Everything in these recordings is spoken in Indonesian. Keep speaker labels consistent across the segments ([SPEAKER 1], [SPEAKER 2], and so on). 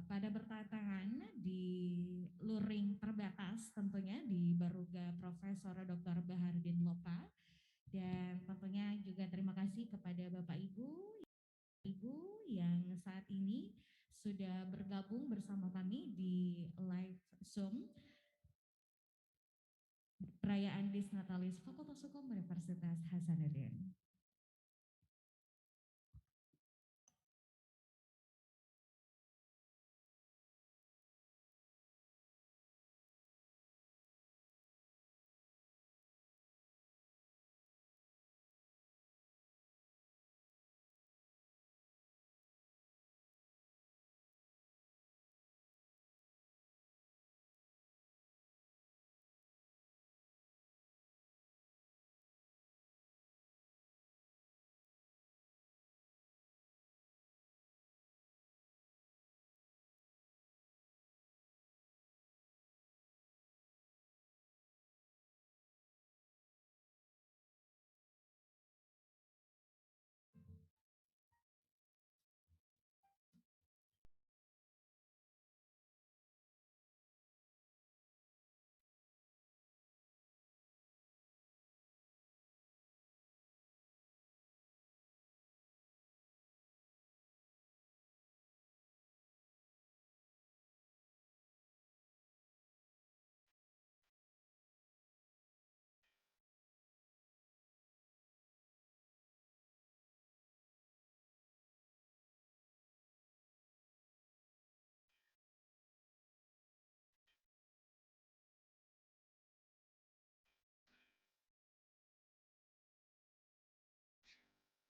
[SPEAKER 1] pada bertantangan di luring terbatas tentunya di Baruga Profesor Dr. Bahardin Lopa, dan tentunya juga terima kasih kepada Bapak Ibu yang saat ini sudah bergabung bersama kami di live Zoom perayaan Disnatalis Fakultas Hukum Universitas Hasanuddin.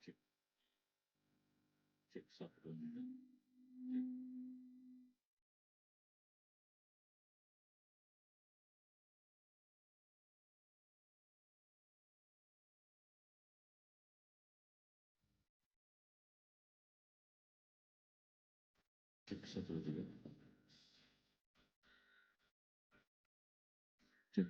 [SPEAKER 2] Cek, cek satu. Cek satu tiga. Cek.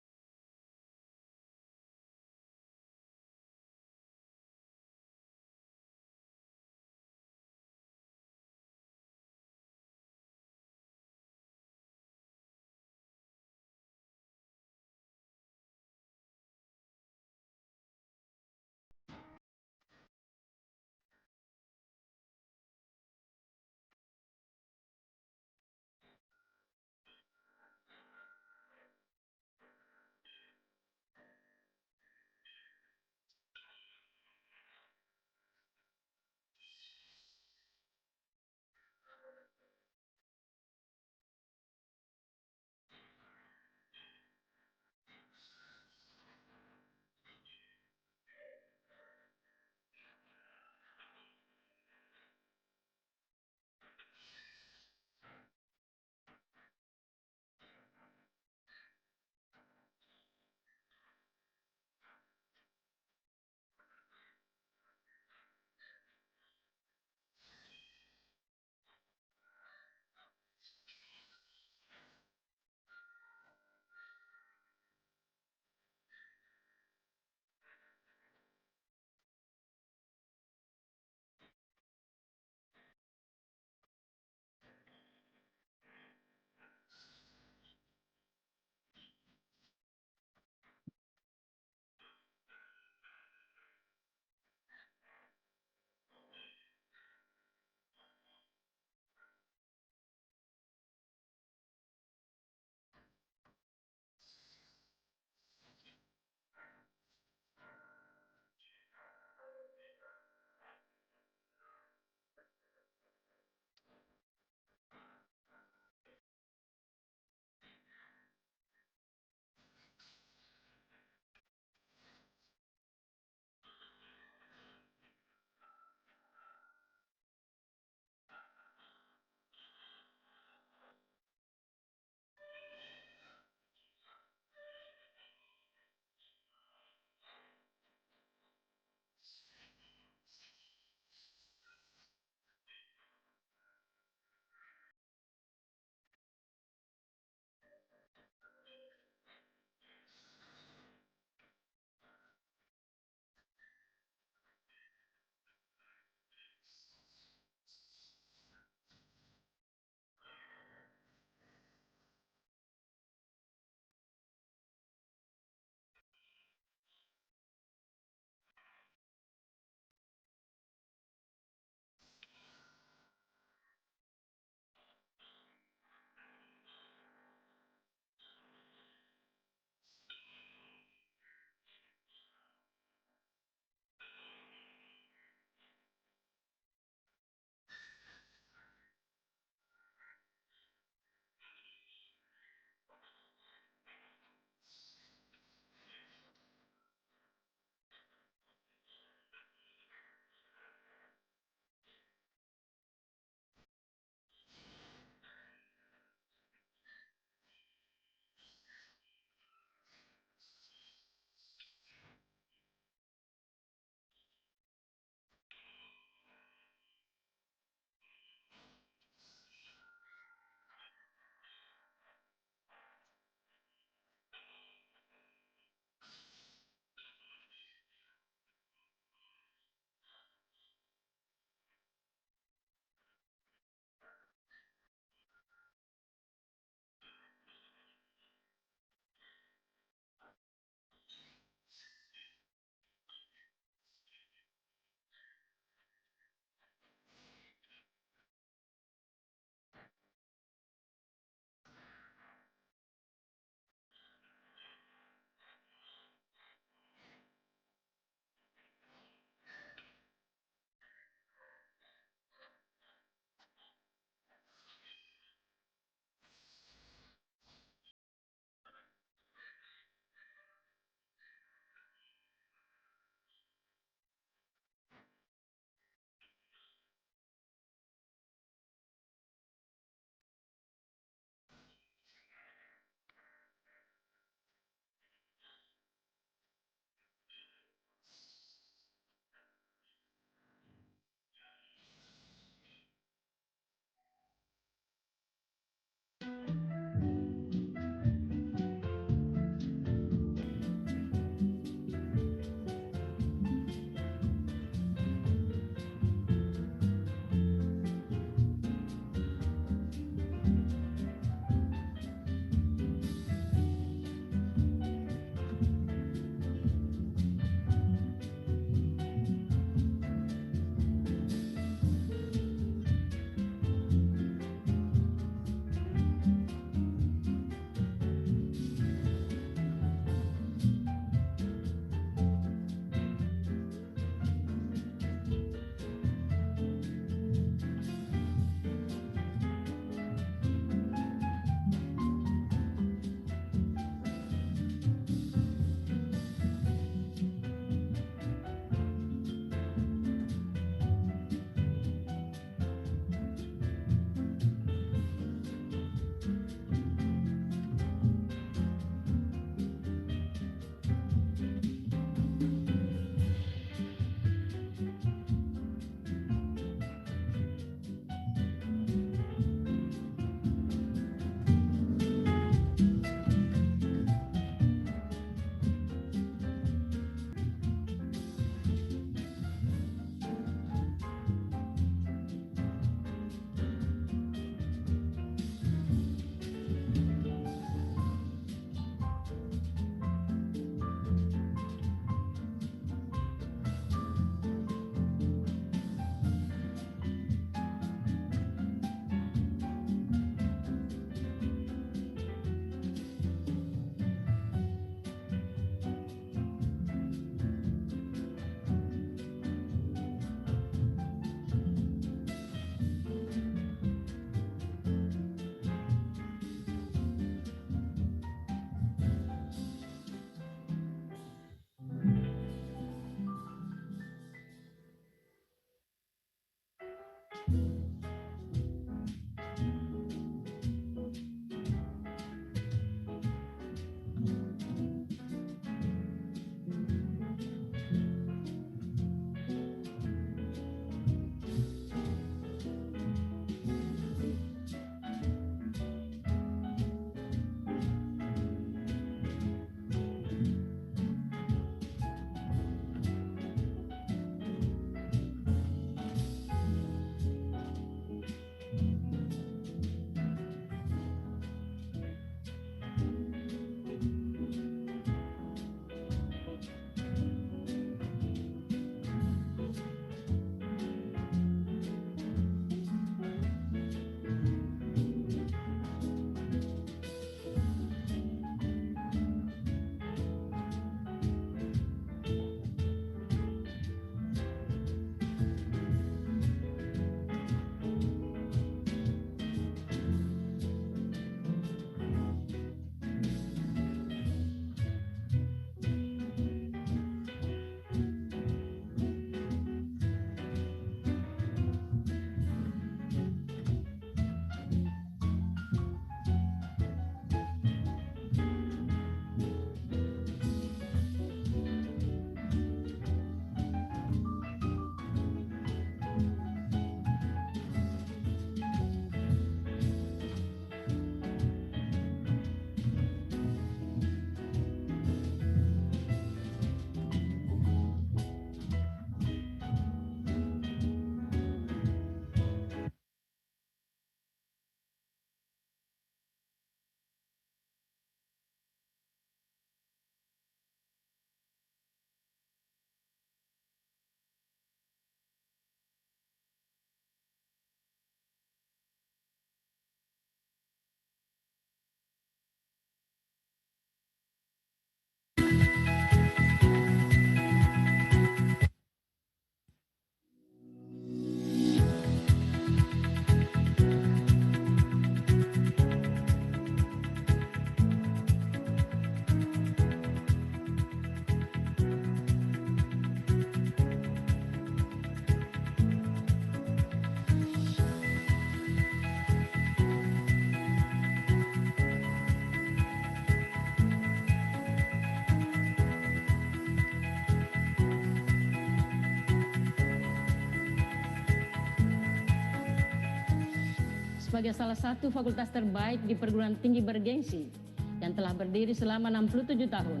[SPEAKER 3] Sebagai salah satu fakultas terbaik di perguruan tinggi bergengsi yang telah berdiri selama 67 tahun,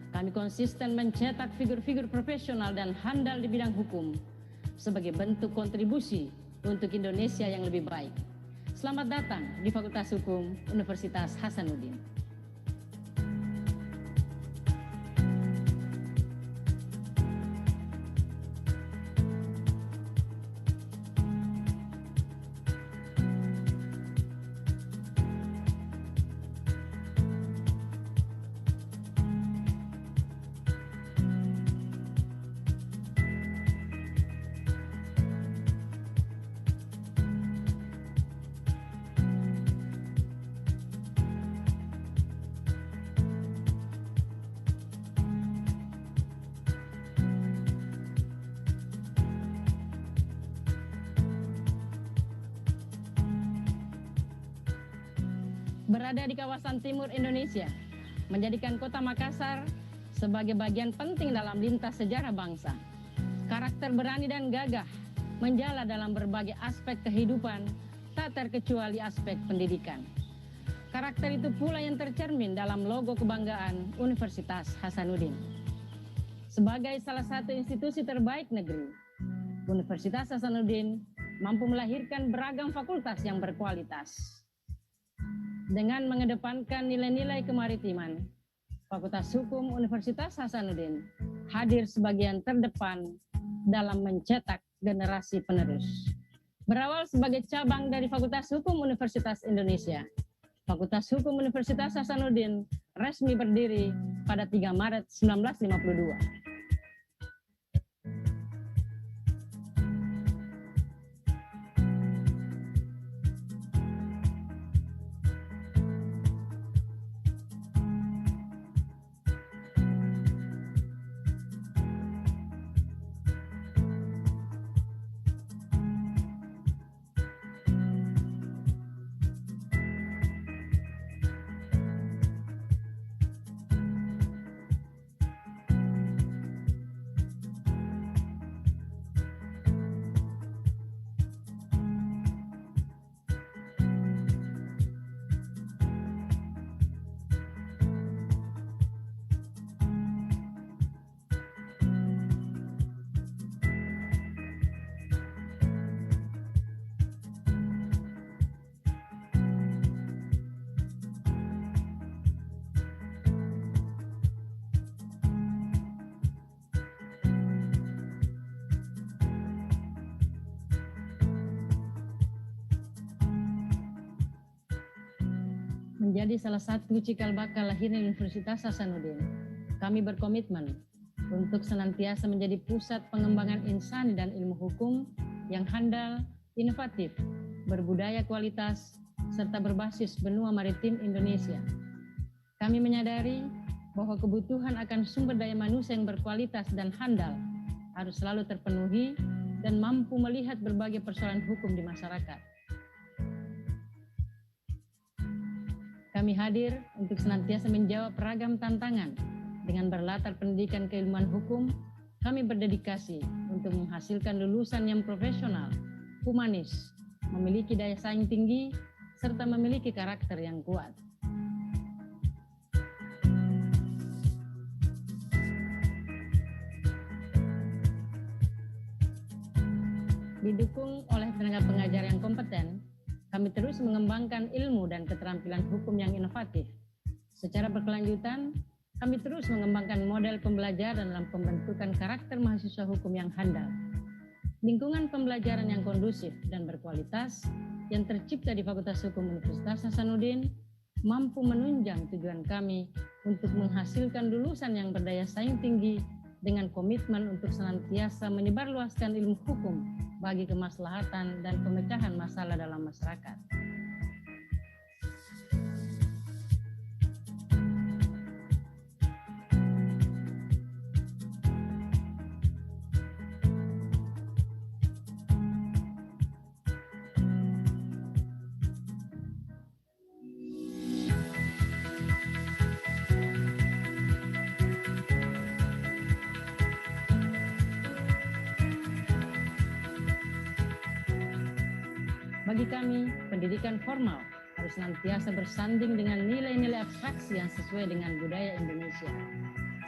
[SPEAKER 3] kami konsisten mencetak figur-figur profesional dan handal di bidang hukum sebagai bentuk kontribusi untuk Indonesia yang lebih baik. Selamat datang di Fakultas Hukum Universitas Hasanuddin. Berada di kawasan timur Indonesia, menjadikan kota Makassar sebagai bagian penting dalam lintas sejarah bangsa. Karakter berani dan gagah menjala dalam berbagai aspek kehidupan, tak terkecuali aspek pendidikan. Karakter itu pula yang tercermin dalam logo kebanggaan Universitas Hasanuddin. Sebagai salah satu institusi terbaik negeri, Universitas Hasanuddin mampu melahirkan beragam fakultas yang berkualitas. Dengan mengedepankan nilai-nilai kemaritiman, Fakultas Hukum Universitas Hasanuddin hadir sebagian terdepan dalam mencetak generasi penerus. Berawal sebagai cabang dari Fakultas Hukum Universitas Indonesia, Fakultas Hukum Universitas Hasanuddin resmi berdiri pada 3 Maret 1952. menjadi salah satu cikal bakal lahirnya Universitas Hasanuddin, kami berkomitmen untuk senantiasa menjadi pusat pengembangan insani dan ilmu hukum yang handal, inovatif, berbudaya kualitas, serta berbasis benua maritim Indonesia. Kami menyadari bahwa kebutuhan akan sumber daya manusia yang berkualitas dan handal harus selalu terpenuhi dan mampu melihat berbagai persoalan hukum di masyarakat. Kami hadir untuk senantiasa menjawab beragam tantangan. Dengan berlatar pendidikan keilmuan hukum, kami berdedikasi untuk menghasilkan lulusan yang profesional, humanis, memiliki daya saing tinggi, serta memiliki karakter yang kuat. Didukung oleh tenaga pengajar yang kompeten, kami terus mengembangkan ilmu dan keterampilan hukum yang inovatif. Secara berkelanjutan, kami terus mengembangkan model pembelajaran dalam pembentukan karakter mahasiswa hukum yang handal. Lingkungan pembelajaran yang kondusif dan berkualitas yang tercipta di Fakultas Hukum Universitas Hasanuddin mampu menunjang tujuan kami untuk menghasilkan lulusan yang berdaya saing tinggi dengan komitmen untuk senantiasa menyebarluaskan ilmu hukum bagi kemaslahatan dan pemecahan masalah dalam masyarakat. Bagi kami, pendidikan formal harus senantiasa bersanding dengan nilai-nilai abstraksi yang sesuai dengan budaya Indonesia.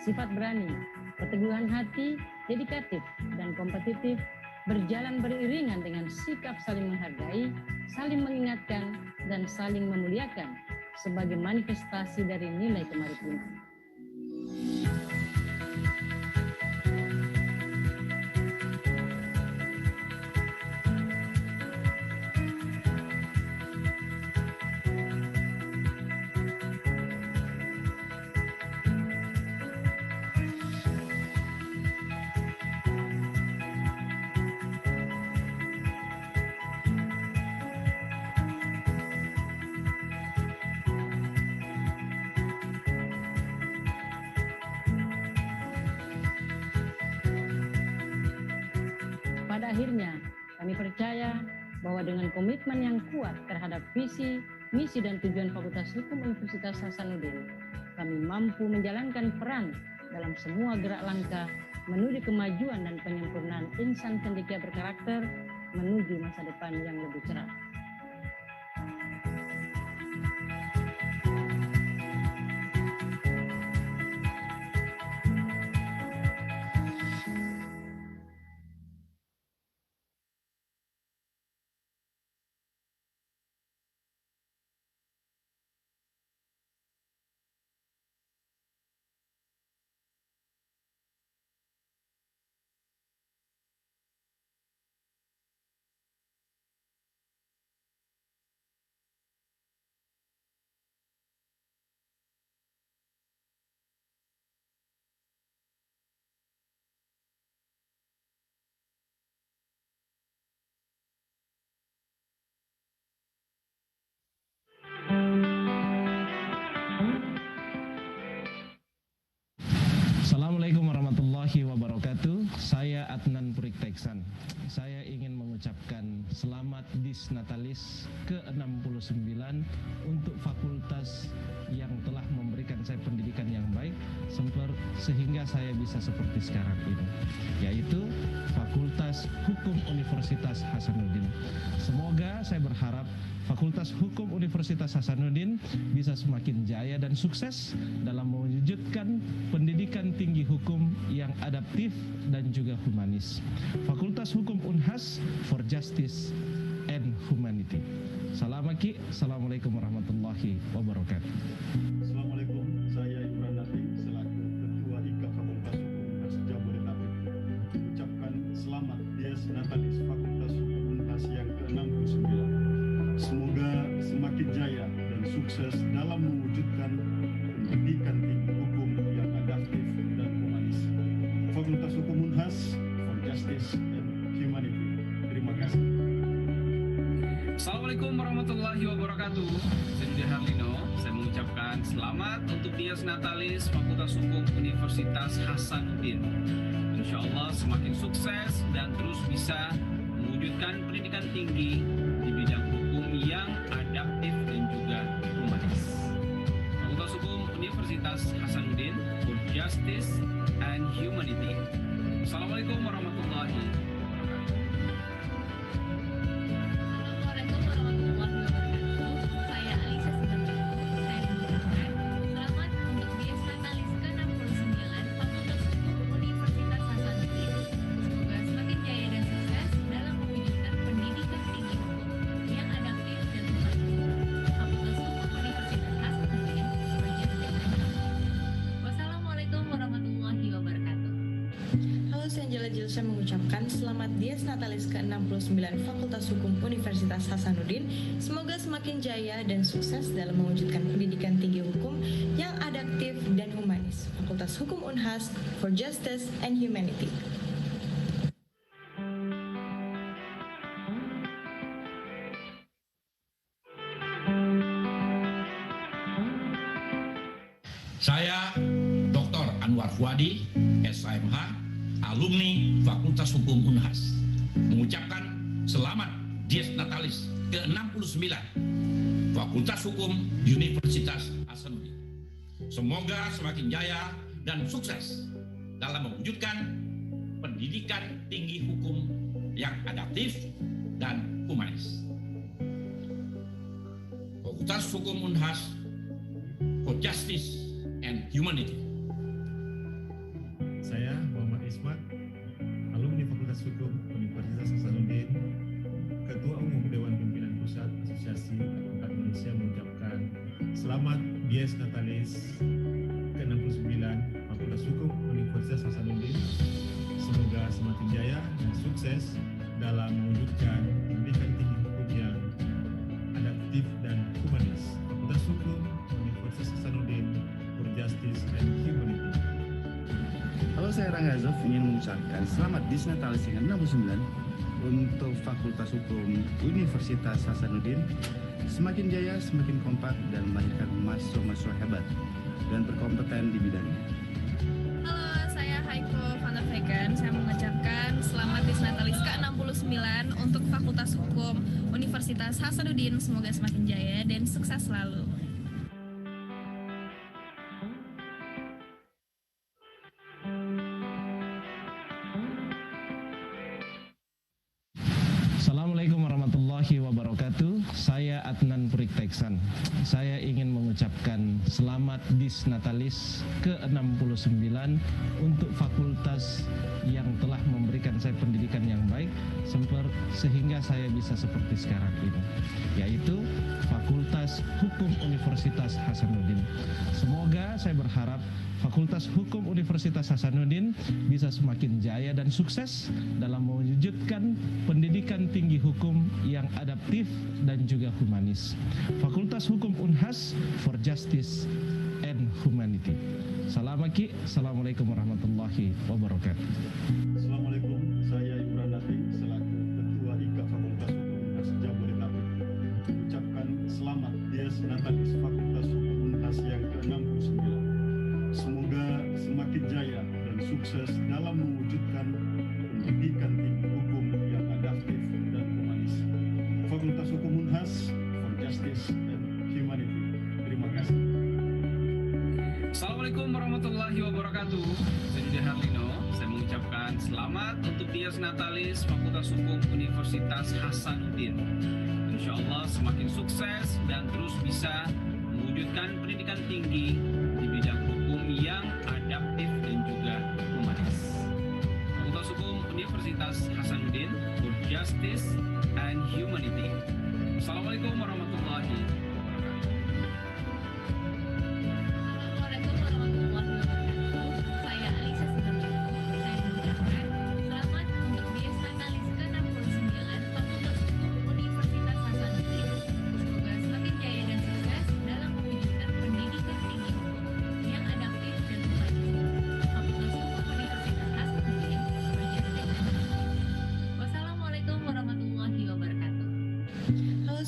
[SPEAKER 3] Sifat berani, keteguhan hati, dedikatif, dan kompetitif berjalan beriringan dengan sikap saling menghargai, saling mengingatkan, dan saling memuliakan sebagai manifestasi dari nilai kemaritiman. Pada akhirnya, kami percaya bahwa dengan komitmen yang kuat terhadap visi, misi, dan tujuan Fakultas Hukum Universitas Hasanuddin, kami mampu menjalankan peran dalam semua gerak langkah menuju kemajuan dan penyempurnaan insan cendekia berkarakter menuju masa depan yang lebih cerah.
[SPEAKER 4] Assalamualaikum warahmatullahi wabarakatuh. Saya Adnan Purik Teksan. Saya ingin mengucapkan selamat Disnatalis ke-69 untuk fakultas yang telah memberikan saya pendidikan yang baik sehingga saya bisa seperti sekarang ini, yaitu Fakultas Hukum Universitas Hasanuddin. Semoga saya berharap Fakultas Hukum Universitas Hasanuddin bisa semakin jaya dan sukses dalam mewujudkan pendidikan tinggi hukum yang adaptif dan juga humanis. Fakultas Hukum Unhas for Justice and Humanity. Salam Aki. Assalamualaikum warahmatullahi wabarakatuh.
[SPEAKER 5] Assalamualaikum, saya Imran Nafi selaku Ketua IKA Fakultas Hukum Unhas Jabodetabek mengucapkan selamat Dies Natalis Fakultas Hukum Unhas yang ke-69. Semoga semakin jaya dan sukses dalam Justice and Humanity. Terima kasih.
[SPEAKER 6] Assalamualaikum warahmatullahi wabarakatuh. Saya Yudi Harlino. Saya mengucapkan selamat untuk Dies Natalis Fakultas Hukum Universitas Hasanuddin. Insya Allah semakin sukses dan terus bisa mewujudkan pendidikan tinggi di bidang hukum yang adaptif dan juga humanis. Fakultas Hukum Universitas Hasanuddin for Justice and Humanity. Assalamualaikum warahmatullahi wabarakatuh.
[SPEAKER 7] Saya mengucapkan selamat Dies Natalis ke-69 Fakultas Hukum Universitas Hasanuddin. Semoga semakin jaya dan sukses dalam mewujudkan pendidikan tinggi hukum yang adaptif dan humanis. Fakultas Hukum Unhas for Justice and Humanity.
[SPEAKER 8] Saya Dr. Anwar Fuadi, SIMH, alumni Fakultas Hukum Unhas, mengucapkan selamat Dies Natalis ke-69 Fakultas Hukum Universitas Hasanuddin. Semoga semakin jaya dan sukses dalam mewujudkan pendidikan tinggi hukum yang adaptif dan humanis. Fakultas Hukum Unhas for Justice and Humanity.
[SPEAKER 5] Saya Muhammad Ismat, alumni Fakultas Hukum Universitas Hasanuddin, Ketua Umum Dewan Pimpinan Pusat Asosiasi Advokat Indonesia, mengucapkan selamat Dies Natalis ke-69 Fakultas Hukum Universitas Hasanuddin. Semoga semakin jaya dan sukses dalam mewujudkan pendidikan tinggi hukum yang adaptif dan humanis. Fakultas Hukum Universitas Hasanuddin for Justice and Humanity.
[SPEAKER 2] Halo, saya Rangga Azov, ingin mengucapkan selamat Dies Natalis ke-69 untuk Fakultas Hukum Universitas Hasanuddin. Semakin jaya, semakin kompak, dan melahirkan mahasiswa-mahasiswa hebat dan berkompeten di bidangnya.
[SPEAKER 9] Halo, saya Haiko van der Veken. Saya mengucapkan selamat Dies Natalis ke-69 untuk Fakultas Hukum Universitas Hasanuddin. Semoga semakin jaya dan sukses selalu.
[SPEAKER 4] Assalamualaikum warahmatullahi wabarakatuh. Saya Adnan Purik Teksan. Saya ingin mengucapkan selamat Dies Natalis ke-69 untuk fakultas yang telah memberikan saya pendidikan yang baik sehingga saya bisa seperti sekarang ini, yaitu Fakultas Hukum Universitas Hasanuddin. Semoga saya berharap Fakultas Hukum Universitas Hasanuddin bisa semakin jaya dan sukses dalam mewujudkan pendidikan tinggi hukum yang adaptif dan juga humanis. Fakultas Hukum Unhas for Justice and Humanity. Salam Aki. Assalamualaikum warahmatullahi wabarakatuh.
[SPEAKER 5] Assalamualaikum, saya Imran Nafi selaku Ketua IKA Fakultas Hukum Unhas Jabodetabek, mengucapkan selamat Dies Natalis Fakultas Hukum Unhas yang ke-69. Semoga semakin jaya dan sukses dalam mewujudkan pendidikan tinggi hukum yang adaptif dan humanis. Fakultas Hukum Unhas for Justice and Humanity. Terima kasih.
[SPEAKER 6] Assalamualaikum warahmatullahi wabarakatuh. Saya Yudi Harlino. Saya mengucapkan selamat untuk Dies Natalis Fakultas Hukum Universitas Hasanuddin. Insya Allah semakin sukses dan terus bisa mewujudkan pendidikan tinggi di bidang hukum yang adaptif dan juga humanis. Fakultas Hukum Universitas Hasanuddin for Justice and Humanity. Assalamualaikum warahmatullahi wabarakatuh.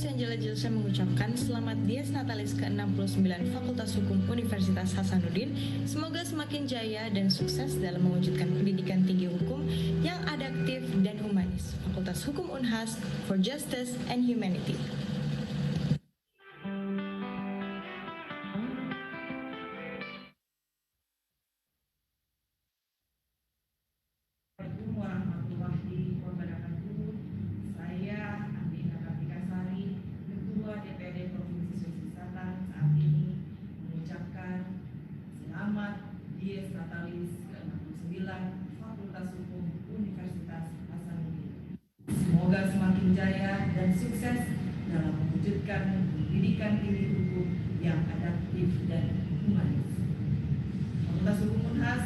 [SPEAKER 7] Angela Jilsa mengucapkan selamat Dies Natalis ke-69 Fakultas Hukum Universitas Hasanuddin. Semoga semakin jaya dan sukses dalam mewujudkan pendidikan tinggi hukum yang adaptif dan humanis. Fakultas Hukum Unhas for Justice and Humanity.
[SPEAKER 10] Assalamualaikum warahmatullahi wabarakatuh. Saya Andina Kartikasari, Ketua DPRD Provinsi Sulawesi Selatan, saat ini mengucapkan selamat Dies Natalis ke-69 Fakultas Hukum Universitas Hasanuddin. Semoga semakin jaya dan sukses dalam mewujudkan pendidikan tinggi hukum yang adaptif dan humanis. Fakultas Hukum Unhas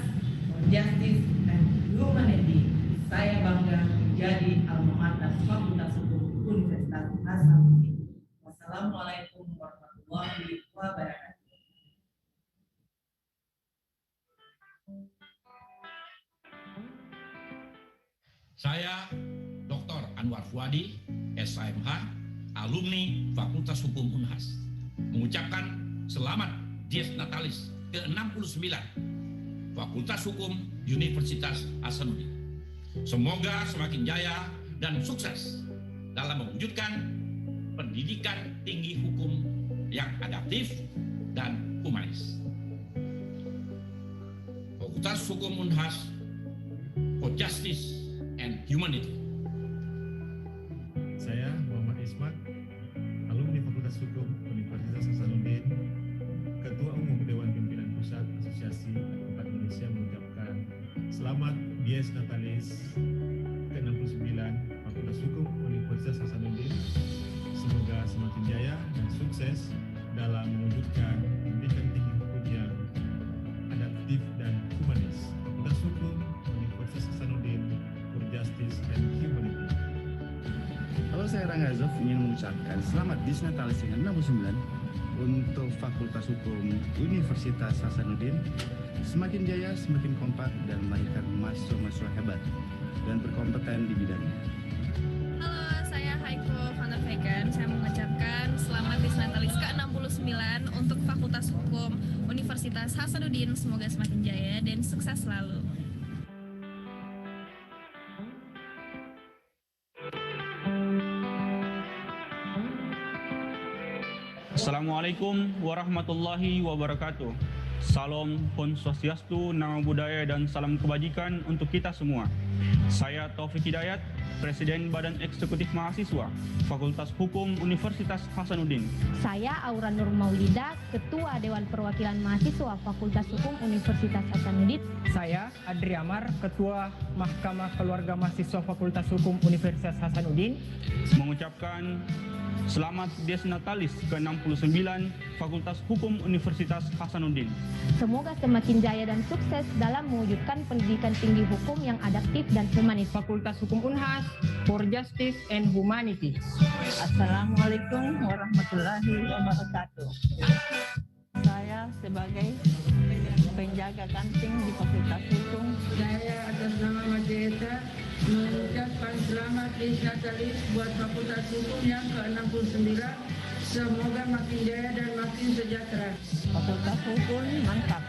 [SPEAKER 10] for Justice and Humanity. Saya bangga menjadi alma mater Fakultas Hukum Universitas Hasanuddin. Wassalamualaikum warahmatullahi wabarakatuh.
[SPEAKER 8] Saya Dr. Anwar Fuadi, SIMH, alumni Fakultas Hukum Unhas, mengucapkan selamat Dies Natalis ke-69 Fakultas Hukum Universitas Hasanuddin. Semoga semakin jaya dan sukses dalam mewujudkan pendidikan tinggi hukum yang adaptif dan humanis. Fakultas Hukum Unhas for Justice and Humanity.
[SPEAKER 5] Saya Muhammad Ismat, alumni Fakultas Hukum Universitas Hasanuddin, Ketua Umum Dewan Pimpinan Pusat Asosiasi Advokat Indonesia mengucapkan selamat Dies Natalis ke-69 Fakultas Hukum Universitas Hasanuddin. Semoga semakin jaya dan sukses dalam mewujudkan pendidikan tinggi hukum yang adaptif dan humanis. Fakultas Hukum Universitas Hasanuddin for Justice and Humanity.
[SPEAKER 2] Halo, saya Rangga Azov ingin mengucapkan selamat Dies Natalis yang 69 untuk Fakultas Hukum Universitas Hasanuddin. Semakin jaya, semakin kompak dan melahirkan mahasiswa-mahasiswa hebat dan berkompeten di bidangnya.
[SPEAKER 9] Halo, saya Haiko Van der Veken. Saya mengucapkan selamat Dies Natalis ke-69 untuk Fakultas Hukum Universitas Hasanuddin. Semoga semakin jaya dan sukses selalu.
[SPEAKER 11] Assalamualaikum warahmatullahi wabarakatuh. Salam Om Swastiastu, Namo Buddhaya dan salam kebajikan untuk kita semua. Saya Taufik Hidayat, Presiden Badan Eksekutif Mahasiswa Fakultas Hukum Universitas Hasanuddin.
[SPEAKER 12] Saya Aura Nur Maulida, Ketua Dewan Perwakilan Mahasiswa Fakultas Hukum Universitas Hasanuddin.
[SPEAKER 13] Saya Adri Amar, Ketua Mahkamah Keluarga Mahasiswa Fakultas Hukum Universitas Hasanuddin,
[SPEAKER 11] mengucapkan selamat Dies Natalis ke-69 Fakultas Hukum Universitas Hasanuddin.
[SPEAKER 12] Semoga semakin jaya dan sukses dalam mewujudkan pendidikan tinggi hukum yang adaptif dan humanis.
[SPEAKER 13] Fakultas Hukum Unhas for Justice and Humanity.
[SPEAKER 14] Assalamualaikum warahmatullahi wabarakatuh. Saya sebagai penjaga kanting di Fakultas Hukum.
[SPEAKER 15] Saya atas nama Majeta mengucapkan selamat Dies Natalis buat Fakultas Hukum yang ke-69. Semoga makin jaya dan makin sejahtera.
[SPEAKER 14] Fakultas Hukum mantap.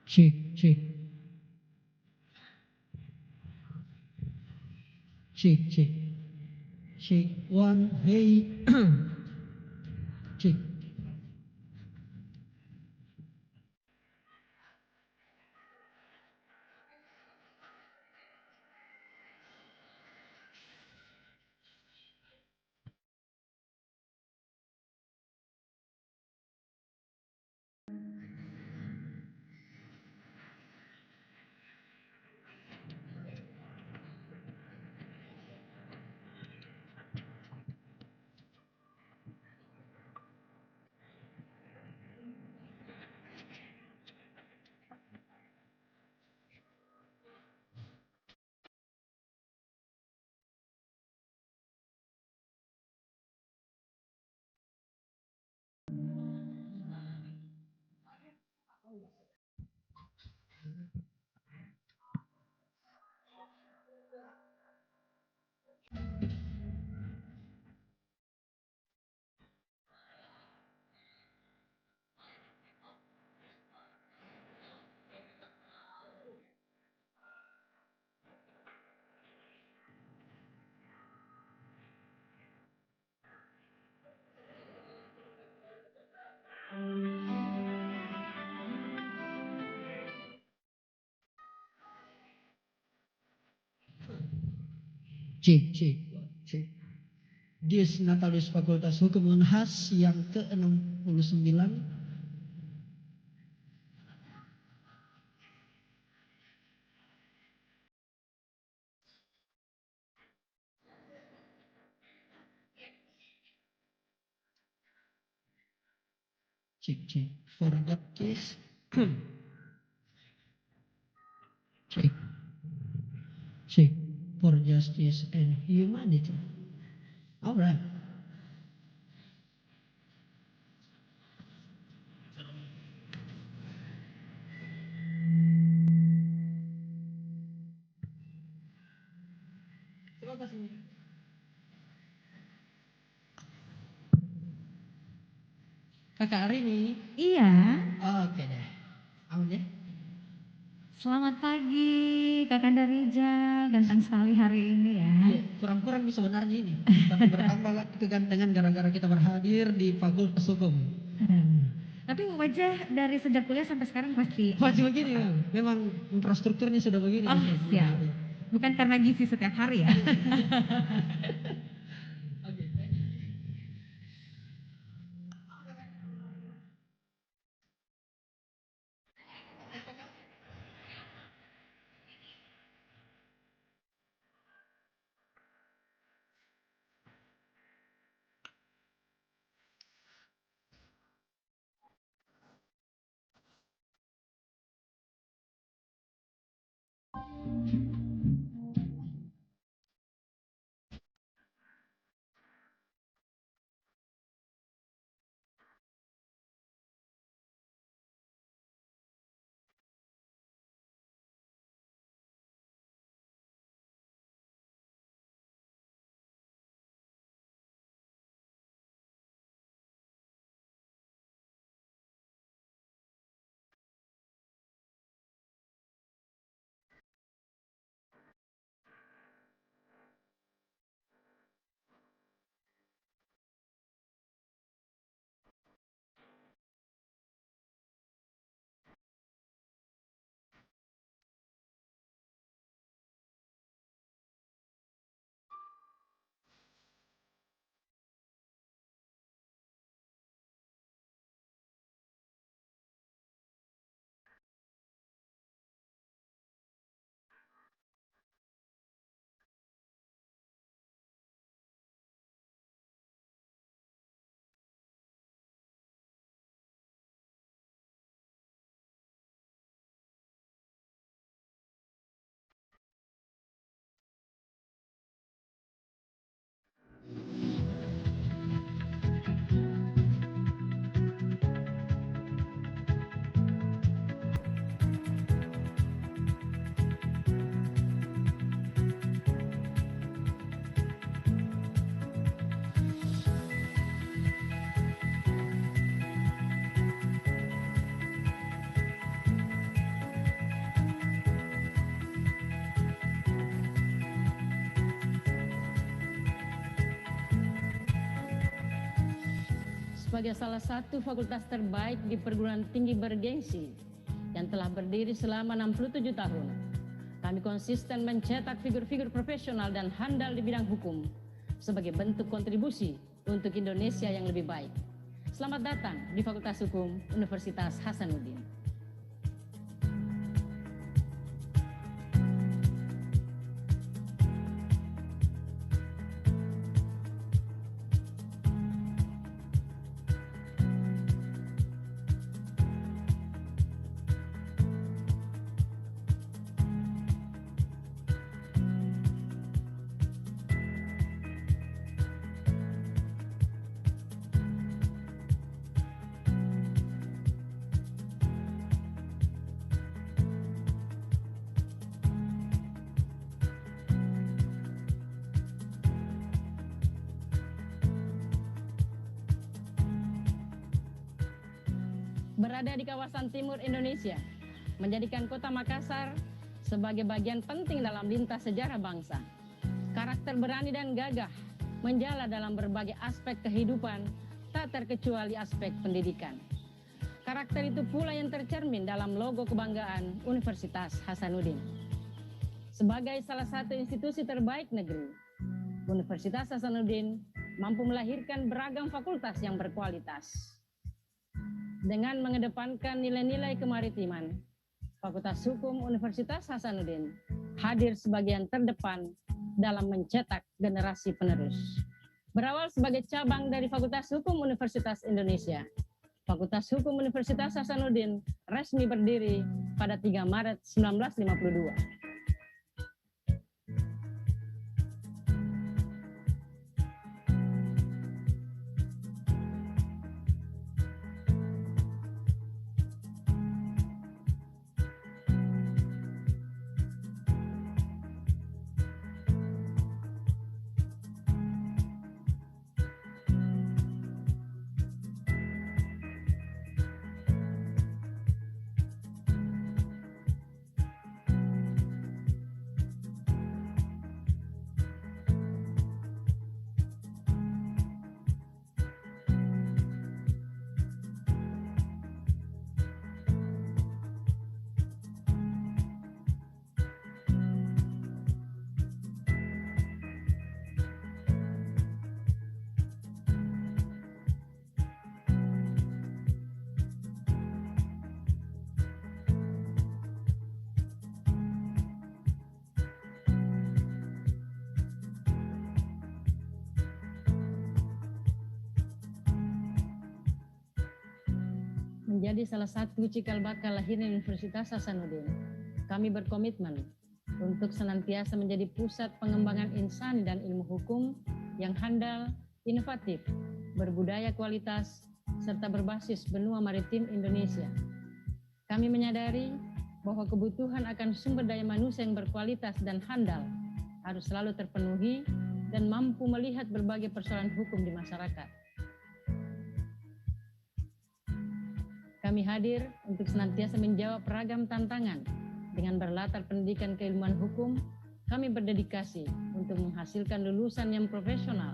[SPEAKER 16] Cek, cek. Cek, cek. Cek, one, hey. Cek. Cek, cek, cek. Dies Natalis Fakultas Hukum Unhas yang ke-69. Cek, cek. For that case. Cek. Cek. For justice and humanity. Alright. Terima kasih. Kakak Arini.
[SPEAKER 1] Iya.
[SPEAKER 16] Oke deh. Aman ya?
[SPEAKER 1] Selamat pagi, Kakanda Rizal. Ganteng sekali hari ini ya.
[SPEAKER 16] Iya, kurang-kurang nih sebenarnya ini. Tapi bertambah kegantengan gara-gara kita berhadir di Fakultas Hukum.
[SPEAKER 1] Tapi wajah dari sejak kuliah sampai sekarang pasti.
[SPEAKER 16] Masih begini, memang infrastrukturnya sudah begini.
[SPEAKER 1] Oh, siap. Bukan karena gizi setiap hari ya.
[SPEAKER 3] sebagai salah satu fakultas terbaik di perguruan tinggi bergengsi yang telah berdiri selama 67 tahun. Kami konsisten mencetak figur-figur profesional dan handal di bidang hukum sebagai bentuk kontribusi untuk Indonesia yang lebih baik. Selamat datang di Fakultas Hukum Universitas Hasanuddin. Berada di kawasan timur Indonesia, menjadikan kota Makassar sebagai bagian penting dalam lintas sejarah bangsa. Karakter berani dan gagah menjala dalam berbagai aspek kehidupan, tak terkecuali aspek pendidikan. Karakter itu pula yang tercermin dalam logo kebanggaan Universitas Hasanuddin. Sebagai salah satu institusi terbaik negeri, Universitas Hasanuddin mampu melahirkan beragam fakultas yang berkualitas. Dengan mengedepankan nilai-nilai kemaritiman, Fakultas Hukum Universitas Hasanuddin hadir sebagian terdepan dalam mencetak generasi penerus. Berawal sebagai cabang dari Fakultas Hukum Universitas Indonesia, Fakultas Hukum Universitas Hasanuddin resmi berdiri pada 3 Maret 1952. Menjadi salah satu cikal bakal lahirnya Universitas Hasanuddin, kami berkomitmen untuk senantiasa menjadi pusat pengembangan insani dan ilmu hukum yang handal, inovatif, berbudaya kualitas, serta berbasis benua maritim Indonesia. Kami menyadari bahwa kebutuhan akan sumber daya manusia yang berkualitas dan handal harus selalu terpenuhi dan mampu melihat berbagai persoalan hukum di masyarakat. Kami hadir untuk senantiasa menjawab beragam tantangan. Dengan berlatar pendidikan keilmuan hukum, kami berdedikasi untuk menghasilkan lulusan yang profesional,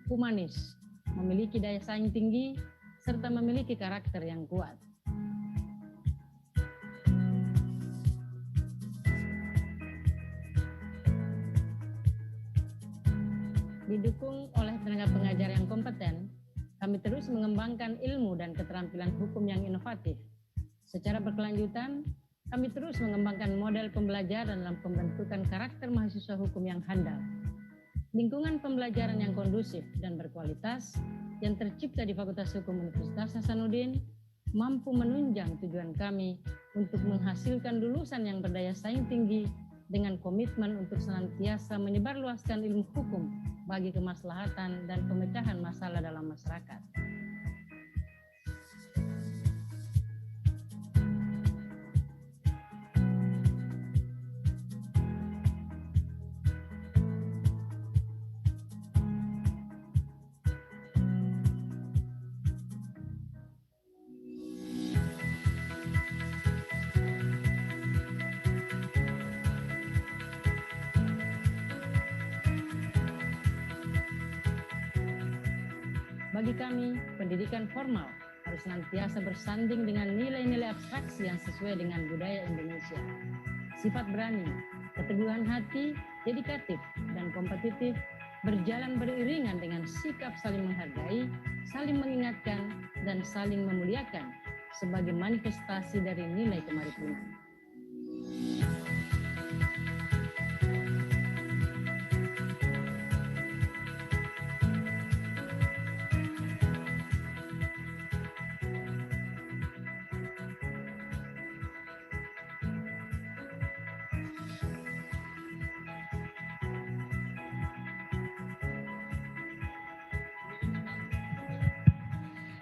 [SPEAKER 3] humanis, memiliki daya saing tinggi, serta memiliki karakter yang kuat. Didukung oleh tenaga pengajar yang kompeten, kami terus mengembangkan ilmu dan keterampilan hukum yang inovatif. Secara berkelanjutan, kami terus mengembangkan model pembelajaran dalam pembentukan karakter mahasiswa hukum yang handal. Lingkungan pembelajaran yang kondusif dan berkualitas yang tercipta di Fakultas Hukum Universitas Hasanuddin mampu menunjang tujuan kami untuk menghasilkan lulusan yang berdaya saing tinggi dengan komitmen untuk senantiasa menyebarluaskan ilmu hukum bagi kemaslahatan dan pemecahan masalah dalam masyarakat. Bagi kami, pendidikan formal harus senantiasa bersanding dengan nilai-nilai abstraksi yang sesuai dengan budaya Indonesia. Sifat berani, keteguhan hati, dedikatif, dan kompetitif berjalan beriringan dengan sikap saling menghargai, saling mengingatkan, dan saling memuliakan sebagai manifestasi dari nilai kemaritiman.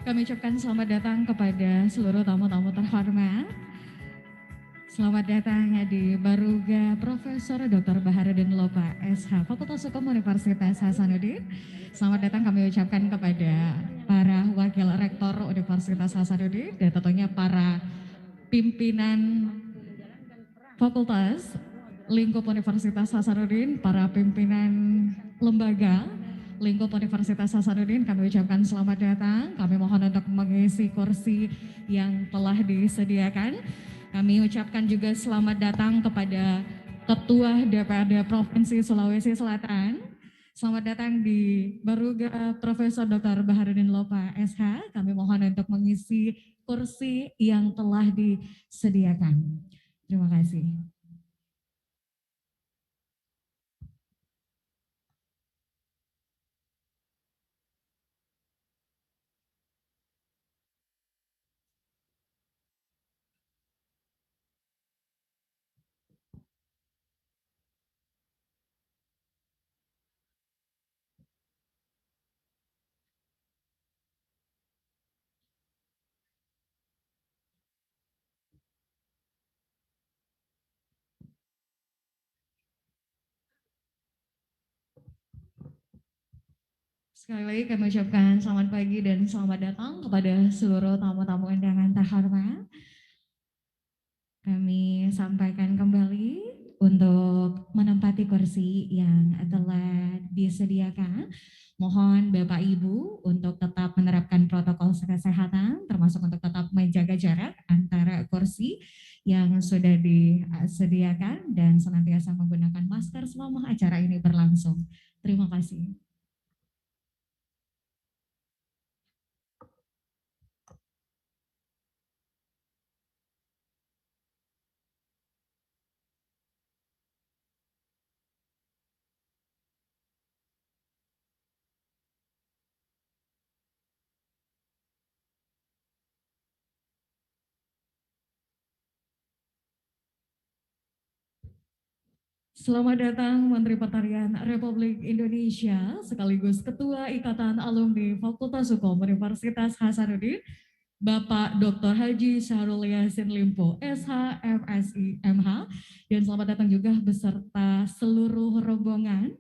[SPEAKER 1] Kami ucapkan selamat datang kepada seluruh tamu-tamu terhormat. Selamat datang di Baruga Profesor Dr. Baharudin Lopa, SH, Fakultas Hukum Universitas Hasanuddin. Selamat datang kami ucapkan kepada para Wakil Rektor Universitas Hasanuddin dan tentunya para pimpinan Fakultas Lingkup Universitas Hasanuddin, para pimpinan lembaga Lingkup Universitas Hasanuddin, kami ucapkan selamat datang. Kami mohon untuk mengisi kursi yang telah disediakan. Kami ucapkan juga selamat datang kepada Ketua DPRD Provinsi Sulawesi Selatan. Selamat datang di Baruga Profesor Dr. Baharudin Lopa, SH. Kami mohon untuk mengisi kursi yang telah disediakan. Terima kasih. Sekali lagi kami ucapkan selamat pagi dan selamat datang kepada seluruh tamu-tamu undangan terhormat. Kami sampaikan kembali untuk menempati kursi yang telah disediakan. Mohon Bapak Ibu untuk tetap menerapkan protokol kesehatan, termasuk untuk tetap menjaga jarak antara kursi yang sudah disediakan dan senantiasa menggunakan masker selama acara ini berlangsung. Terima kasih. Selamat datang Menteri Pertanian Republik Indonesia sekaligus Ketua Ikatan Alumni Fakultas Hukum Universitas Hasanuddin, Bapak Dr. Haji Syahrul Yassin Limpo, SH, MSI, MH, dan selamat datang juga beserta seluruh rombongan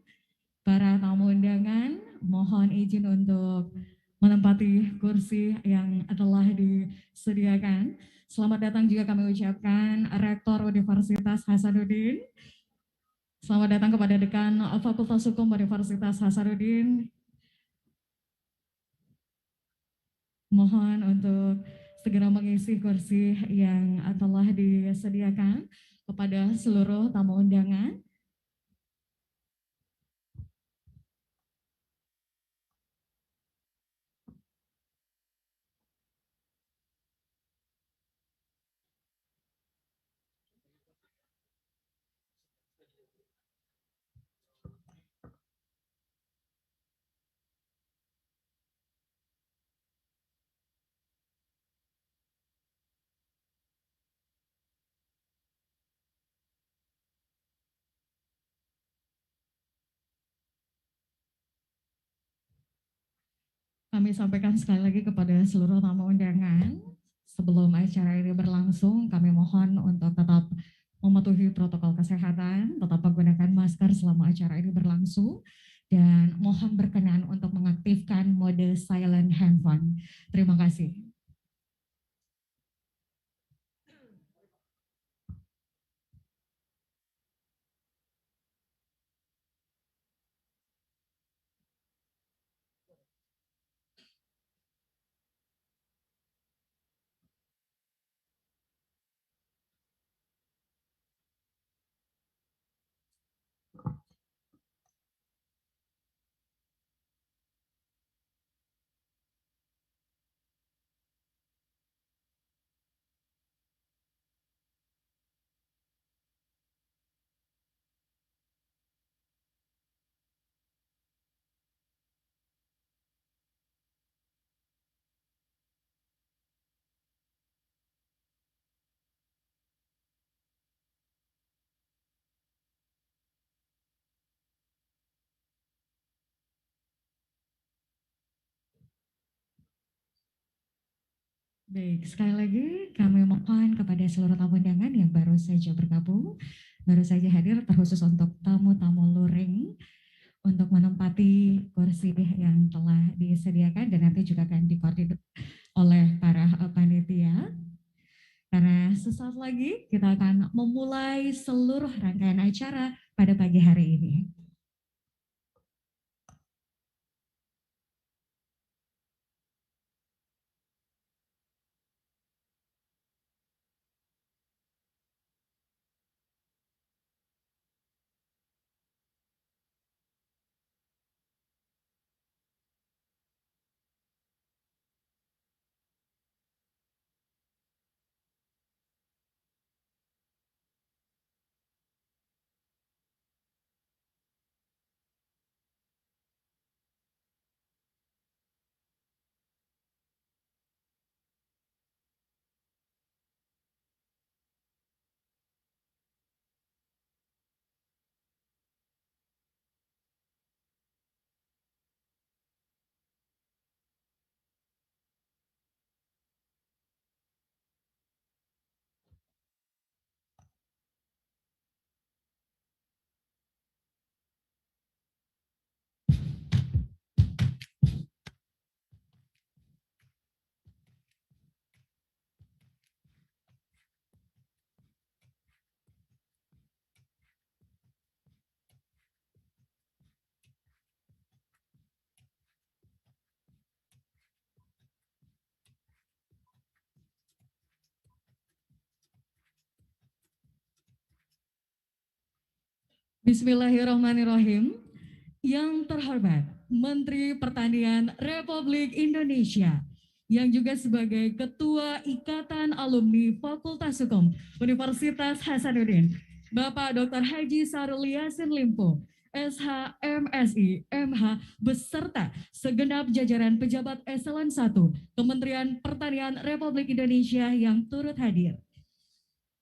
[SPEAKER 1] para tamu undangan. Mohon izin untuk menempati kursi yang telah disediakan. Selamat datang juga kami ucapkan Rektor Universitas Hasanuddin. Selamat datang kepada Dekan Fakultas Hukum Universitas Hasanuddin. Mohon untuk segera mengisi kursi yang telah disediakan kepada seluruh tamu undangan. Kami sampaikan sekali lagi kepada seluruh tamu undangan, sebelum acara ini berlangsung, kami mohon untuk tetap mematuhi protokol kesehatan, tetap menggunakan masker selama acara ini berlangsung, dan mohon berkenan untuk mengaktifkan mode silent handphone. Terima kasih. Baik, sekali lagi kami mohon kepada seluruh tamu undangan yang baru saja bergabung, baru saja hadir, terkhusus untuk tamu-tamu luring, untuk menempati kursi yang telah disediakan dan nanti juga akan dikoordinir oleh para panitia. Karena sesaat lagi kita akan memulai seluruh rangkaian acara pada pagi hari ini. Bismillahirrahmanirrahim. Yang terhormat Menteri Pertanian Republik Indonesia, yang juga sebagai Ketua Ikatan Alumni Fakultas Hukum Universitas Hasanuddin, Bapak Dr. Haji Sarul Yassin Limpo, SH, MSI, MH, beserta segenap jajaran pejabat eselon 1 Kementerian Pertanian Republik Indonesia yang turut hadir.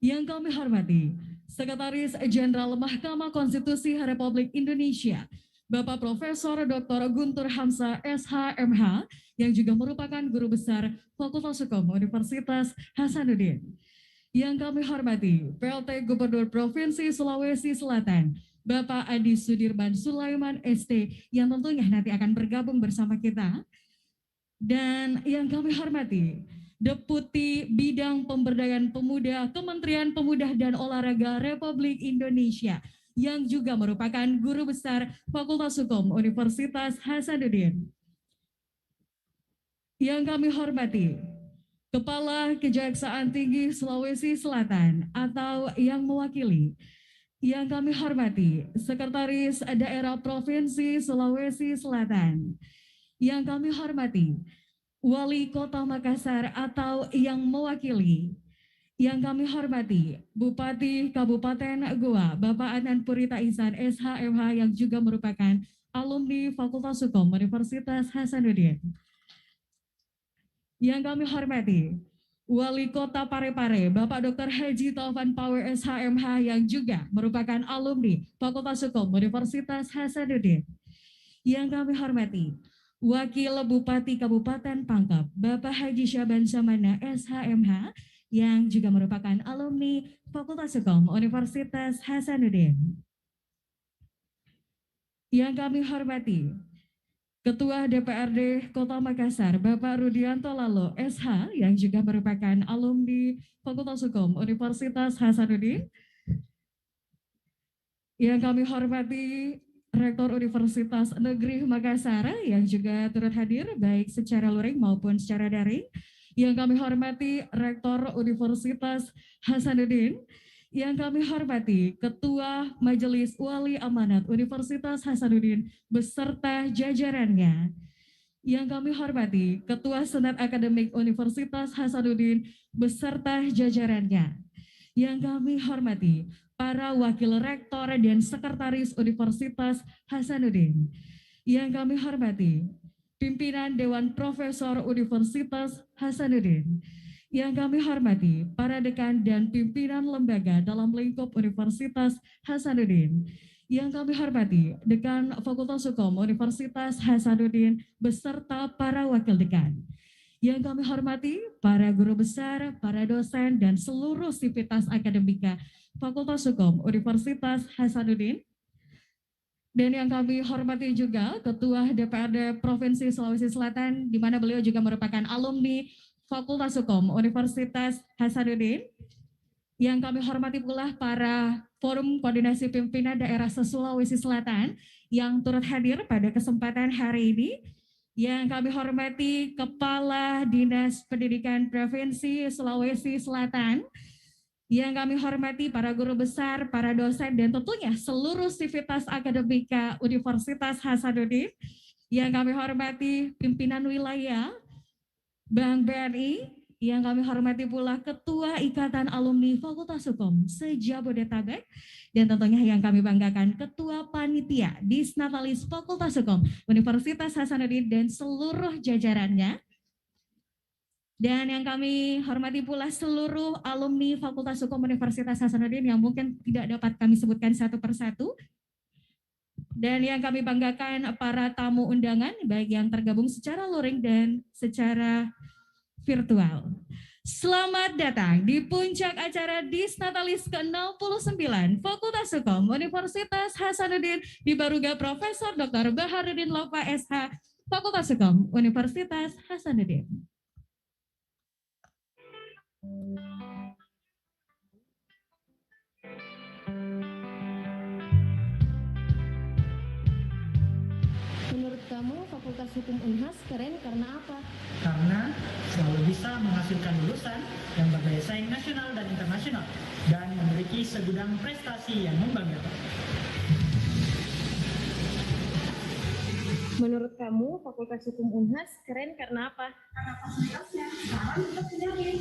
[SPEAKER 1] Yang kami hormati Sekretaris Jenderal Mahkamah Konstitusi Republik Indonesia, Bapak Profesor Dr. Guntur Hamzah SH.MH, yang juga merupakan Guru Besar Fakultas Hukum Universitas Hasanuddin. Yang kami hormati PLT Gubernur Provinsi Sulawesi Selatan, Bapak Adi Sudirman Sulaiman ST, yang tentunya nanti akan bergabung bersama kita. Dan yang kami hormati Deputi Bidang Pemberdayaan Pemuda Kementerian Pemuda dan Olahraga Republik Indonesia, yang juga merupakan Guru Besar Fakultas Hukum Universitas Hasanuddin. Yang kami hormati Kepala Kejaksaan Tinggi Sulawesi Selatan atau yang mewakili. Yang kami hormati Sekretaris Daerah Provinsi Sulawesi Selatan. Yang kami hormati Wali Kota Makassar atau yang mewakili. Yang kami hormati Bupati Kabupaten Goa, Bapak Adnan Purita Ihsan SH.MH, yang juga merupakan alumni Fakultas Hukum Universitas Hasanuddin. Yang kami hormati Wali Kota Parepare, Bapak Dr. Haji Taufan Power SH.MH, yang juga merupakan alumni Fakultas Hukum Universitas Hasanuddin. Yang kami hormati Wakil Bupati Kabupaten Pangkep, Bapak Haji Syaban Samana SH.MH, yang juga merupakan alumni Fakultas Hukum Universitas Hasanuddin. Yang kami hormati Ketua DPRD Kota Makassar, Bapak Rudianto Lalo SH, yang juga merupakan alumni Fakultas Hukum Universitas Hasanuddin. Yang kami hormati Rektor Universitas Negeri Makassar, yang juga turut hadir baik secara luring maupun secara daring. Yang kami hormati Rektor Universitas Hasanuddin. Yang kami hormati Ketua Majelis Wali Amanat Universitas Hasanuddin beserta jajarannya. Yang kami hormati Ketua Senat Akademik Universitas Hasanuddin beserta jajarannya. Yang kami hormati para Wakil Rektor dan Sekretaris Universitas Hasanuddin. Yang kami hormati pimpinan Dewan Profesor Universitas Hasanuddin. Yang kami hormati para dekan dan pimpinan lembaga dalam lingkup Universitas Hasanuddin. Yang kami hormati dekan Fakultas Hukum Universitas Hasanuddin beserta para wakil dekan. Yang kami hormati para guru besar, para dosen, dan seluruh sivitas akademika Fakultas Hukum Universitas Hasanuddin. Dan yang kami hormati juga Ketua DPRD Provinsi Sulawesi Selatan, di mana beliau juga merupakan alumni Fakultas Hukum Universitas Hasanuddin. Yang kami hormati pula para Forum Koordinasi Pimpinan Daerah se-Sulawesi Selatan yang turut hadir pada kesempatan hari ini. Yang kami hormati Kepala Dinas Pendidikan Provinsi Sulawesi Selatan. Yang kami hormati para guru besar, para dosen, dan tentunya seluruh sivitas akademika Universitas Hasanuddin. Yang kami hormati pimpinan wilayah Bank BNI. Yang kami hormati pula Ketua Ikatan Alumni Fakultas Hukum se-Jabodetabek. Dan tentunya yang kami banggakan Ketua Panitia Disnatalis Fakultas Hukum Universitas Hasanuddin dan seluruh jajarannya. Dan yang kami hormati pula seluruh alumni Fakultas Hukum Universitas Hasanuddin yang mungkin tidak dapat kami sebutkan satu persatu. Dan yang kami banggakan para tamu undangan, baik yang tergabung secara luring dan secara virtual. Selamat datang di puncak acara Disnatalis ke-69 Fakultas Hukum Universitas Hasanuddin di Baruga Profesor Dr. Baharudin Lopa SH, Fakultas Hukum Universitas Hasanuddin.
[SPEAKER 12] Menurut kamu Fakultas Hukum Unhas keren karena apa?
[SPEAKER 17] Karena selalu bisa menghasilkan lulusan yang berdaya saing nasional dan internasional dan memiliki segudang prestasi yang membanggakan.
[SPEAKER 12] Menurut kamu Fakultas Hukum Unhas keren karena apa?
[SPEAKER 15] Karena fasilitasnya sekarang untuk penyaring.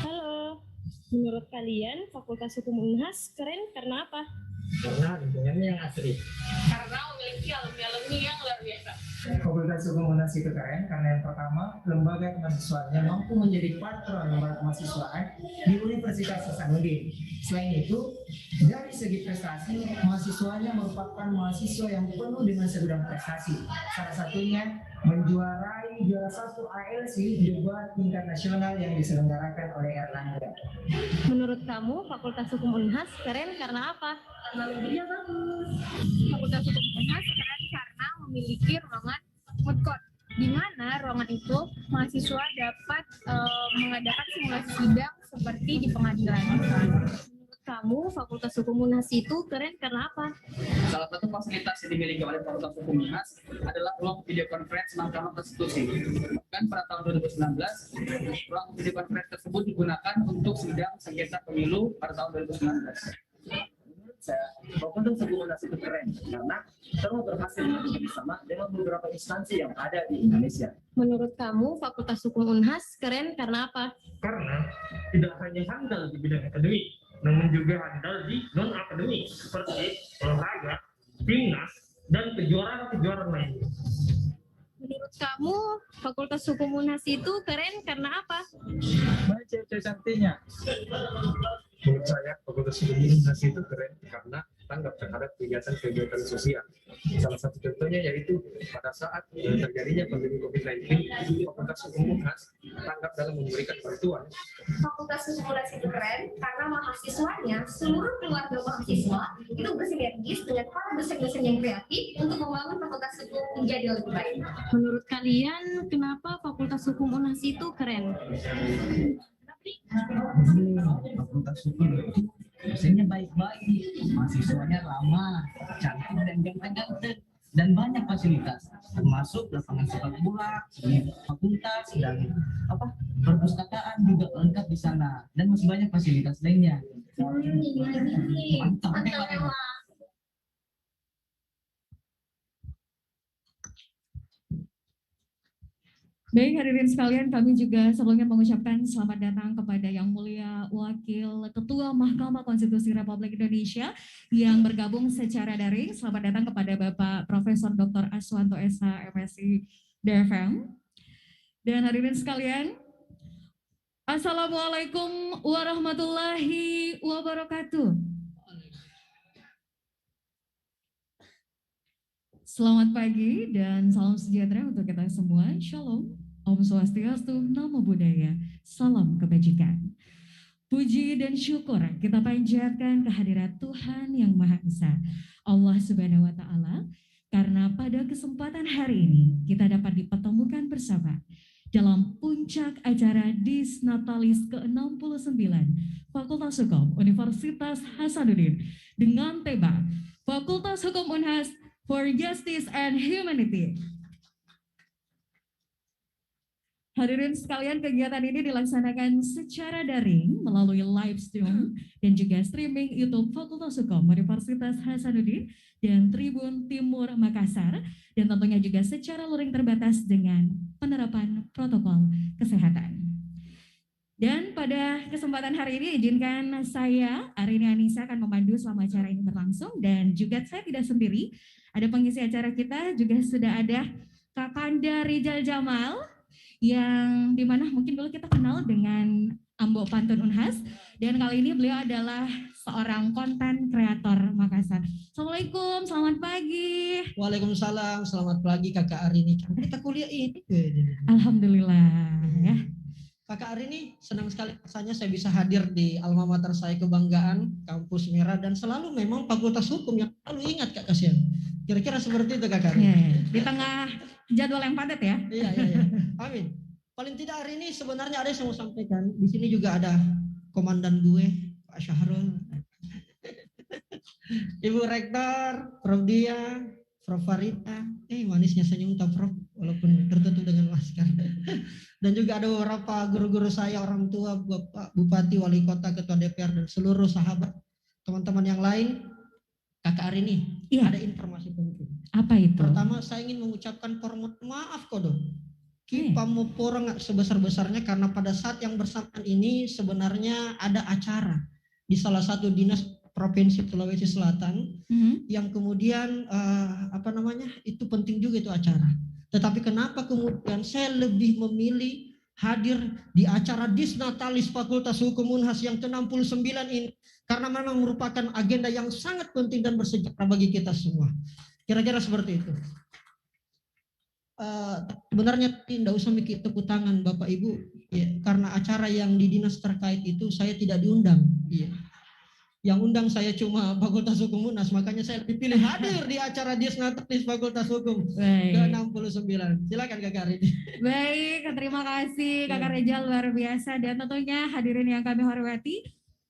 [SPEAKER 12] Halo, menurut kalian Fakultas Hukum Unhas keren karena apa?
[SPEAKER 17] Karena lingkungannya yang asri.
[SPEAKER 9] Karena memiliki alumni-alumni yang luar biasa.
[SPEAKER 17] Fakultas Hukum Unhas itu keren karena yang pertama, lembaga kemahasiswaannya mampu menjadi patron lembaga kemahasiswaan di Universitas Hasanuddin. Selain itu, dari segi prestasi, mahasiswanya merupakan mahasiswa yang penuh dengan segudang prestasi. Salah satunya menjuarai juara 1 ALC debat tingkat nasional yang diselenggarakan oleh Erlangga.
[SPEAKER 12] Menurut kamu Fakultas Hukum Unhas keren karena apa?
[SPEAKER 9] Karena lebihnya bagus. Fakultas Hukum Unhas keren karena memiliki ruangan food court, di mana ruangan itu mahasiswa dapat mengadakan simulasi sidang seperti di pengadilan.
[SPEAKER 12] Menurut kamu Fakultas Hukum Unhas itu keren karena apa?
[SPEAKER 18] Salah satu fasilitas yang dimiliki oleh Fakultas Hukum Unhas adalah ruang video conference Mahkamah Konstitusi. Bahkan pada tahun 2019, ruang video conference tersebut digunakan untuk sidang sengketa pemilu pada tahun 2019.
[SPEAKER 19] Fakultas Hukum Unhas itu keren karena telah berhasil bekerjasama dengan beberapa instansi yang ada di Indonesia.
[SPEAKER 12] Menurut kamu Fakultas Hukum Unhas keren karena apa?
[SPEAKER 20] Karena tidak hanya handal di bidang akademik, namun juga handal di non-akademik seperti olahraga, timnas, dan kejuaraan-kejuaraan lainnya.
[SPEAKER 12] Menurut kamu Fakultas Hukum Unhas itu keren karena apa?
[SPEAKER 17] Banyak cewek cantiknya.
[SPEAKER 5] Menurut saya, Fakultas Hukum Unhas itu keren karena tanggap terhadap kegiatan-kegiatan sosial. Salah satu contohnya yaitu pada saat terjadinya pandemi COVID-19, Fakultas Hukum Unhas tanggap dalam memberikan bantuan.
[SPEAKER 21] Fakultas Hukum Unhas itu keren karena mahasiswanya, seluruh keluarga mahasiswa itu bersinergis dengan para dosen-dosen yang kreatif untuk membangun Fakultas Hukum menjadi lebih baik.
[SPEAKER 12] Menurut kalian kenapa Fakultas Hukum Unhas itu keren?
[SPEAKER 22] Fakultas Hukum itu dosennya baik-baik, mahasiswanya ramah, cantik dan ganteng-ganteng, dan banyak fasilitas, termasuk lapangan sepak bola, fakultas dan perpustakaan juga lengkap di sana, dan masih banyak fasilitas lainnya. Mantap memang.
[SPEAKER 1] Baik, hadirin sekalian, kami juga sebelumnya mengucapkan selamat datang kepada Yang Mulia Wakil Ketua Mahkamah Konstitusi Republik Indonesia yang bergabung secara daring. Selamat datang kepada Bapak Profesor Dr. Aswanto SH, MSI DFM. Dan hadirin sekalian, Assalamualaikum warahmatullahi wabarakatuh. Selamat pagi dan salam sejahtera untuk kita semua. Shalom, Om Swastiastu, Namo Buddhaya, salam kebajikan. Puji dan syukur kita panjatkan kehadirat Tuhan Yang Maha Esa, Allah Subhanahu wa Ta'ala, karena pada kesempatan hari ini kita dapat dipertemukan bersama dalam puncak acara Disnatalis ke-69 Fakultas Hukum Universitas Hasanuddin dengan tema Fakultas Hukum Unhas for Justice and Humanity. Hadirin sekalian, kegiatan ini dilaksanakan secara daring melalui live stream dan juga streaming YouTube Fakultas Hukum Universitas Hasanuddin dan Tribun Timur Makassar, dan tentunya juga secara luring terbatas dengan penerapan protokol kesehatan. Dan pada kesempatan hari ini izinkan saya, Arini Anissa, akan memandu selama acara ini berlangsung, dan juga saya tidak sendiri, ada pengisi acara kita, juga sudah ada Kakanda Rijal Jamal, yang dimana mungkin dulu kita kenal dengan Ambo Pantun Unhas, dan kali ini beliau adalah seorang konten kreator Makassar. Assalamualaikum, selamat pagi.
[SPEAKER 16] Waalaikumsalam, selamat pagi Kakak Arini. Kita kuliah ini.
[SPEAKER 1] Alhamdulillah ya.
[SPEAKER 16] Kakak Arini, senang sekali rasanya saya bisa hadir di alma mater saya kebanggaan, Kampus Merah, dan selalu memang Fakultas Hukum yang selalu ingat Kak Kasian. Kira-kira seperti itu Kakak Arini.
[SPEAKER 1] Ya, di tengah jadwal yang padat ya.
[SPEAKER 16] Iya. Amin. Paling tidak hari ini sebenarnya ada yang saya mau sampaikan. Di sini juga ada komandan gue, Pak Syahrul, Ibu Rektor, Prof Dia, Prof Farita. Manisnya senyum tak Prof, walaupun tertutup dengan masker. Dan juga ada beberapa guru-guru saya, orang tua, Bapak Bupati, Wali Kota, Ketua DPR, dan seluruh sahabat, teman-teman yang lain. Kakak Arini, ada informasi penting.
[SPEAKER 1] Apa itu?
[SPEAKER 16] Pertama, saya ingin mengucapkan permohonan maaf Kodo. Kita mau porong sebesar-besarnya karena pada saat yang bersamaan ini sebenarnya ada acara di salah satu dinas Provinsi Sulawesi Selatan yang kemudian itu penting juga itu acara. Tetapi kenapa kemudian saya lebih memilih hadir di acara Disnatalis Fakultas Hukum Unhas yang ke-69 ini karena memang merupakan agenda yang sangat penting dan bersejarah bagi kita semua. Kira-kira seperti itu. Sebenarnya tidak usah mikir tepuk tangan Bapak Ibu ya, karena acara yang di dinas terkait itu saya tidak diundang ya. Yang undang saya cuma Fakultas Hukum Unhas, makanya saya dipilih hadir di acara Disnatalis Fakultas Hukum ke-69. Silakan Kakak Rini.
[SPEAKER 1] Baik, terima kasih Kakak Rijal, luar biasa, dan tentunya hadirin yang kami hormati,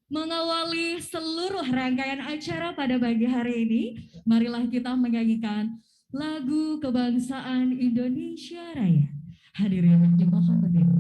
[SPEAKER 1] mengawali seluruh rangkaian acara pada pagi hari ini, marilah kita menyanyikan lagu kebangsaan Indonesia Raya. Hadirin dimohon berdiri.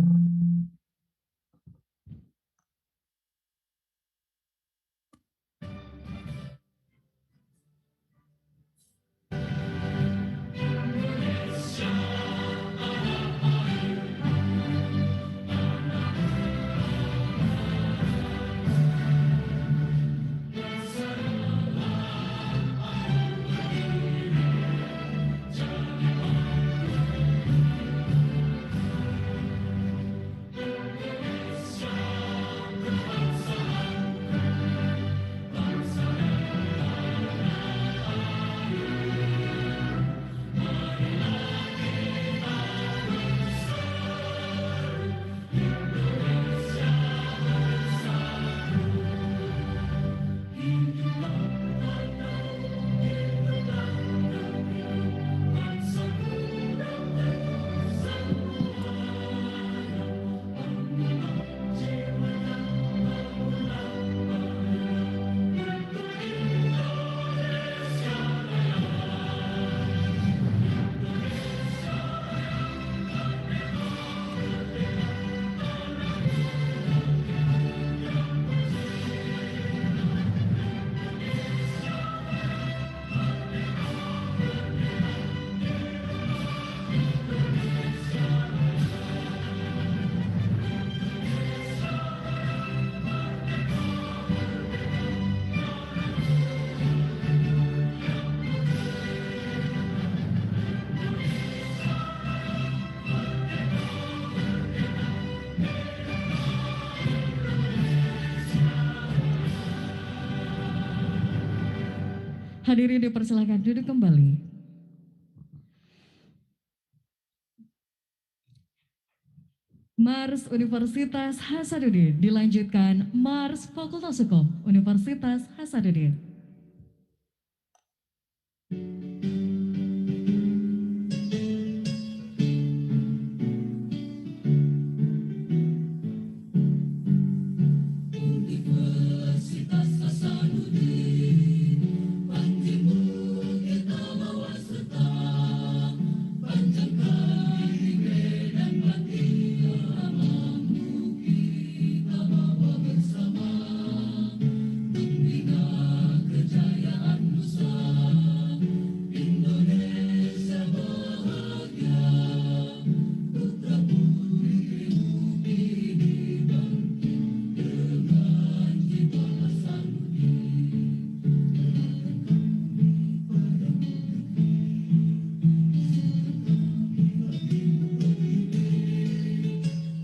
[SPEAKER 1] Hadirin dipersilakan duduk kembali. Mars Universitas Hasanuddin dilanjutkan Mars Fakultas Hukum Universitas Hasanuddin.
[SPEAKER 4] Universitas Hasanuddin, panjimu kita bawa serta, panjangkan ide dan batin mampu kita bawa bersama, membina kejayaan nusa, Indonesia bahagia, putra putri bumi dibangkit dengan jiwa Hasanuddin.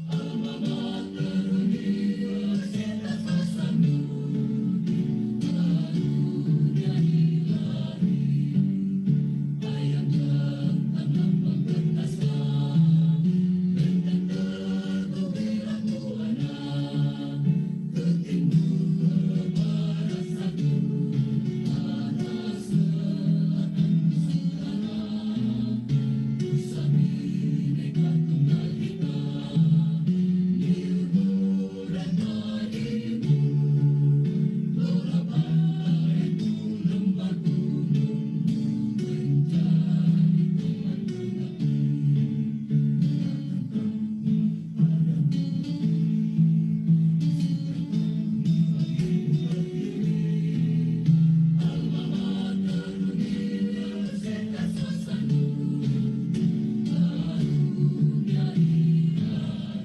[SPEAKER 4] Alma mater Universitas Hasanuddin, karunia ilahi, ayam jantan lambang berdasta, benteng tergembira buana, ke timur barat satu, tanah selatan Nusantara, Nusa Bhinneka Tunggal Ika, ilmu dan padimu, bola baliku lembah gunungmu menjadi teman mengabdi. Alma mater Universitas Hasanuddin, karunia ilahi.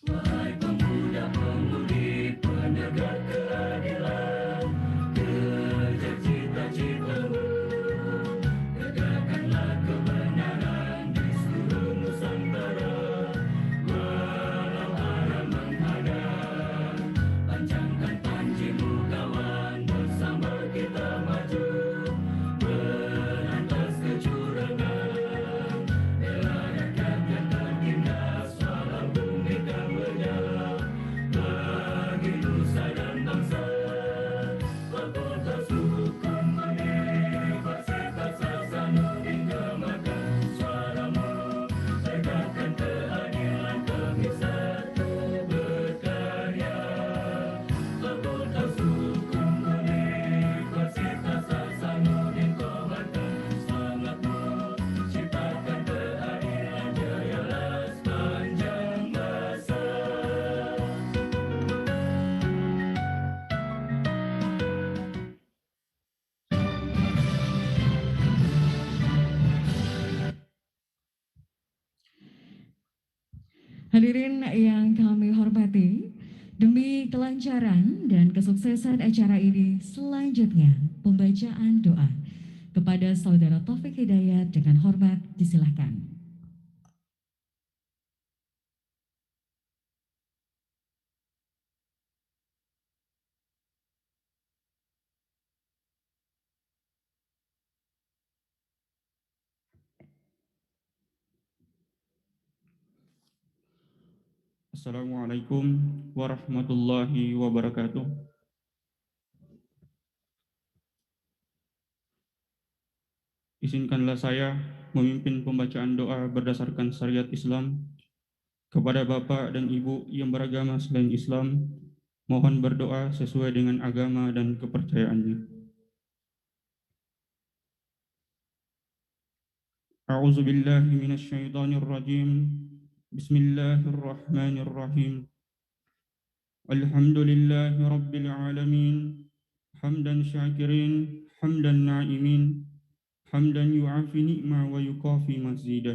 [SPEAKER 4] Wahai pemuda-pemudi penegak keadilan, kejar cita-citamu, tegakkanlah kebenaran di seluruh Nusantara. Walau arah menghadap, pancangkan panjimu kawan, bersama kita maju, berantas kecurangan, bela rakyat yang tertindas, walau bumi tak berdaya, bagi nusa dan bangsa. Fakultas Hukum Universitas Hasanuddin, gemakan suaramu, tegakkan keadilan demi satu berkarya. Fakultas Hukum Universitas Hasanuddin, kobarkan semangatmu, ciptakan keadilan, jayalah sepanjang masa.
[SPEAKER 1] Hadirin yang kami hormati, demi kelancaran dan kesuksesan acara ini, selanjutnya pembacaan doa kepada Saudara Taufik Hidayat dengan hormat disilahkan.
[SPEAKER 11] Assalamualaikum warahmatullahi wabarakatuh. Izinkanlah saya memimpin pembacaan doa berdasarkan syariat Islam kepada Bapak dan Ibu yang beragama selain Islam. Mohon berdoa sesuai dengan agama dan kepercayaannya. A'udzu billahi minasyaitonir rajim. Bismillahirrahmanirrahim. Alhamdulillahi rabbil alamin. Hamdan syakirin, hamdan na'imin, hamdan yu'afi ni'ma wa yukafi mazida.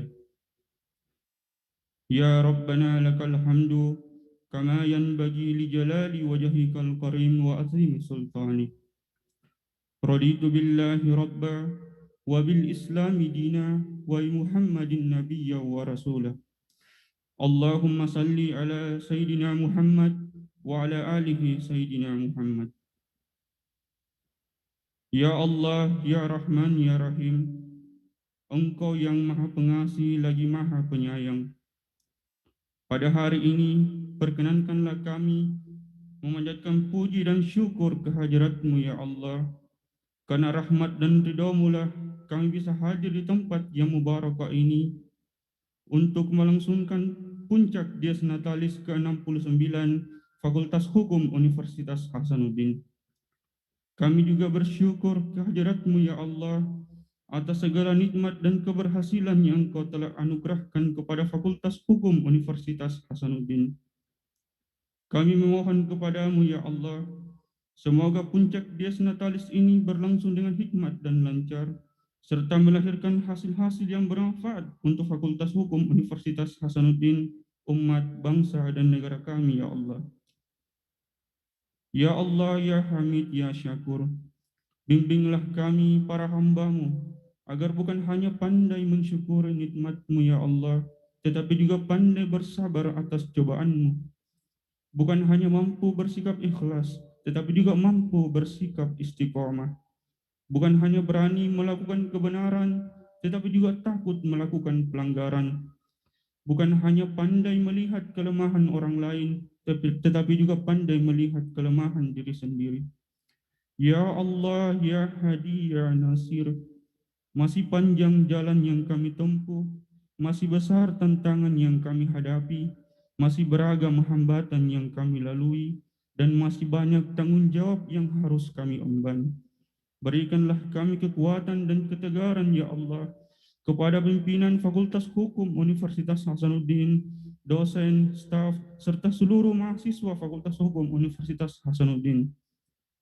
[SPEAKER 11] Ya Rabbana lakal hamdu kama yanbaghi li jalali wajhikal karim wa azimi sultani. Raditu billahi rabba wa bil islami dina wa Muhammadin nabiyya wa rasulah. Allahumma salli ala Sayyidina Muhammad wa ala alihi Sayyidina Muhammad. Ya Allah, Ya Rahman, Ya Rahim, Engkau yang Maha Pengasih lagi Maha Penyayang. Pada hari ini, perkenankanlah kami memanjatkan puji dan syukur kehadirat-Mu, Ya Allah. Karena rahmat dan ridha-Mu lah kami bisa hadir di tempat yang mubarakah ini untuk melangsungkan puncak Dies Natalis ke-69 Fakultas Hukum Universitas Hasanuddin. Kami juga bersyukur kehadirat-Mu, Ya Allah, atas segala nikmat dan keberhasilan yang Engkau telah anugerahkan kepada Fakultas Hukum Universitas Hasanuddin. Kami memohon kepada-Mu, Ya Allah, semoga puncak Dies Natalis ini berlangsung dengan hikmat dan lancar, serta melahirkan hasil-hasil yang bermanfaat untuk Fakultas Hukum Universitas Hasanuddin, umat, bangsa, dan negara kami, Ya Allah. Ya Allah, Ya Hamid, Ya Syakur, bimbinglah kami para hamba-Mu, agar bukan hanya pandai mensyukuri nikmat-Mu, Ya Allah, tetapi juga pandai bersabar atas cobaan-Mu. Bukan hanya mampu bersikap ikhlas, tetapi juga mampu bersikap istiqomah. Bukan hanya berani melakukan kebenaran, tetapi juga takut melakukan pelanggaran. Bukan hanya pandai melihat kelemahan orang lain, tetapi juga pandai melihat kelemahan diri sendiri. Ya Allah, Ya Hadi, Ya Nasir, masih panjang jalan yang kami tempuh, masih besar tantangan yang kami hadapi, masih beragam hambatan yang kami lalui, dan masih banyak tanggung jawab yang harus kami emban. Berikanlah kami kekuatan dan ketegaran, Ya Allah, kepada pimpinan Fakultas Hukum Universitas Hasanuddin, dosen, staf, serta seluruh mahasiswa Fakultas Hukum Universitas Hasanuddin,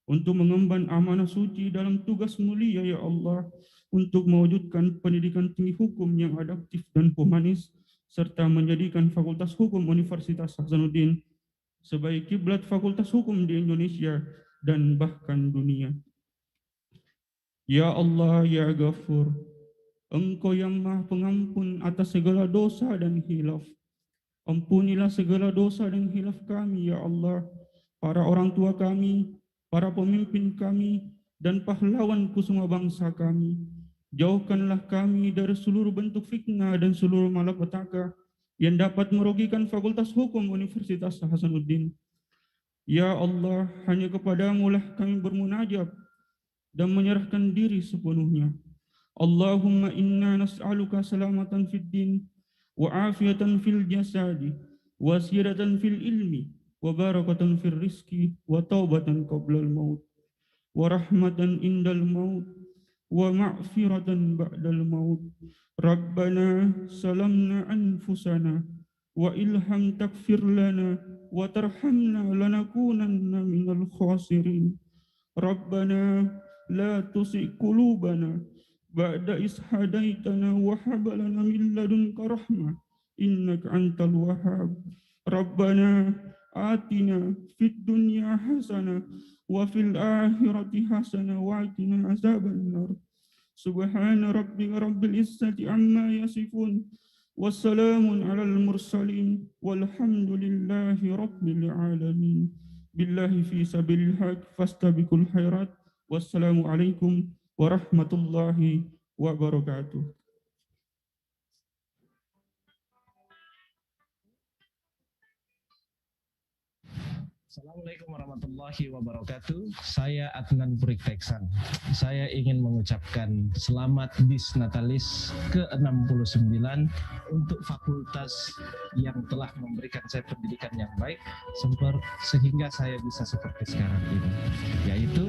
[SPEAKER 11] untuk mengemban amanah suci dalam tugas mulia, Ya Allah, untuk mewujudkan pendidikan tinggi hukum yang adaptif dan humanis, serta menjadikan Fakultas Hukum Universitas Hasanuddin sebagai kiblat Fakultas Hukum di Indonesia dan bahkan dunia. Ya Allah, Ya Ghafur, Engkau yang Maha Pengampun atas segala dosa dan khilaf. Ampunilah segala dosa dan khilaf kami, Ya Allah, para orang tua kami, para pemimpin kami, dan pahlawan kusuma bangsa kami. Jauhkanlah kami dari seluruh bentuk fitnah dan seluruh malapetaka yang dapat merugikan Fakultas Hukum Universitas Hasanuddin. Ya Allah, hanya kepadamu lah kami bermunajat dan menyerahkan diri sepenuhnya. Allahumma inna nas'aluka salamatan fid din, wa afiatan fil jasadi, wa siyadatan fil ilmi, wa barakatan fil rizki, wa taubatan qablal maut, wa rahmatan indal maut, wa ma'firatan ba'dal maut. Rabbana salamna anfusana, wa ilham takfir lana, wa tarhamna lanakunanna minal khasirin. Rabbana la tusi' qulubana ba'da is hadaitana wa hab lana min ladunka rahmah innaka antal wahhab. Rabbana atina fid dunya hasanah wa fil akhirati hasanah wa qina azaban nar. Subhana rabbika rabbil izzati amma yasifun, wassalamun alal mursalin, walhamdulillahi rabbil alamin. Billahi fi sabilil haq fastabiqul khairat. Wassalamu alaikum warahmatullahi wabarakatuh.
[SPEAKER 6] Assalamualaikum warahmatullahi wabarakatuh. Saya Adnan Purik Teksan. Saya ingin mengucapkan selamat Dies Natalis ke-69 untuk fakultas yang telah memberikan saya pendidikan yang baik sehingga saya bisa seperti sekarang ini, yaitu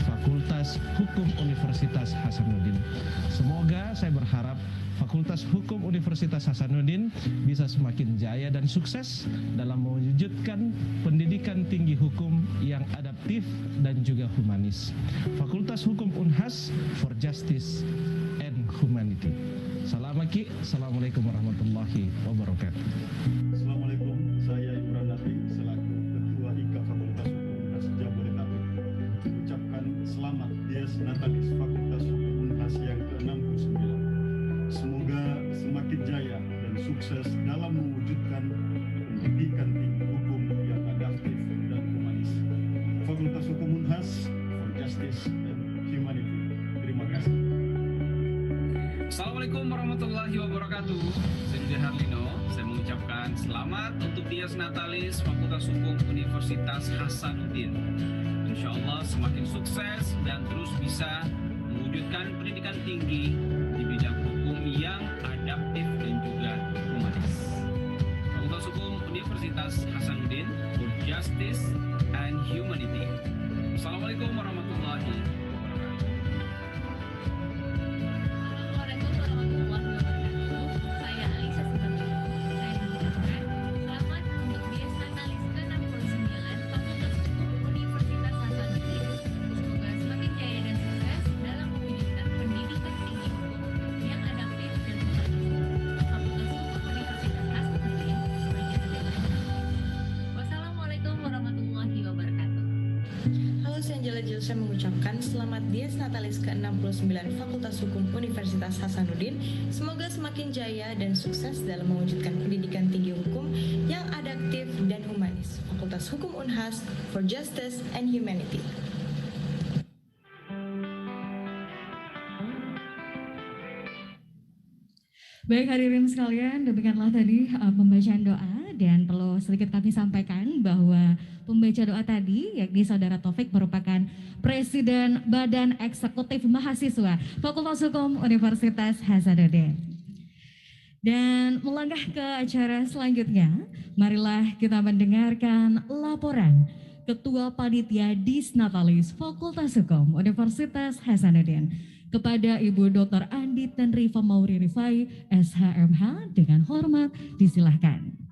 [SPEAKER 6] Fakultas Hukum Universitas Hasanuddin. Semoga saya berharap Fakultas Hukum Universitas Hasanuddin bisa semakin jaya dan sukses dalam mewujudkan pendidikan tinggi hukum yang adaptif dan juga humanis. Fakultas Hukum Unhas for Justice and Humanity. Assalamualaikum warahmatullahi wabarakatuh.
[SPEAKER 5] Assalamualaikum, saya Imran Nafi selaku Ketua IKA Fakultas Hukum Unhas Jabodetabek mengucapkan selamat Dies Natalis Fakultas Hukum Unhas yang ke-69. Semoga semakin jaya dan sukses dalam mewujudkan pendidikan tinggi hukum yang adaptif dan humanis. Fakultas Hukum Unhas for Justice and Humanity. Terima kasih.
[SPEAKER 7] Assalamualaikum warahmatullahi wabarakatuh. Saya Dudi Harlino. Saya mengucapkan selamat untuk Dies Natalis Fakultas Hukum Universitas Hasanuddin. Insya Allah semakin sukses dan terus bisa mewujudkan pendidikan tinggi di bidang hukum yang adaptif dan juga humanis. Fakultas Hukum Universitas Hasanuddin for Justice and Humanity. Assalamualaikum warahmatullahi wabarakatuh.
[SPEAKER 10] Saya mengucapkan selamat Dies Natalis ke-69 Fakultas Hukum Universitas Hasanuddin. Semoga semakin jaya dan sukses dalam mewujudkan pendidikan tinggi hukum yang adaptif dan humanis. Fakultas Hukum Unhas for Justice and Humanity.
[SPEAKER 1] Baik hadirin sekalian, demikianlah tadi pembacaan doa, dan perlu sedikit kami sampaikan bahwa pembaca doa tadi yakni Saudara Taufik merupakan Presiden Badan Eksekutif Mahasiswa Fakultas Hukum Universitas Hasanuddin. Dan melangkah ke acara selanjutnya, marilah kita mendengarkan laporan Ketua Panitia Dies Natalis Fakultas Hukum Universitas Hasanuddin kepada Ibu Dr. Andi Tenrifa Mauri Rifai, SHMH, dengan hormat disilahkan.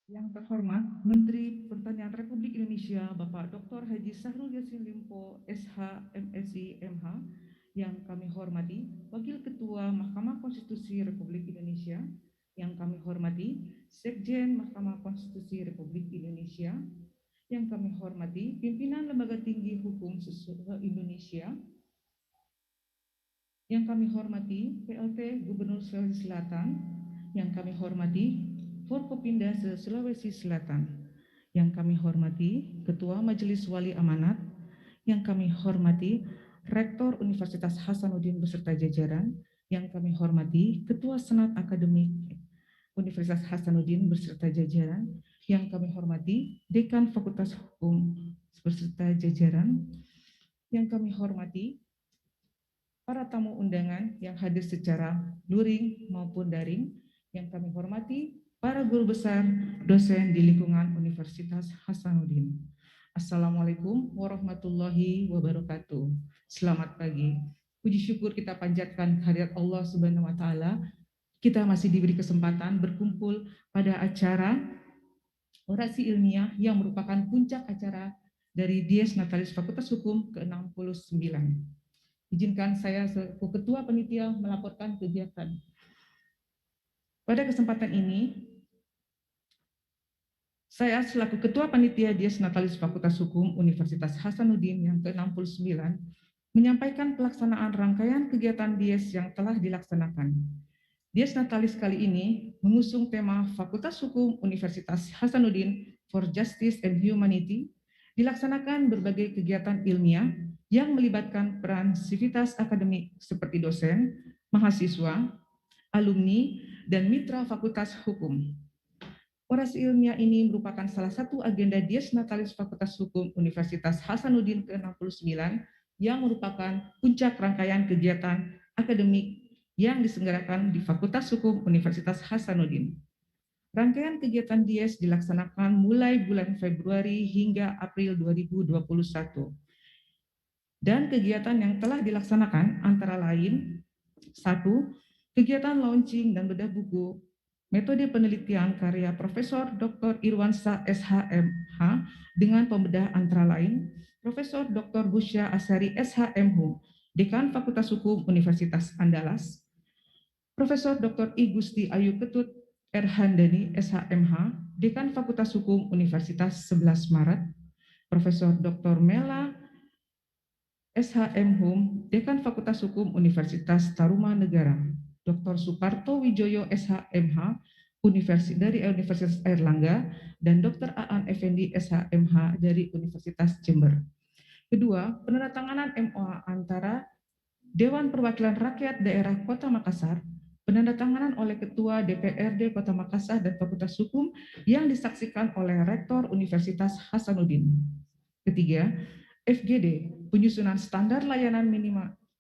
[SPEAKER 23] Yang terhormat Menteri Pertanian Republik Indonesia Bapak Dr. Haji Syahrul Yassin Limpo, SH, MSI, MH, yang kami hormati Wakil Ketua Mahkamah Konstitusi Republik Indonesia, yang kami hormati Sekjen Mahkamah Konstitusi Republik Indonesia, yang kami hormati Pimpinan Lembaga Tinggi Hukum Indonesia, yang kami hormati PLT Gubernur Sulawesi Selatan, yang kami hormati Forkopimda Sulawesi Selatan, yang kami hormati Ketua Majelis Wali Amanat, yang kami hormati Rektor Universitas Hasanuddin beserta jajaran, yang kami hormati Ketua Senat Akademik Universitas Hasanuddin beserta jajaran, yang kami hormati Dekan Fakultas Hukum beserta jajaran, yang kami hormati para tamu undangan yang hadir secara luring maupun daring, yang kami hormati para guru besar, dosen di lingkungan Universitas Hasanuddin. Assalamualaikum warahmatullahi wabarakatuh. Selamat pagi. Puji syukur kita panjatkan kehadirat Allah Subhanahu wa Ta'ala. Kita masih diberi kesempatan berkumpul pada acara orasi ilmiah yang merupakan puncak acara dari Dies Natalis Fakultas Hukum ke-69. Izinkan saya selaku Ketua Panitia melaporkan kegiatan. Pada kesempatan ini, saya selaku Ketua Panitia Dies Natalis Fakultas Hukum Universitas Hasanuddin yang ke-69 menyampaikan pelaksanaan rangkaian kegiatan Dies yang telah dilaksanakan. Dies Natalis kali ini mengusung tema Fakultas Hukum Universitas Hasanuddin for Justice and Humanity, dilaksanakan berbagai kegiatan ilmiah yang melibatkan peran sivitas akademik seperti dosen, mahasiswa, alumni, dan mitra Fakultas Hukum. Orasi ilmiah ini merupakan salah satu agenda Dies Natalis Fakultas Hukum Universitas Hasanuddin ke-69 yang merupakan puncak rangkaian kegiatan akademik yang diselenggarakan di Fakultas Hukum Universitas Hasanuddin. Rangkaian kegiatan Dies dilaksanakan mulai bulan Februari hingga April 2021. Dan kegiatan yang telah dilaksanakan antara lain: 1. Kegiatan launching dan bedah buku metode penelitian karya Profesor Dr. Irwansyah SHMH dengan pembedah antara lain Profesor Dr. Busya Asari SHMH, Dekan Fakultas Hukum Universitas Andalas, Profesor Dr. I Gusti Ayu Ketut Erhandani SHMH, Dekan Fakultas Hukum Universitas 11 Maret, Profesor Dr. Mela SHM Hum, Dekan Fakultas Hukum Universitas Tarumanegara, Dr. Suparto Wijoyo SHMH dari Universitas Airlangga, dan Dr. Aan Effendi SHMH dari Universitas Jember. Kedua, penandatanganan MOA antara Dewan Perwakilan Rakyat Daerah Kota Makassar, penandatanganan oleh Ketua DPRD Kota Makassar dan Fakultas Hukum yang disaksikan oleh Rektor Universitas Hasanuddin. Ketiga, FGD, penyusunan standar layanan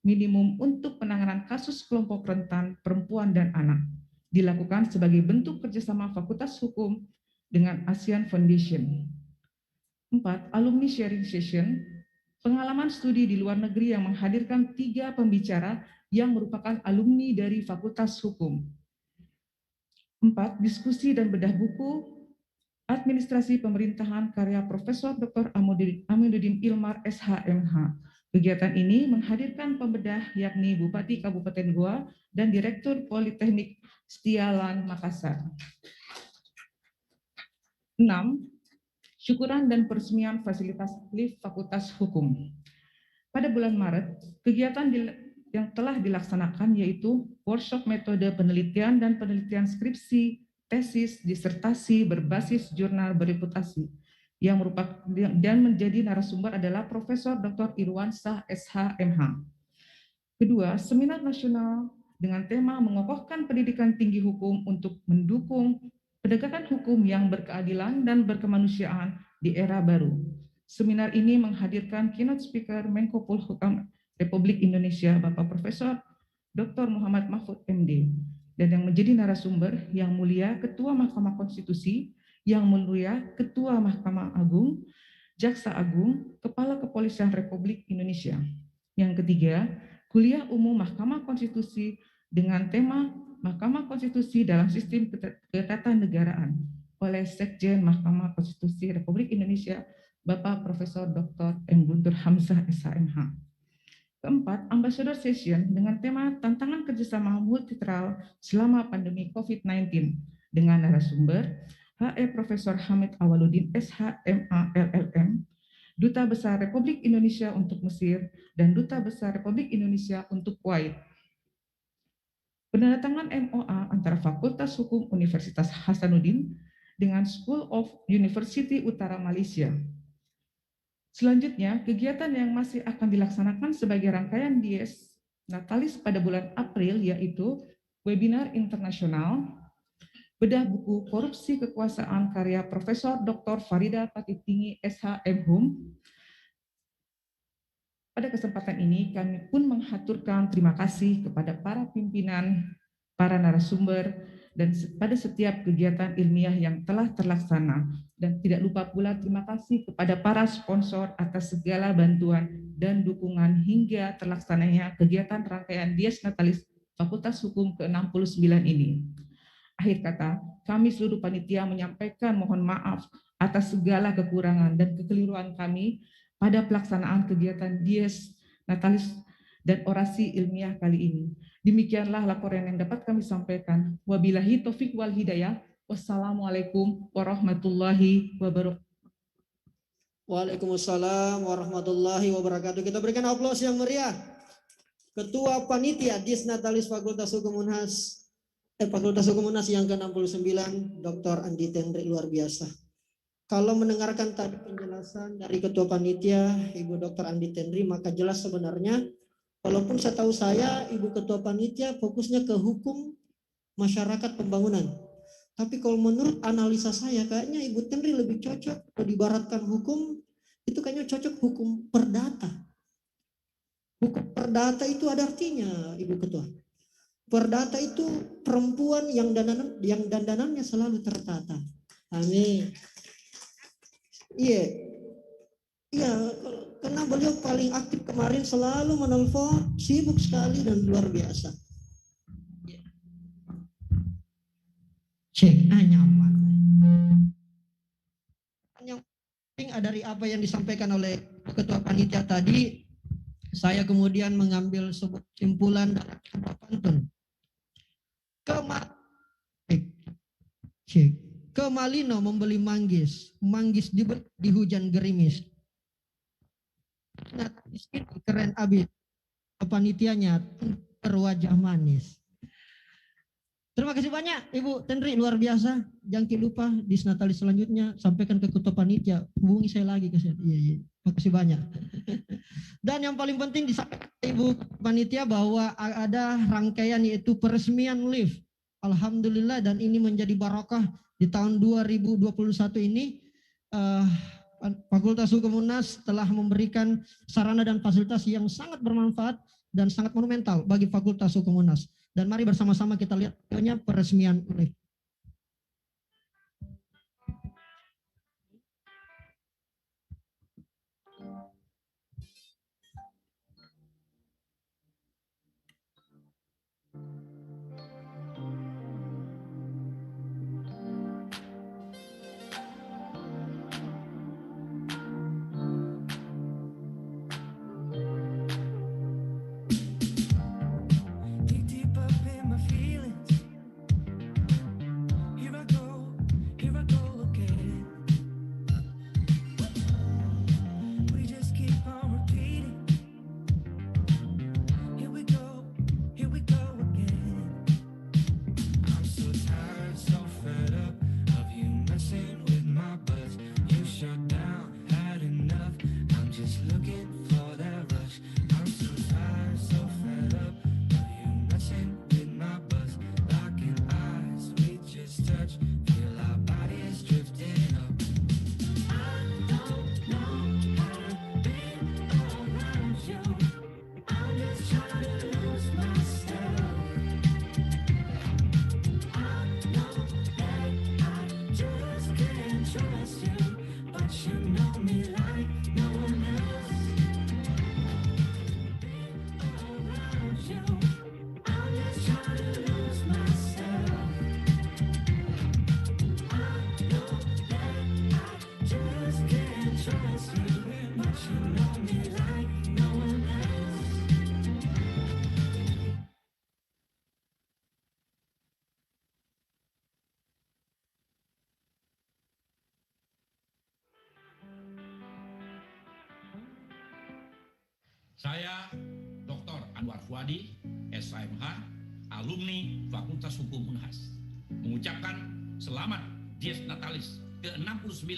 [SPEAKER 23] minimum untuk penanganan kasus kelompok rentan perempuan dan anak, dilakukan sebagai bentuk kerjasama Fakultas Hukum dengan ASEAN Foundation. 4. Alumni Sharing Session, pengalaman studi di luar negeri yang menghadirkan 3 pembicara yang merupakan alumni dari Fakultas Hukum. 4. Diskusi dan bedah buku Administrasi Pemerintahan karya Profesor Dr. Aminuddin Ilmar SHMH. Kegiatan ini menghadirkan pembedah yakni Bupati Kabupaten Goa dan Direktur Politeknik Setialan Makassar. 6. Syukuran dan peresmian fasilitas lift Fakultas Hukum. Pada bulan Maret, kegiatan yang telah dilaksanakan yaitu workshop metode penelitian dan penelitian skripsi, tesis, disertasi berbasis jurnal bereputasi yang merupakan dan menjadi narasumber adalah Profesor Dr. Irwansyah SHMH. Kedua, seminar nasional dengan tema mengokohkan pendidikan tinggi hukum untuk mendukung penegakan hukum yang berkeadilan dan berkemanusiaan di era baru. Seminar ini menghadirkan keynote speaker Menko Polhukam Republik Indonesia Bapak Profesor Dr. Muhammad Mahfud MD, dan yang menjadi narasumber yang mulia Ketua Mahkamah Konstitusi, yang mulia Ketua Mahkamah Agung, Jaksa Agung, Kepala Kepolisian Republik Indonesia. Yang ketiga, kuliah umum Mahkamah Konstitusi dengan tema Mahkamah Konstitusi dalam Sistem Ketatanegaraan oleh Sekjen Mahkamah Konstitusi Republik Indonesia Bapak Profesor Dr. M. Guntur Hamzah SHMH. Keempat, Ambassador Session dengan tema Tantangan Kerjasama Multilateral selama Pandemi COVID-19 dengan narasumber HE Profesor Hamid Awaludin SHMA LLM, Duta Besar Republik Indonesia untuk Mesir dan Duta Besar Republik Indonesia untuk Kuwait. Penandatangan MOA antara Fakultas Hukum Universitas Hasanuddin dengan School of University Utara Malaysia. Selanjutnya, kegiatan yang masih akan dilaksanakan sebagai rangkaian Dies Natalis pada bulan April yaitu webinar internasional, bedah buku Korupsi Kekuasaan karya Profesor Dr. Farida Patitinggi SHM Hum. Pada kesempatan ini, kami pun menghaturkan terima kasih kepada para pimpinan, para narasumber, dan pada setiap kegiatan ilmiah yang telah terlaksana. Dan tidak lupa pula terima kasih kepada para sponsor atas segala bantuan dan dukungan hingga terlaksananya kegiatan rangkaian Dies Natalis Fakultas Hukum ke-69 ini. Akhir kata, kami seluruh panitia menyampaikan mohon maaf atas segala kekurangan dan kekeliruan kami pada pelaksanaan kegiatan Dies Natalis dan orasi ilmiah kali ini. Demikianlah laporan yang dapat kami sampaikan. Wabillahi taufik wal hidayah. Wassalamualaikum warahmatullahi wabarakatuh.
[SPEAKER 16] Waalaikumsalam warahmatullahi wabarakatuh. Kita berikan aplaus yang meriah. Ketua Panitia Dies Natalis Fakultas Hukum Unhas yang ke-69, Dr. Andi Tendri, luar biasa. Kalau mendengarkan tadi penjelasan dari Ketua Panitia, Ibu Dr. Andi Tendri, maka jelas sebenarnya, walaupun setahu saya, Ibu Ketua Panitia fokusnya ke hukum masyarakat pembangunan. Tapi kalau menurut analisa saya, kayaknya Ibu Tendri lebih cocok, kalau dibaratkan hukum, itu kayaknya cocok hukum perdata. Hukum perdata itu ada artinya, Ibu Ketua. Perdata itu perempuan yang dandanannya selalu tertata. Amin. Iya, karena beliau paling aktif kemarin, selalu menelpon, sibuk sekali dan luar biasa. Cek, nyaman. Yang penting dari apa yang disampaikan oleh Ketua Panitia tadi, saya kemudian mengambil sebuah kesimpulan dalam sebuah pantun. Ke Malino membeli manggis, manggis di hujan gerimis. Nah, keren abis, panitianya berwajah manis. Terima kasih banyak Ibu Tendri, luar biasa. Jangan lupa di Natalis selanjutnya sampaikan ke Ketua Panitia, hubungi saya lagi ke saya. Iya. Makasih banyak. Dan yang paling penting disampaikan Ibu Panitia bahwa ada rangkaian yaitu peresmian lift. Alhamdulillah, dan ini menjadi barokah di tahun 2021 ini. Fakultas Hukum Unhas telah memberikan sarana dan fasilitas yang sangat bermanfaat dan sangat monumental bagi Fakultas Hukum Unhas. Dan mari bersama-sama kita lihat videonya peresmian lift.
[SPEAKER 2] Saya Dr. Anwar Fuadi, SHMH, alumni Fakultas Hukum Unhas, mengucapkan selamat Dies Natalis ke-69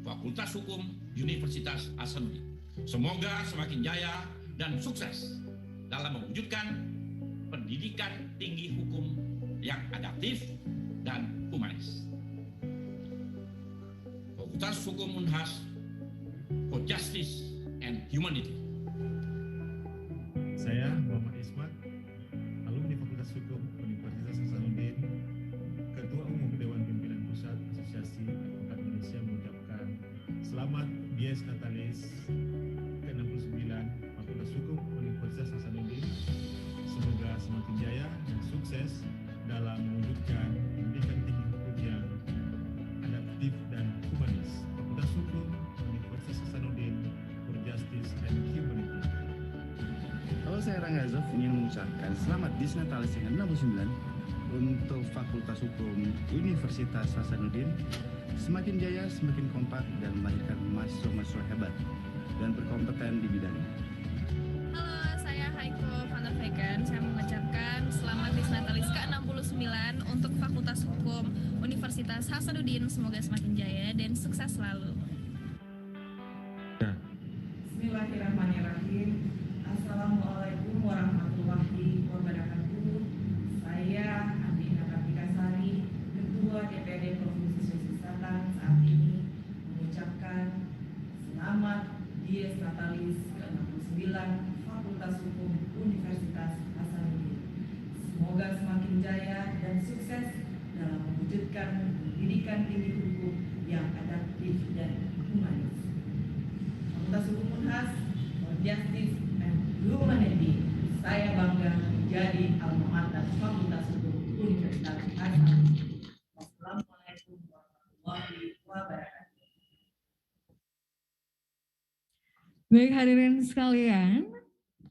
[SPEAKER 2] Fakultas Hukum Universitas Hasanuddin. Semoga semakin jaya dan sukses dalam mewujudkan pendidikan tinggi hukum yang adaptif dan humanis. Fakultas Hukum Unhas for Justice and Humanity.
[SPEAKER 5] Saya Muhammad Ismat, alumni Fakultas Hukum Universitas Hasanuddin, Ketua Umum Dewan Pimpinan Pusat Asosiasi Advokat Indonesia, mengucapkan selamat Dies Natalis ke-69 Fakultas Hukum Universitas Hasanuddin. Semoga semakin jaya dan sukses dalam mewujudkan
[SPEAKER 8] saya Ranggazov ingin mengucapkan selamat Disnatalis yang ke-69 untuk Fakultas Hukum Universitas Hasanuddin semakin jaya, semakin kompak dan melahirkan mahasiswa-mahasiswa hebat dan berkompeten di bidangnya.
[SPEAKER 9] Halo, saya Haiko van der Veken. Saya mengucapkan selamat Disnatalis ke-69 untuk Fakultas Hukum Universitas Hasanuddin. Semoga semakin jaya dan sukses selalu.
[SPEAKER 23] Bismillahirrahmanirrahim. Assalamualaikum warahmatullahi wabarakatuh. Saya Andi Nakartika Sari, Ketua DPRD Provinsi Sulawesi Selatan, saat ini mengucapkan selamat Dies Natalis ke-69 Fakultas Hukum Universitas Hasanuddin. Semoga semakin jaya dan sukses dalam mewujudkan pendidikan tinggi hukum yang adaptif dan humanis. Fakultas Hukum Unhas, for Justice and Humanity. Saya bangga menjadi alma mater Fakultas Hukum Universitas Hasanuddin. Wassalamualaikum warahmatullahi wabarakatuh.
[SPEAKER 1] Baik hadirin sekalian,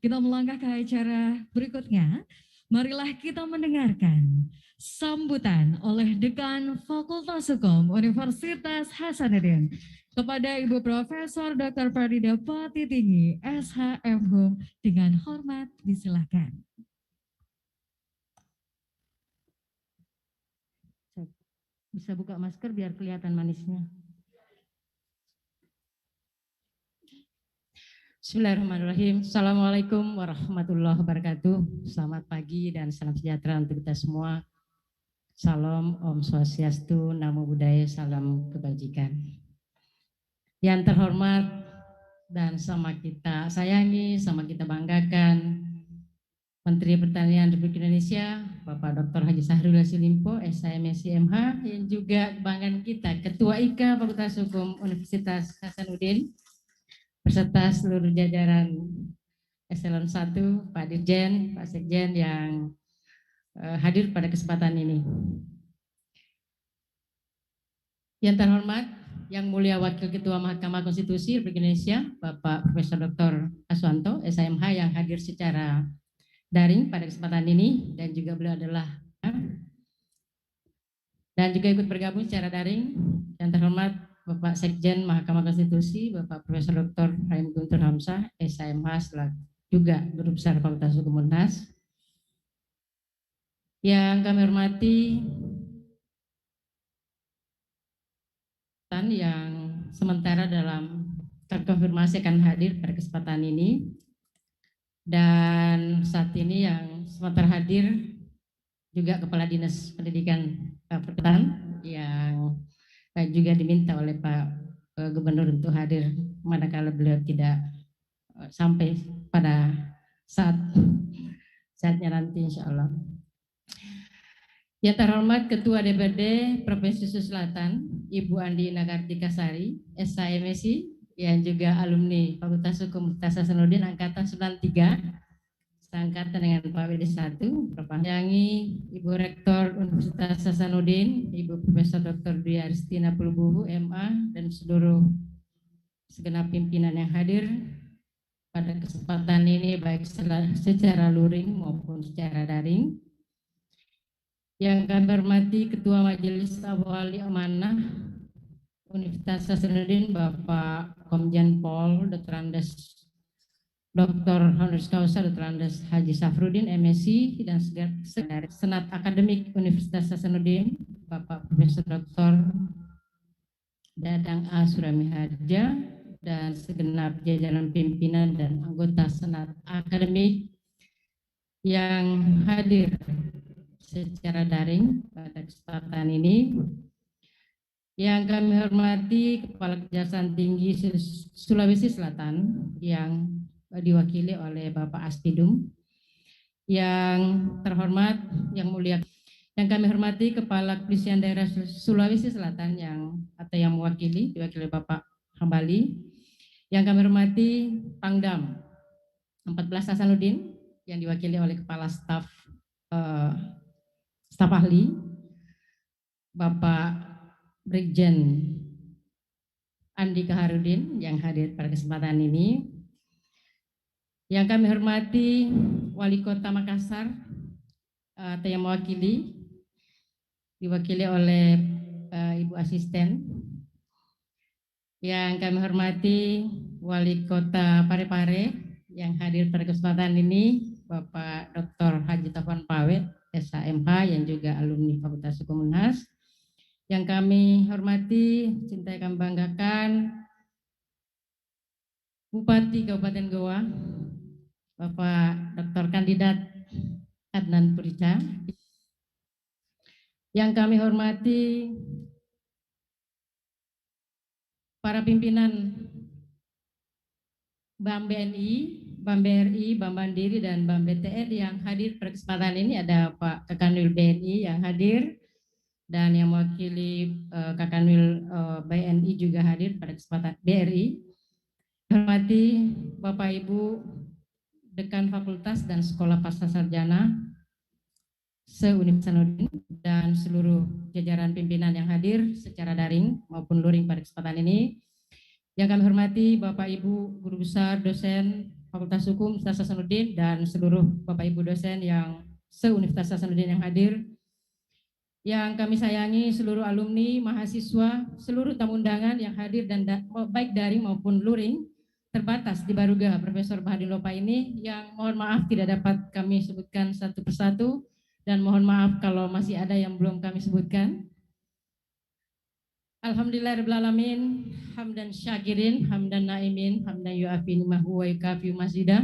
[SPEAKER 1] kita melangkah ke acara berikutnya. Marilah kita mendengarkan sambutan oleh Dekan Fakultas Hukum Universitas Hasanuddin kepada Ibu Profesor Dr. Fardida Pati Tinggi, SHM Hum, dengan hormat disilakan.
[SPEAKER 3] Bisa buka masker biar kelihatan manisnya. Bismillahirrahmanirrahim. Assalamualaikum warahmatullahi wabarakatuh. Selamat pagi dan salam sejahtera untuk kita semua. Salam, Om Swastiastu, Namo Buddhaya, salam kebajikan. Yang terhormat dan sama kita sayangi, sama kita banggakan, Menteri Pertanian Republik Indonesia, Bapak Dr. Haji Sahrul Yassin Limpo, SHMSI MH, yang juga kebanggaan kita, Ketua IKA Fakultas Hukum Universitas Hasanuddin, beserta seluruh jajaran Eselon 1, Pak Dirjen, Pak Sekjen yang hadir pada kesempatan ini. Yang terhormat, Yang Mulia Wakil Ketua Mahkamah Konstitusi Republik Indonesia, Bapak Profesor Dr. Aswanto, SHMH yang hadir secara daring pada kesempatan ini, dan juga beliau adalah dan juga ikut bergabung secara daring. Yang terhormat Bapak Sekjen Mahkamah Konstitusi, Bapak Profesor Dr. Rahim Guntur Hamzah, SHMH, juga Guru Besar Fakultas Hukum Unhas. Yang kami hormati yang sementara dalam terkonfirmasi akan hadir pada kesempatan ini, dan saat ini yang sementara hadir juga Kepala Dinas Pendidikan Perkebunan yang juga diminta oleh Pak Gubernur untuk hadir manakala beliau tidak sampai pada saatnya nanti insya Allah. Yang terhormat Ketua DPRD Provinsi Sulawesi Selatan, Ibu Andi Nakartika Sari, SHMSI, yang juga alumni Fakultas Hukum Universitas Hasanuddin Angkatan 93, seangkatan dengan Pak WD1, Bapak Yangi, Ibu Rektor Universitas Hasanuddin, Ibu Profesor Dr. Dwi Aristina Pulubuhu, MA, dan seluruh segenap pimpinan yang hadir pada kesempatan ini, baik secara luring maupun secara daring. Yang kami hormati Ketua Majelis Wali Amanah Universitas Hasanuddin, Bapak Komjen Pol Dr. Andes Dr. Honoris Causa Dr. Andes Haji Safruddin, MSc, dan Senat Akademik Universitas Hasanuddin, Bapak Profesor Dr. Dadang A. Surami Harja, dan segenap jajaran pimpinan dan anggota Senat Akademik yang hadir secara daring pada kesempatan ini. Yang kami hormati Kepala Kejaksaan Tinggi Sulawesi Selatan yang diwakili oleh Bapak Aspidum. Yang terhormat, yang mulia, yang kami hormati Kepala Kepolisian Daerah Sulawesi Selatan yang diwakili oleh Bapak Hambali. Yang kami hormati Pangdam 14 Hasanuddin yang diwakili oleh Kepala Staf Ahli Bapak Brigjen Andi Kaharudin yang hadir pada kesempatan ini. Yang kami hormati Wali Kota Makassar atau yang mewakili, diwakili oleh Ibu Asisten. Yang kami hormati Wali Kota Parepare yang hadir pada kesempatan ini, Bapak Dr. Haji Taufan Pawet, SHMH yang juga alumni Fakultas Hukum Unhas. Yang kami hormati, cintai kami banggakan, Bupati Kabupaten Goa, Bapak Dr. Kandidat Adnan Purica. Yang kami hormati para pimpinan BAM BNI, BAM BRI, BAM Mandiri, dan BAM BTN yang hadir pada kesempatan ini. Ada Pak Kakanwil BNI yang hadir, dan yang mewakili Kakanwil BNI juga hadir pada kesempatan BRI. Hormati Bapak Ibu Dekan Fakultas dan Sekolah Pasca Sarjana se-Universitas Hasanuddin dan seluruh jajaran pimpinan yang hadir secara daring maupun luring pada kesempatan ini. Yang kami hormati Bapak Ibu Guru Besar Dosen Fakultas Hukum Universitas Hasanuddin dan seluruh Bapak Ibu dosen yang se-Universitas Hasanuddin yang hadir. Yang kami sayangi seluruh alumni, mahasiswa, seluruh tamu undangan yang hadir dan baik daring maupun luring, terbatas di Baruga Profesor Bahardin Lopa ini, yang mohon maaf tidak dapat kami sebutkan satu persatu. Dan mohon maaf kalau masih ada yang belum kami sebutkan. Alhamdulillahirrahmanirrahim, hamdan syakirin, hamdan naimin, hamdan yu'afi ni'mahu wa yukafi masjidah.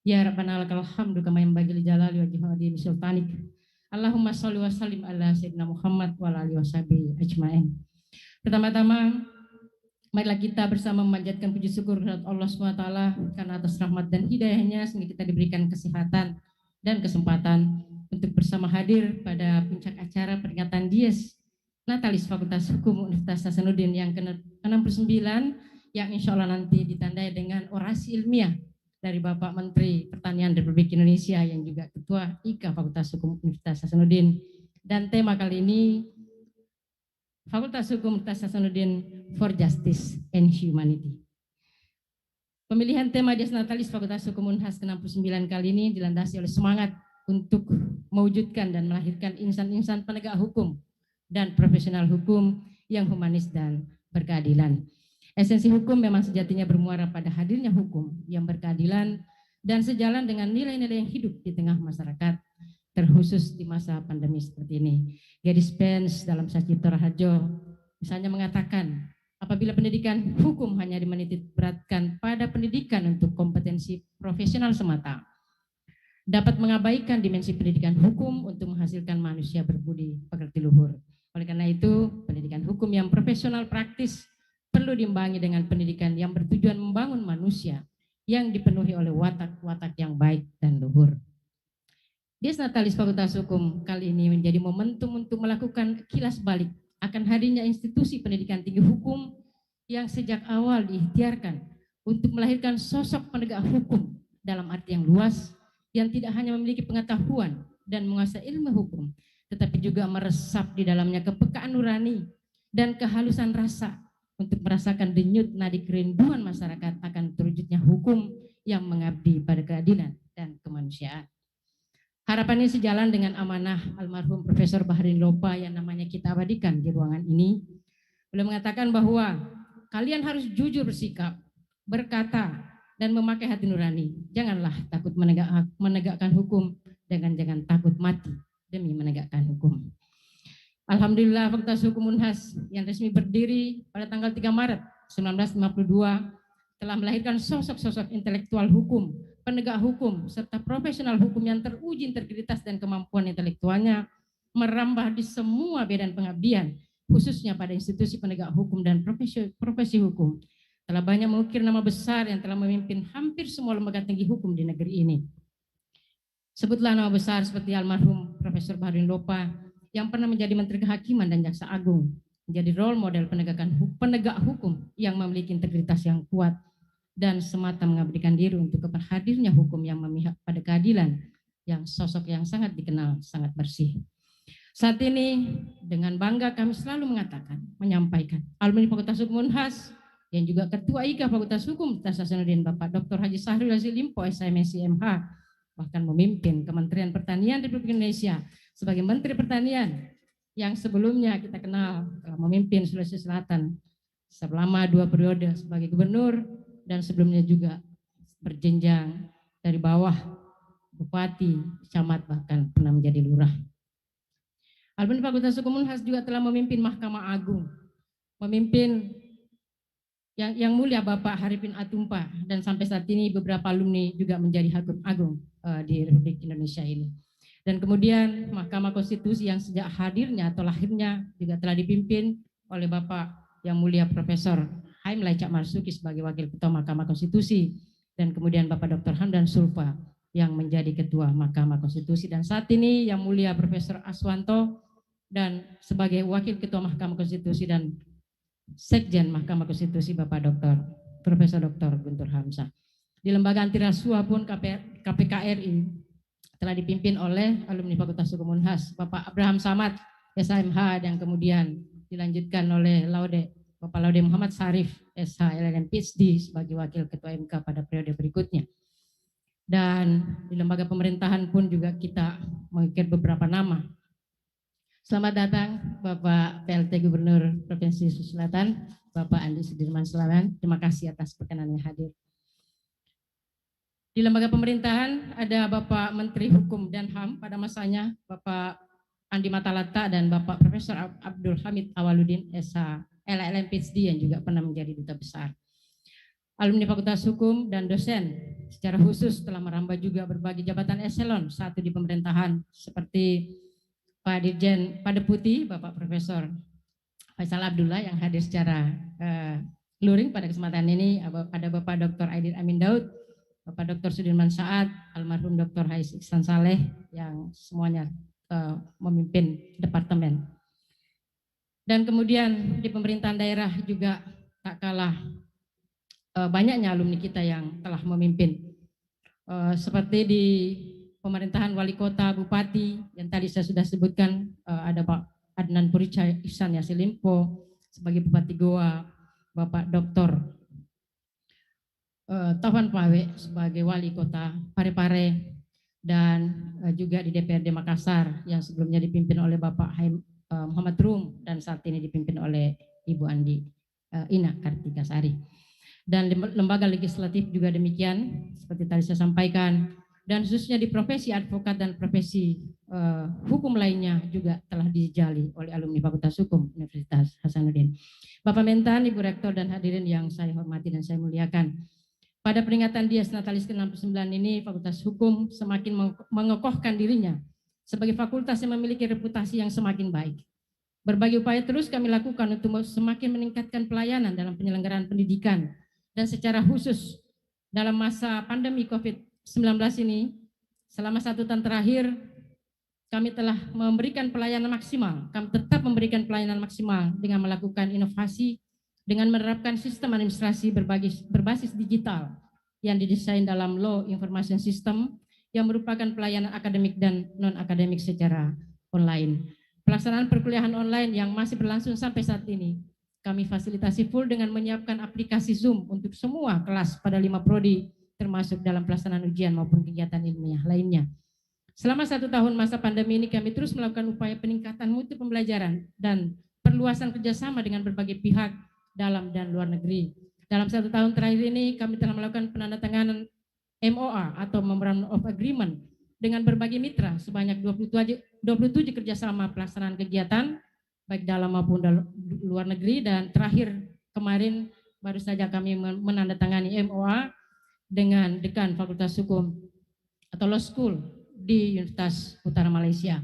[SPEAKER 3] Ya Rabbana lakal hamdu kama yanbaghi li jalali wajhi wa sultanik. Allahumma sholli wa sallim ala sayyidina Muhammad wa ala alihi washabihi ajmain. Pertama-tama, marilah kita bersama memanjatkan puji syukur kepada Allah SWT karena atas rahmat dan hidayahnya sehingga kita diberikan kesehatan dan kesempatan untuk bersama hadir pada puncak acara peringatan Dies Natalis Fakultas Hukum Universitas Hasanuddin yang ke-69, yang insya Allah nanti ditandai dengan orasi ilmiah dari Bapak Menteri Pertanian Republik Indonesia yang juga Ketua IKA Fakultas Hukum Universitas Hasanuddin. Dan tema kali ini Fakultas Hukum Universitas Hasanuddin for Justice and Humanity. Pemilihan tema Dies Natalis Fakultas Hukum Unhas ke-69 kali ini dilandasi oleh semangat untuk mewujudkan dan melahirkan insan-insan penegak hukum dan profesional hukum yang humanis dan berkeadilan. Esensi hukum memang sejatinya bermuara pada hadirnya hukum yang berkeadilan dan sejalan dengan nilai-nilai yang hidup di tengah masyarakat, terkhusus di masa pandemi seperti ini. Gadis Pence dalam Sacipto Raharjo misalnya mengatakan, apabila pendidikan hukum hanya dimenitik beratkan pada pendidikan untuk kompetensi profesional semata, dapat mengabaikan dimensi pendidikan hukum untuk menghasilkan manusia berbudi pekerti luhur. Oleh karena itu, pendidikan hukum yang profesional praktis perlu diimbangi dengan pendidikan yang bertujuan membangun manusia yang dipenuhi oleh watak-watak yang baik dan luhur. Dies Natalis Fakultas Hukum kali ini menjadi momentum untuk melakukan kilas balik akan hadirnya institusi pendidikan tinggi hukum yang sejak awal diikhtiarkan untuk melahirkan sosok penegak hukum dalam arti yang luas, yang tidak hanya memiliki pengetahuan dan menguasai ilmu hukum, tetapi juga meresap di dalamnya kepekaan nurani dan kehalusan rasa untuk merasakan denyut nadi kerinduan masyarakat akan terwujudnya hukum yang mengabdi pada keadilan dan kemanusiaan. Harapan ini sejalan dengan amanah almarhum Profesor Bahardin Lopa yang namanya kita abadikan di ruangan ini. Beliau mengatakan bahwa kalian harus jujur bersikap, berkata, dan memakai hati nurani. Janganlah takut menegakkan hukum, dan jangan takut mati demi menegakkan hukum. Alhamdulillah Fakultas Hukum Unhas yang resmi berdiri pada tanggal 3 Maret 1952 telah melahirkan sosok-sosok intelektual hukum, penegak hukum, serta profesional hukum yang teruji integritas dan kemampuan intelektualnya merambah di semua bidang pengabdian, khususnya pada institusi penegak hukum dan profesi hukum. Telah banyak mengukir nama besar yang telah memimpin hampir semua lembaga tinggi hukum di negeri ini. Sebutlah nama besar seperti almarhum Profesor Bahardin Lopa yang pernah menjadi Menteri Kehakiman dan Jaksa Agung, menjadi role model penegak hukum yang memiliki integritas yang kuat dan semata mengabdikan diri untuk hadirnya hukum yang memihak pada keadilan, yang sosok yang sangat dikenal, sangat bersih. Saat ini dengan bangga kami selalu mengatakan, menyampaikan, alumni Fakultas Hukum Unhas yang juga Ketua IKA Fakultas Hukum Universitas Hasanuddin, Bapak Dr. Haji Sahrul Yassin Limpo, SMSI MH, bahkan memimpin Kementerian Pertanian Republik Indonesia sebagai Menteri Pertanian yang sebelumnya kita kenal memimpin Sulawesi Selatan selama 2 periode sebagai gubernur dan sebelumnya juga berjenjang dari bawah bupati, camat, bahkan pernah menjadi lurah. Alumni Fakultas Hukum Unhas juga telah memimpin Mahkamah Agung, memimpin yang mulia Bapak Haripin Atumpa, dan sampai saat ini beberapa alumni juga menjadi hakim agung di Republik Indonesia ini. Dan kemudian Mahkamah Konstitusi yang sejak hadirnya atau lahirnya juga telah dipimpin oleh Bapak yang mulia Profesor Haim Laicak Marzuki sebagai Wakil Ketua Mahkamah Konstitusi, dan kemudian Bapak Dr. Hamdan Sulfa yang menjadi Ketua Mahkamah Konstitusi, dan saat ini yang mulia Profesor Aswanto dan sebagai Wakil Ketua Mahkamah Konstitusi dan Sekjen Mahkamah Konstitusi Bapak Dr. Profesor Dr. Guntur Hamzah. Di lembaga anti rasuah pun KPKRI telah dipimpin oleh alumni Fakultas Hukum Unhas Bapak Abraham Samad SHMH, dan kemudian dilanjutkan oleh Bapak Laude Muhammad Sarif SH LLM PhD sebagai Wakil Ketua MK pada periode berikutnya. Dan di lembaga pemerintahan pun juga kita mengikut beberapa nama. Selamat datang Bapak PLT Gubernur Provinsi Sulawesi Selatan, Bapak Andi Sudirman Selawan. Terima kasih atas perkenannya hadir. Di lembaga pemerintahan ada Bapak Menteri Hukum dan HAM pada masanya, Bapak Andi Matalata, dan Bapak Profesor Abdul Hamid Awaludin SH LLM PhD yang juga pernah menjadi duta besar. Alumni Fakultas Hukum dan dosen secara khusus telah merambah juga berbagai jabatan eselon 1 di pemerintahan seperti Pak Dirjen Padeputi, Bapak Profesor Faisal Abdullah yang hadir secara luring pada kesempatan ini, ada Bapak Dr. Aidil Amin Daud, Bapak Dr. Sudirman Saad, almarhum Dr. Hais Iksan Saleh yang semuanya memimpin departemen. Dan kemudian di pemerintahan daerah juga tak kalah banyaknya alumni kita yang telah memimpin. Seperti di pemerintahan wali kota, bupati, yang tadi saya sudah sebutkan, ada Pak Adnan Purica Ihsan Yassin Limpo sebagai Bupati Goa, Bapak Dr. Taufan Pawe sebagai wali kota Parepare, dan juga di DPRD Makassar yang sebelumnya dipimpin oleh Bapak Muhammad Rum dan saat ini dipimpin oleh Ibu Andi Ina Kartika Sari. Dan lembaga legislatif juga demikian seperti tadi saya sampaikan, dan khususnya di profesi advokat dan profesi hukum lainnya juga telah dijali oleh alumni Fakultas Hukum Universitas Hasanuddin. Bapak Mentan, Ibu Rektor, dan hadirin yang saya hormati dan saya muliakan. Pada peringatan Dies Natalis ke-69 ini, Fakultas Hukum semakin mengokohkan dirinya sebagai fakultas yang memiliki reputasi yang semakin baik. Berbagai upaya terus kami lakukan untuk semakin meningkatkan pelayanan dalam penyelenggaraan pendidikan, dan secara khusus dalam masa pandemi COVID-19 ini, selama 1 tahun terakhir, kami telah memberikan pelayanan maksimal. Kami tetap memberikan pelayanan maksimal dengan melakukan inovasi, dengan menerapkan sistem administrasi berbasis digital yang didesain dalam Law Information System yang merupakan pelayanan akademik dan non-akademik secara online. Pelaksanaan perkuliahan online yang masih berlangsung sampai saat ini, kami fasilitasi full dengan menyiapkan aplikasi Zoom untuk semua kelas pada 5 prodi, termasuk dalam pelaksanaan ujian maupun kegiatan ilmiah lainnya. Selama 1 tahun masa pandemi ini, kami terus melakukan upaya peningkatan mutu pembelajaran dan perluasan kerjasama dengan berbagai pihak dalam dan luar negeri. Dalam 1 tahun terakhir ini, kami telah melakukan penandatanganan MOA atau Memorandum of Agreement dengan berbagai mitra sebanyak 27 kerjasama pelaksanaan kegiatan baik dalam maupun luar negeri, dan terakhir kemarin baru saja kami menandatangani MOA dengan Dekan Fakultas Hukum atau Law School di Universitas Utara Malaysia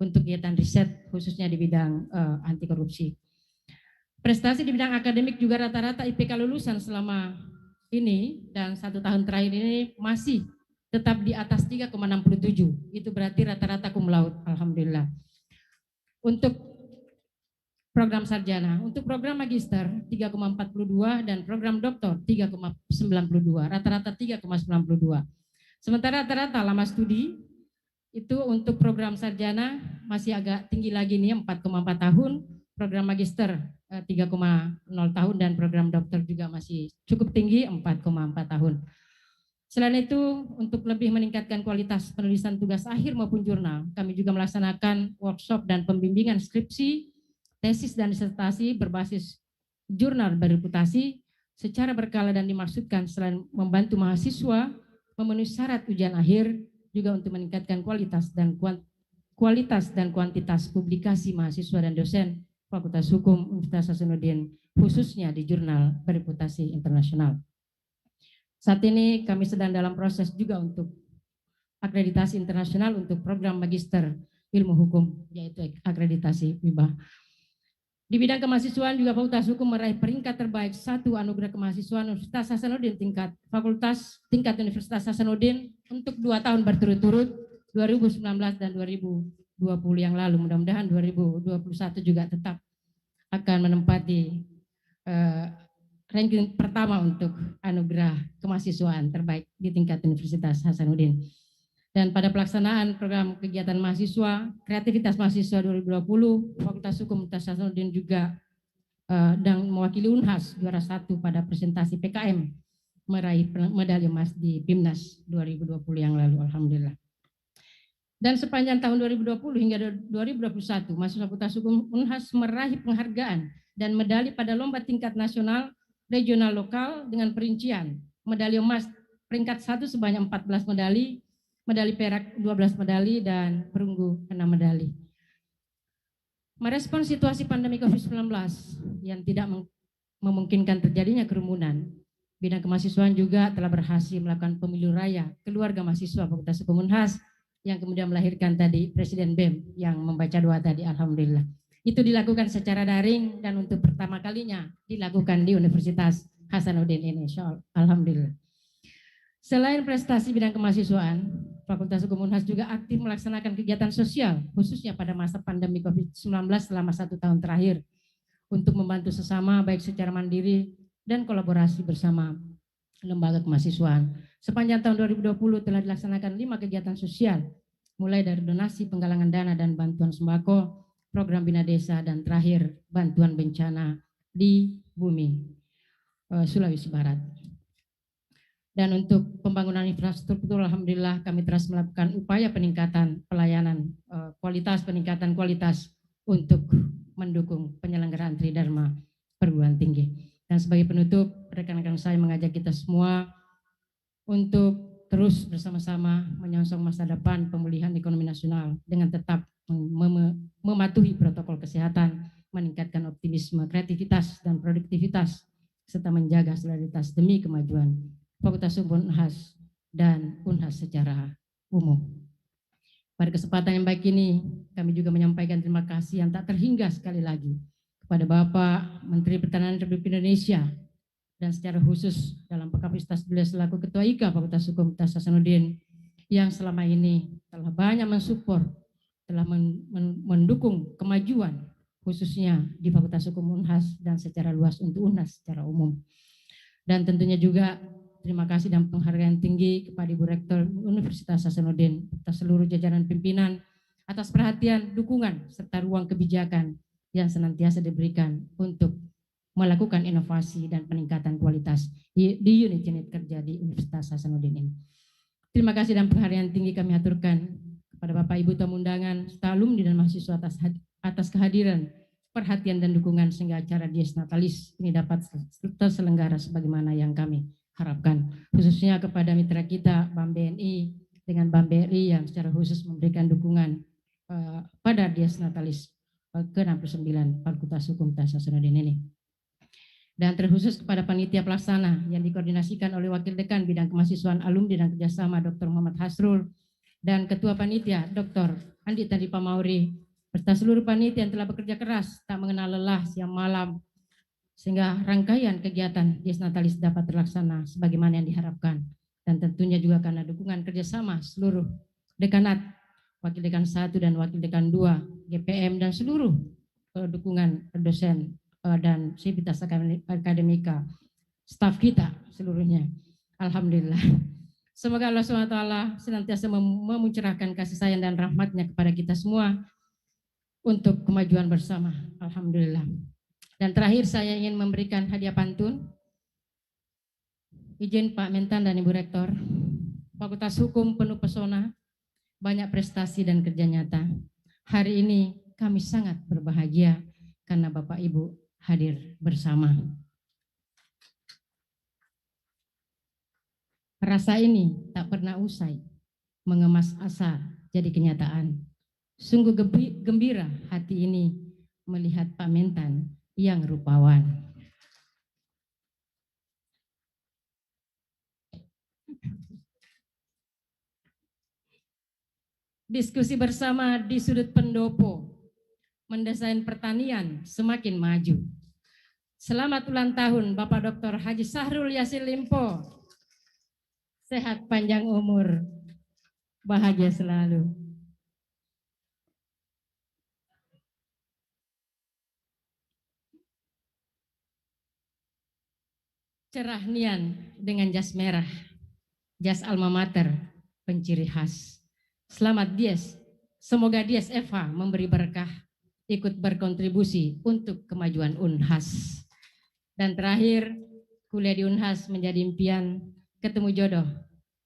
[SPEAKER 3] untuk kegiatan riset khususnya di bidang anti korupsi. Prestasi di bidang akademik juga rata-rata IPK lulusan selama ini dan 1 tahun terakhir ini masih tetap di atas 3,67. Itu berarti rata-rata cum laude, alhamdulillah. Untuk program sarjana, untuk program magister 3,42 dan program doktor 3,92, rata-rata 3,92. Sementara rata-rata lama studi itu untuk program sarjana masih agak tinggi lagi nih 4,4 tahun, program magister 3,0 tahun dan program dokter juga masih cukup tinggi 4,4 tahun. Selain itu, untuk lebih meningkatkan kualitas penulisan tugas akhir maupun jurnal, kami juga melaksanakan workshop dan pembimbingan skripsi, tesis dan disertasi berbasis jurnal berreputasi secara berkala dan dimaksudkan selain membantu mahasiswa memenuhi syarat ujian akhir, juga untuk meningkatkan kualitas dan kuantitas publikasi mahasiswa dan dosen Fakultas Hukum Universitas Hasanuddin, khususnya di jurnal berreputasi internasional. Saat ini kami sedang dalam proses juga untuk akreditasi internasional untuk program Magister Ilmu Hukum, yaitu akreditasi WIBA. Di bidang kemahasiswaan juga Fakultas Hukum meraih peringkat terbaik 1 anugerah kemahasiswaan Universitas Hasanuddin tingkat Universitas Hasanuddin untuk 2 tahun berturut-turut, 2019 dan 2020 yang lalu. Mudah-mudahan 2021 juga tetap akan menempati ranking pertama untuk anugerah kemahasiswaan terbaik di tingkat Universitas Hasanuddin. Dan pada pelaksanaan program kegiatan mahasiswa, kreativitas mahasiswa 2020, Fakultas Hukum Universitas Hasanuddin juga dan mewakili Unhas juara 1 pada presentasi PKM, meraih medali emas di PIMNAS 2020 yang lalu, alhamdulillah. Dan sepanjang tahun 2020 hingga 2021, mahasiswa Fakultas Hukum Unhas meraih penghargaan dan medali pada lomba tingkat nasional, regional, lokal dengan perincian medali emas peringkat 1 sebanyak 14 medali, medali perak 12 medali, dan perunggu 6 medali. Merespon situasi pandemi COVID-19 yang tidak memungkinkan terjadinya kerumunan, bidang kemahasiswaan juga telah berhasil melakukan pemilu raya keluarga mahasiswa Fakultas Hukum Unhas yang kemudian melahirkan tadi Presiden BEM yang membaca doa tadi, alhamdulillah. Itu dilakukan secara daring dan untuk pertama kalinya dilakukan di Universitas Hasanuddin ini, alhamdulillah. Selain prestasi bidang kemahasiswaan, Fakultas Hukum Unhas juga aktif melaksanakan kegiatan sosial, khususnya pada masa pandemi COVID-19 selama 1 tahun terakhir, untuk membantu sesama baik secara mandiri dan kolaborasi bersama lembaga kemahasiswaan. Sepanjang tahun 2020 telah dilaksanakan 5 kegiatan sosial, mulai dari donasi, penggalangan dana dan bantuan sembako, program Bina Desa, dan terakhir bantuan bencana di bumi Sulawesi Barat. Dan untuk pembangunan infrastruktur, alhamdulillah kami terus melakukan upaya peningkatan pelayanan, peningkatan kualitas untuk mendukung penyelenggaraan Tridharma perguruan tinggi. Dan sebagai penutup, rekan-rekan saya mengajak kita semua untuk terus bersama-sama menyongsong masa depan pemulihan ekonomi nasional dengan tetap mematuhi protokol kesehatan, meningkatkan optimisme, kreativitas, dan produktivitas, serta menjaga solidaritas demi kemajuan Fakultas Hukum Unhas dan Unhas secara umum. Pada kesempatan yang baik ini, kami juga menyampaikan terima kasih yang tak terhingga sekali lagi kepada Bapak Menteri Pertahanan Republik Indonesia, dan secara khusus dalam kapasitas beliau selaku Ketua IKA Fakultas Hukum Universitas Hasanuddin yang selama ini telah banyak mensupport, telah mendukung kemajuan khususnya di Fakultas Hukum Unhas dan secara luas untuk Unhas secara umum. Dan tentunya juga terima kasih dan penghargaan tinggi kepada Ibu Rektor Universitas Hasanuddin atas seluruh jajaran pimpinan atas perhatian, dukungan, serta ruang kebijakan yang senantiasa diberikan untuk melakukan inovasi dan peningkatan kualitas di unit-unit kerja di Universitas Hasanuddin ini. Terima kasih dan penghargaan tinggi kami aturkan kepada Bapak Ibu tamu undangan, serta alumni dan mahasiswa atas kehadiran, perhatian dan dukungan sehingga acara Dies Natalis ini dapat terselenggara sebagaimana yang kami harapkan. Khususnya kepada mitra kita Bank BNI dengan Bank BRI yang secara khusus memberikan dukungan pada Dies Natalis ke-69 Fakultas Hukum Universitas Hasanuddin ini. Dan terkhusus kepada panitia pelaksana yang dikoordinasikan oleh Wakil Dekan Bidang Kemahasiswaan Alumni dan Kerjasama Dr. Muhammad Hasrul dan Ketua Panitia Dr. Andi Tandi Pamauri, serta seluruh panitia yang telah bekerja keras tak mengenal lelah siang malam sehingga rangkaian kegiatan Dies Natalis dapat terlaksana sebagaimana yang diharapkan. Dan tentunya juga karena dukungan kerjasama seluruh dekanat, Wakil Dekan 1 dan Wakil Dekan 2, GPM, dan seluruh dukungan dosen dan sivitas akademika, staf kita seluruhnya. Alhamdulillah. Semoga Allah SWT senantiasa memuncurahkan kasih sayang dan rahmatnya kepada kita semua untuk kemajuan bersama. Alhamdulillah. Dan terakhir saya ingin memberikan hadiah pantun. Izin Pak Mentan dan Ibu Rektor, Fakultas Hukum penuh pesona, banyak prestasi dan kerja nyata. Hari ini kami sangat berbahagia karena Bapak Ibu hadir bersama. Rasa ini tak pernah usai, mengemas asa jadi kenyataan. Sungguh gembira hati ini melihat Pak Mentan yang rupawan. Diskusi bersama di sudut pendopo, mendesain pertanian semakin maju. Selamat ulang tahun Bapak Dr. Haji Sahrul Yassin Limpo. Sehat panjang umur, bahagia selalu. Cerah nian dengan jas merah, jas alma mater, penciri khas. Selamat Dies, semoga Dies Eva memberi berkah, ikut berkontribusi untuk kemajuan Unhas. Dan terakhir, kuliah di Unhas menjadi impian, ketemu jodoh,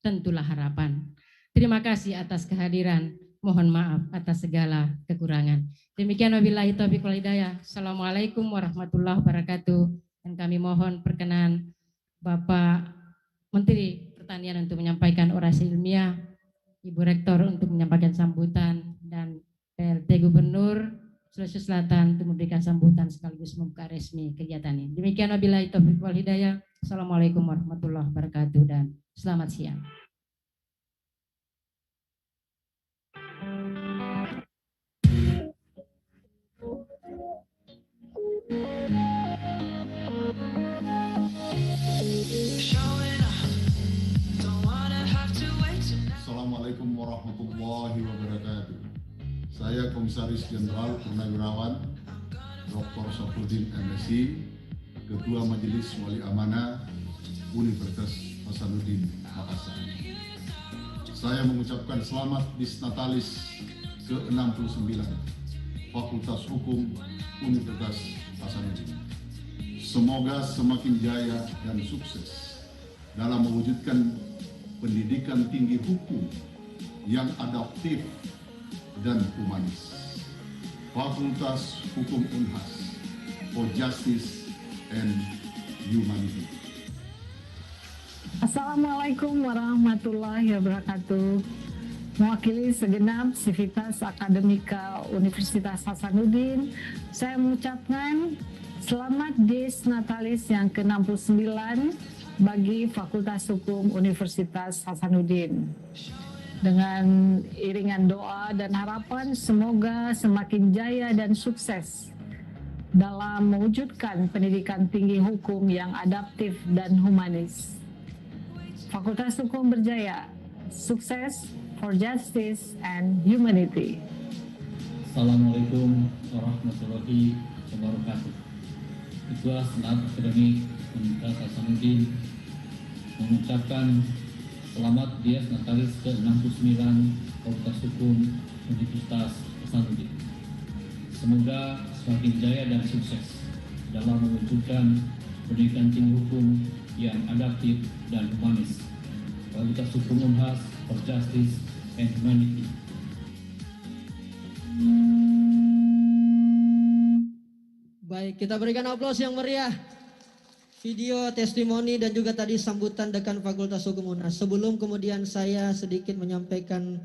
[SPEAKER 3] tentulah harapan. Terima kasih atas kehadiran, mohon maaf atas segala kekurangan. Demikian wabillahi taufiq wal hidayah. Assalamualaikum warahmatullahi wabarakatuh. Dan kami mohon perkenan Bapak Menteri Pertanian untuk menyampaikan orasi ilmiah, Ibu Rektor untuk menyampaikan sambutan, dan PLT Gubernur Sulawesi Selatan untuk memberikan sambutan sekaligus membuka resmi kegiatan ini. Demikian wabillahi taufiq wal hidayah. Assalamualaikum warahmatullahi wabarakatuh dan selamat siang.
[SPEAKER 13] Assalamualaikum warahmatullahi wabarakatuh. Saya Komisaris Jenderal Purnawirawan Dr. Safruddin MSI, Ketua Majelis Wali Amanah Universitas Hasanuddin Makassar. Saya mengucapkan selamat Disnatalis ke-69 Fakultas Hukum Universitas Hasanuddin. Semoga semakin jaya dan sukses dalam mewujudkan pendidikan tinggi hukum yang adaptif dan humanis. Fakultas Hukum Unhas for Justice and Humanity.
[SPEAKER 14] Assalamualaikum warahmatullahi wabarakatuh. Mewakili segenap sivitas akademika Universitas Hasanuddin, saya mengucapkan selamat Dies Natalis yang ke-69 bagi Fakultas Hukum Universitas Hasanuddin. Dengan iringan doa dan harapan semoga semakin jaya dan sukses dalam mewujudkan pendidikan tinggi hukum yang adaptif dan humanis. Fakultas Hukum berjaya, sukses for justice and humanity.
[SPEAKER 15] Assalamualaikum warahmatullahi wabarakatuh. Ketua Senat Akademik Universitas Hasanuddin mengucapkan selamat Dies Natalis ke-69 Fakultas Hukum Universitas Hasanuddin. Semoga semakin jaya dan sukses dalam mewujudkan pendidikan tinggi hukum yang adaptif dan humanis. Fakultas Hukum Unhas for Justice and Humanity.
[SPEAKER 16] Baik, kita berikan aplaus yang meriah. Video testimoni dan juga tadi sambutan Dekan Fakultas Hukum Unhas. Sebelum kemudian saya sedikit menyampaikan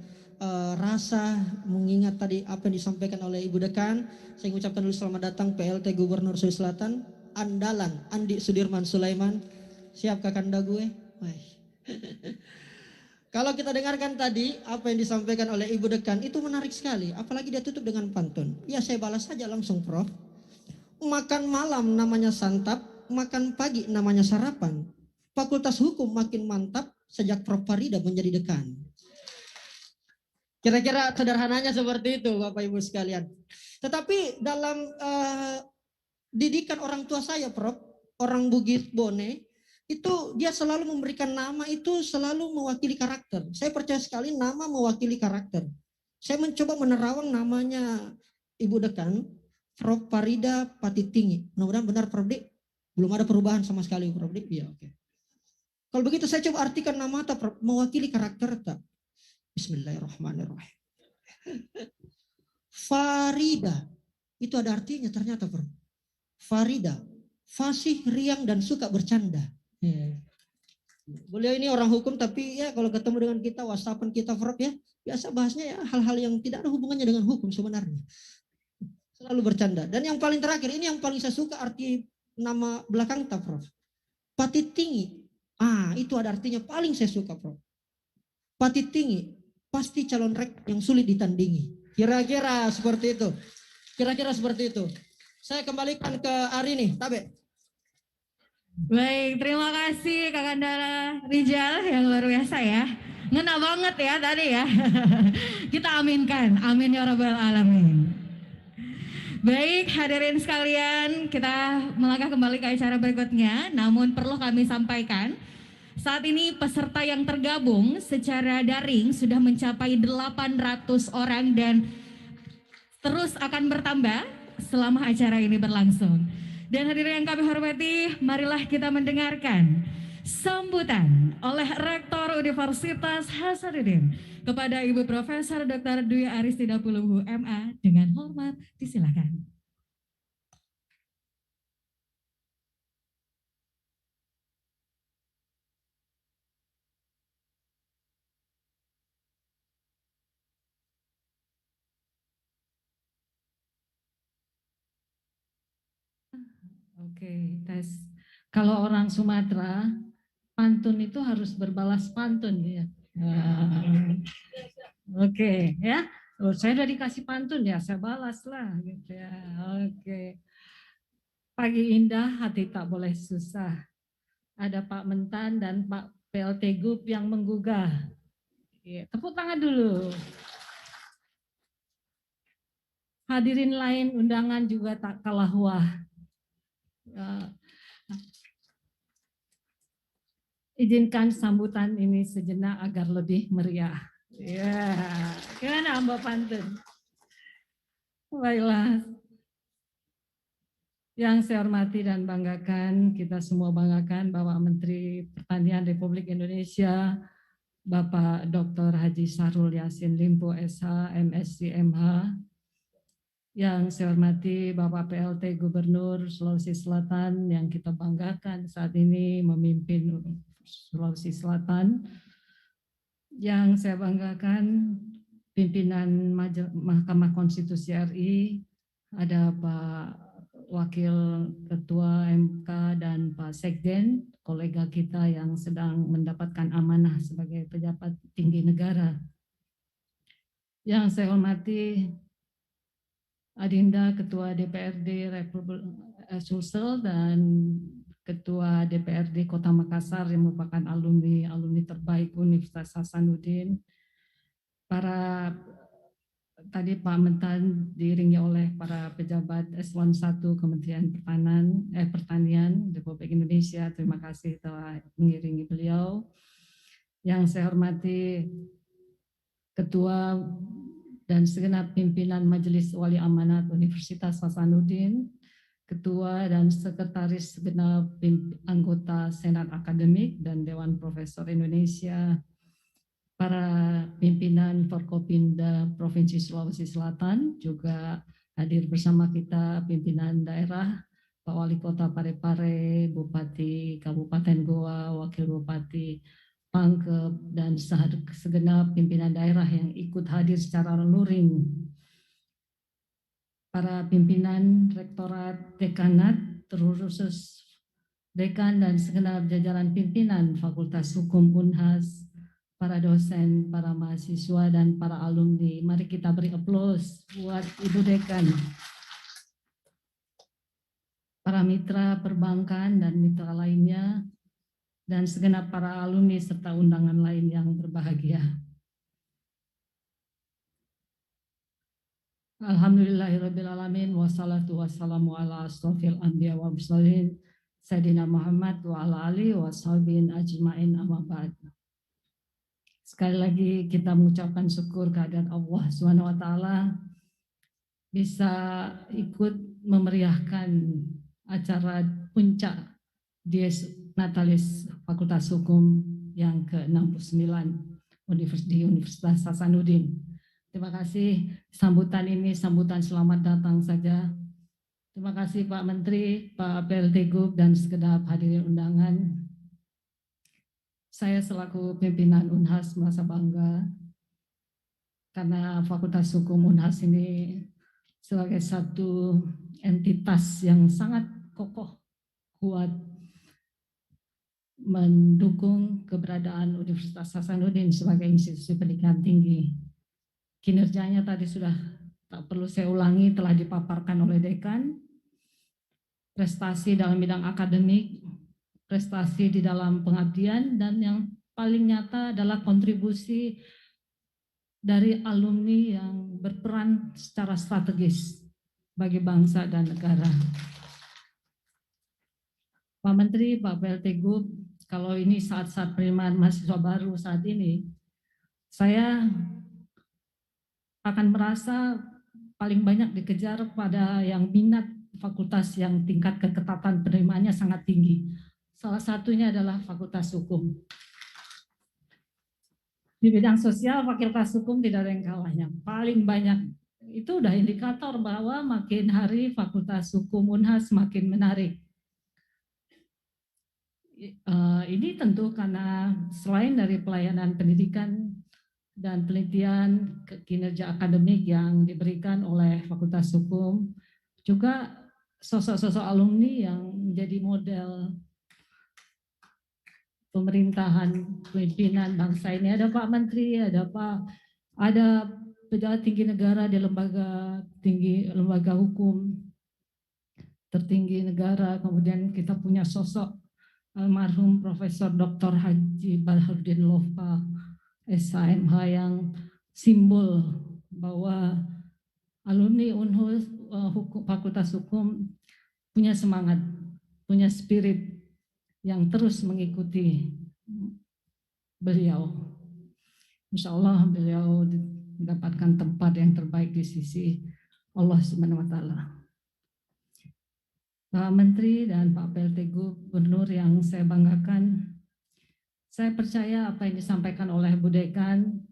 [SPEAKER 16] rasa mengingat tadi apa yang disampaikan oleh Ibu Dekan, saya mengucapkan dulu selamat datang PLT Gubernur Sulawesi Selatan, andalan Andi Sudirman Sulaiman. Siapkah kanda gue? Kalau kita dengarkan tadi apa yang disampaikan oleh Ibu Dekan itu menarik sekali, apalagi dia tutup dengan pantun. Ya saya balas saja langsung, Prof. Makan malam namanya santap, makan pagi namanya sarapan. Fakultas Hukum makin mantap sejak Prof. Farida menjadi dekan. Kira-kira sederhananya seperti itu Bapak Ibu sekalian. Tetapi dalam didikan orang tua saya, Prof, orang Bugis Bone, itu dia selalu memberikan nama itu selalu mewakili karakter. Saya percaya sekali nama mewakili karakter. Saya mencoba menerawang namanya Ibu Dekan. Prof Farida Patitinggi. Mudah-mudahan benar Prof Dik. Belum ada perubahan sama sekali Prof Dik. Ya, oke. Kalau begitu saya coba artikan nama tak Prof, mewakili karakter tak. Bismillahirrahmanirrahim. Farida. Itu ada artinya ternyata Prof. Farida. Fasih, riang, dan suka bercanda. Beliau ini orang hukum tapi ya kalau ketemu dengan kita, whatsappan kita Prof ya, biasa bahasnya ya hal-hal yang tidak ada hubungannya dengan hukum sebenarnya. Selalu bercanda. Dan yang paling terakhir, ini yang paling saya suka arti nama belakang tak Prof. Patitinggi. Itu ada artinya paling saya suka Prof. Patitinggi, pasti calon rek yang sulit ditandingi. Kira-kira seperti itu. Kira-kira seperti itu. Saya kembalikan ke Ari nih, Tabe.
[SPEAKER 1] Baik, terima kasih Kakanda Rijal yang luar biasa ya. Ngena banget ya tadi ya. Kita aminkan, amin ya rabbal alamin. Baik, hadirin sekalian, kita melangkah kembali ke acara berikutnya. Namun perlu kami sampaikan, saat ini peserta yang tergabung secara daring sudah mencapai 800 orang dan terus akan bertambah selama acara ini berlangsung. Dan hadirin yang kami hormati, marilah kita mendengarkan sambutan oleh Rektor Universitas Hasanuddin kepada Ibu Profesor Dr. Dwi Aristida Puluhu MA dengan hormat disilakan.
[SPEAKER 3] Oke, tes. Kalau orang Sumatera, pantun itu harus berbalas pantun ya. Oke, ya. Saya udah dikasih pantun ya, saya balas lah gitu ya. Oke. Pagi indah, hati tak boleh susah. Ada Pak Mentan dan Pak PLT Gub yang menggugah. Tepuk tangan dulu. Hadirin lain undangan juga tak kalah wah. Izinkan sambutan ini sejenak agar lebih meriah. Ya, gimana Mbak Pantun? Baiklah. Yang saya hormati dan banggakan, kita semua banggakan bahwa Menteri Pertanian Republik Indonesia, Bapak Dr. Haji Syahrul Yassin Limpo SH, MSc MH, yang saya hormati Bapak PLT Gubernur Sulawesi Selatan yang kita banggakan saat ini memimpin Sulawesi Selatan. Yang saya banggakan pimpinan Mahkamah Konstitusi RI, ada Pak Wakil Ketua MK dan Pak Sekjen, kolega kita yang sedang mendapatkan amanah sebagai pejabat tinggi negara. Yang saya hormati Adinda Ketua DPRD Republik Sulsel dan Ketua DPRD Kota Makassar yang merupakan alumni terbaik Universitas Hasanuddin. Para tadi Pak Mentan diiringi oleh para pejabat Eselon 1 Kementerian Pertanian Republik Indonesia. Terima kasih telah mengiringi beliau. Yang saya hormati Ketua dan segenap pimpinan Majelis Wali Amanat Universitas Hasanuddin, Ketua dan Sekretaris segenap anggota Senat Akademik dan Dewan Profesor Indonesia, para pimpinan Forkopimda Provinsi Sulawesi Selatan, juga hadir bersama kita pimpinan daerah, Pak Wali Kota Parepare, Bupati Kabupaten Goa, Wakil Bupati Pangkep, dan segenap pimpinan daerah yang ikut hadir secara luring. Para pimpinan Rektorat, Dekanat, terkhusus Dekan dan segenap jajaran pimpinan Fakultas Hukum Unhas, para dosen, para mahasiswa, dan para alumni. Mari kita beri aplaus buat Ibu Dekan. Para mitra perbankan dan mitra lainnya, dan segenap para alumni serta undangan lain yang berbahagia. Alhamdulillahirrabbilalamin, wassalatu wassalamu ala asrofil anbiya wa mursalin, Sayyidina Muhammad wa ala alihi wa sahbihi ajma'in amma ba'd. Sekali lagi kita mengucapkan syukur kehadirat Allah Subhanahu wa taala
[SPEAKER 14] bisa ikut memeriahkan acara puncak Dies Natalis Fakultas Hukum yang ke-69 di Universitas Hasanuddin. Terima kasih, sambutan ini sambutan selamat datang saja. Terima kasih Pak Menteri, Pak PLT Gub, dan segenap hadirin undangan. Saya selaku pimpinan Unhas merasa bangga karena Fakultas Hukum Unhas ini sebagai satu entitas yang sangat kokoh, kuat, mendukung keberadaan Universitas Hasanuddin sebagai institusi pendidikan tinggi. Kinerjanya tadi sudah tak perlu saya ulangi, telah dipaparkan oleh dekan. Prestasi dalam bidang akademik, prestasi di dalam pengabdian, dan yang paling nyata adalah kontribusi dari alumni yang berperan secara strategis bagi bangsa dan negara. Pak Menteri, Pak PLT Gub, kalau ini saat-saat penerimaan mahasiswa baru saat ini, saya akan merasa paling banyak dikejar pada yang minat fakultas yang tingkat keketatan penerimaannya sangat tinggi. Salah satunya adalah Fakultas Hukum. Di bidang sosial, Fakultas Hukum tidak ada yang kalahnya. Paling banyak, itu udah indikator bahwa makin hari Fakultas Hukum Unhas makin menarik. Ini tentu karena selain dari pelayanan pendidikan dan penelitian kinerja akademik yang diberikan oleh Fakultas Hukum, juga sosok-sosok alumni yang menjadi model pemerintahan pimpinan bangsa ini. Ada Pak Menteri, ada pejabat tinggi negara di lembaga hukum tertinggi negara. Kemudian kita punya sosok almarhum Profesor Dr. Haji Baharudin Lopa, SHMH, yang simbol bahwa alumni Unhus Fakultas Hukum punya semangat, punya spirit yang terus mengikuti beliau. Insya Allah beliau mendapatkan tempat yang terbaik di sisi Allah Subhanahu wa Ta'ala. Pak Menteri dan Pak PLT Gubernur yang saya banggakan, saya percaya apa yang disampaikan oleh Bu Dekan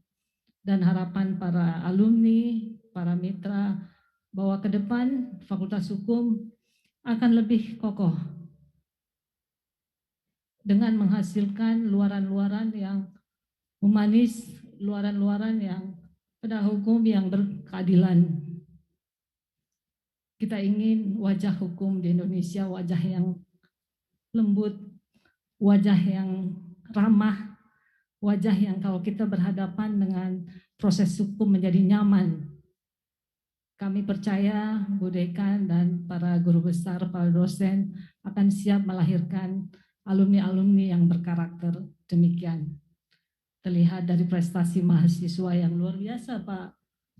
[SPEAKER 14] dan harapan para alumni, para mitra, bahwa ke depan Fakultas Hukum akan lebih kokoh dengan menghasilkan luaran-luaran yang humanis, luaran-luaran yang pada hukum yang berkeadilan. Kita ingin wajah hukum di Indonesia wajah yang lembut, wajah yang ramah, wajah yang kalau kita berhadapan dengan proses hukum menjadi nyaman. Kami percaya Bu Dekan dan para guru besar, para dosen akan siap melahirkan alumni-alumni yang berkarakter demikian. Terlihat dari prestasi mahasiswa yang luar biasa, Pak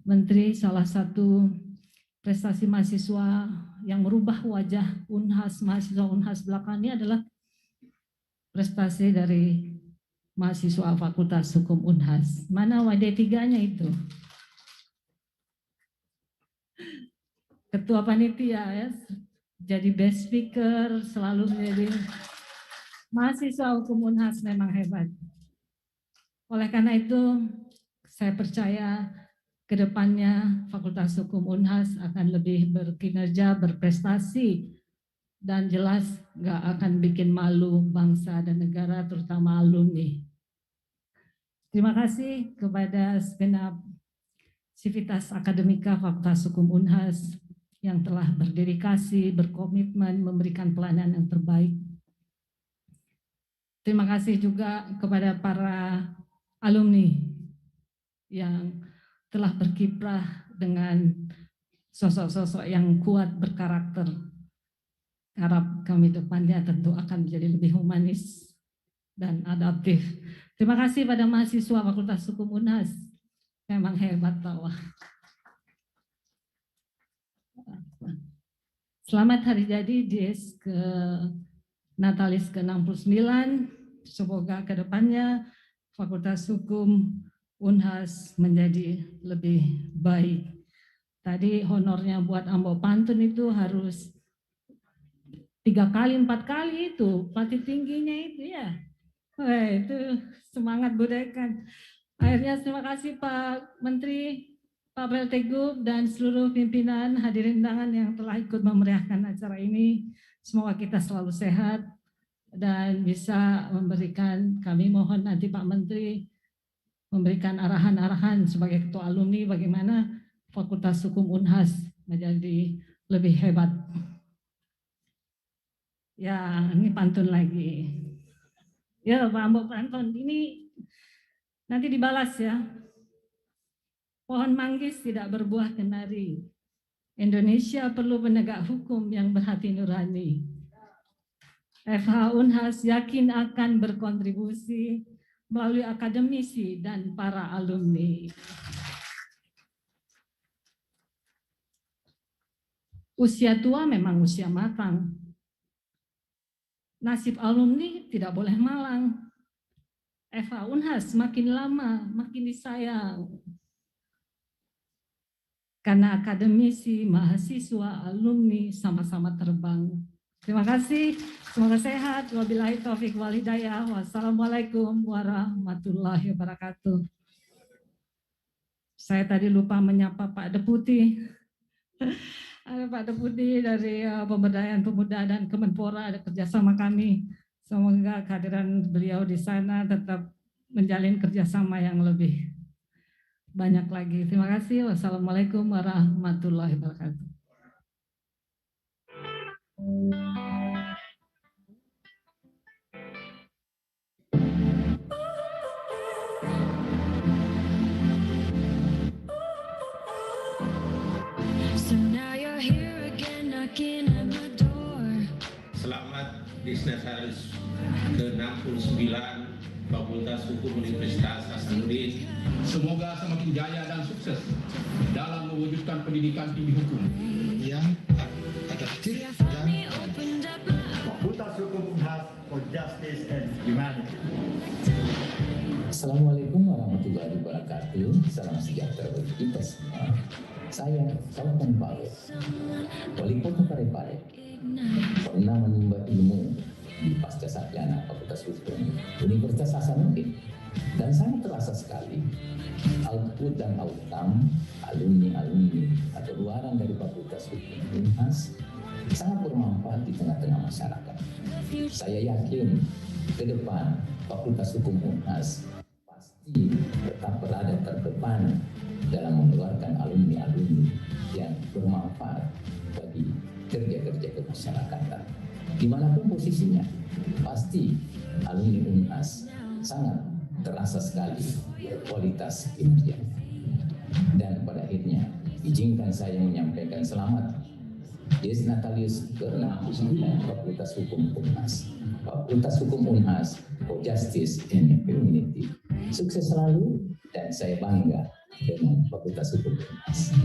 [SPEAKER 14] Menteri. Salah satu prestasi mahasiswa yang merubah wajah Unhas, mahasiswa Unhas belakang ini adalah prestasi dari mahasiswa Fakultas Hukum Unhas. Mana WD3-nya itu? Ketua panitia ya, jadi best speaker, selalu menjadi mahasiswa Hukum Unhas, memang hebat. Oleh karena itu, saya percaya kedepannya Fakultas Hukum Unhas akan lebih berkinerja, berprestasi, dan jelas nggak akan bikin malu bangsa dan negara, terutama alumni. Terima kasih kepada segenap sivitas akademika Fakultas Hukum Unhas yang telah berdedikasi, berkomitmen, memberikan pelayanan yang terbaik. Terima kasih juga kepada para alumni yang telah berkiprah dengan sosok-sosok yang kuat berkarakter. Harap kami depannya tentu akan menjadi lebih humanis dan adaptif. Terima kasih pada mahasiswa Fakultas Hukum Unhas. Memang hebat, tahu. Selamat hari jadi Dies ke Natalis ke-69. Semoga ke depannya Fakultas Hukum Unhas menjadi lebih baik Tadi honornya buat Ambo Pantun itu harus 3 kali 4 kali itu pelatih tingginya itu ya. Wah, itu semangat budayakan. Akhirnya terima kasih Pak Menteri, Pak PLT Gub dan seluruh pimpinan hadirin undangan yang telah ikut memeriahkan acara ini. Semoga kita selalu sehat dan bisa memberikan, kami mohon nanti Pak Menteri memberikan arahan-arahan sebagai ketua alumni bagaimana Fakultas Hukum Unhas menjadi lebih hebat. Ya, ini pantun lagi. Ya, Pak Ambo pantun ini nanti dibalas ya. Pohon manggis tidak berbuah kenari. Indonesia perlu penegak hukum yang berhati nurani. FH Unhas yakin akan berkontribusi melalui akademisi dan para alumni. Usia tua memang usia matang. Nasib alumni tidak boleh malang. FH Unhas makin lama makin disayang. Karena akademisi, mahasiswa, alumni sama-sama terbang. Terima kasih, semoga sehat. Wabillahi taufiq wal hidayah. Wassalamualaikum warahmatullahi wabarakatuh. Saya tadi lupa menyapa Pak Deputi. Ada Pak Deputi dari Pemberdayaan Pemuda dan Kemenpora, ada kerjasama kami. Semoga kehadiran beliau di sana tetap menjalin kerjasama yang lebih banyak lagi. Terima kasih. Wassalamualaikum warahmatullahi wabarakatuh.
[SPEAKER 2] Selamat Disnatalis ke-69 Fakultas Hukum Universitas Hasanuddin.
[SPEAKER 18] Semoga semakin jaya dan sukses dalam mewujudkan pendidikan tinggi hukum yang adaptif dan
[SPEAKER 19] Fakultas Hukum Unhas for Justice and Humanity.
[SPEAKER 20] Assalamualaikum warahmatullahi wabarakatuh. Salam sejahtera bagi kita semua. Saya Salman Baru, Wali Kota Parepare, pernah menimba ilmu di Pasca Sarjana Fakultas Hukum Universitas Hasanuddin, dan sangat terasa sekali output dan outcome alumni-alumni atau luaran dari Fakultas Hukum Unhas sangat bermanfaat di tengah-tengah masyarakat. Saya yakin ke depan Fakultas Hukum Unhas pasti tetap berada terdepan dalam mengeluarkan alumni-alumni yang bermanfaat bagi kerja-kerja kemasyarakatan. Dimanapun posisinya, pasti alumni Unhas sangat terasa sekali kualitas kinerjanya. Dan pada akhirnya, izinkan saya menyampaikan selamat Dies Natalius ke-69 Fakultas Hukum Unhas. Fakultas Hukum Unhas for Justice and Humanity. Sukses selalu, dan saya bangga dengan Fakultas Hukum Unhas.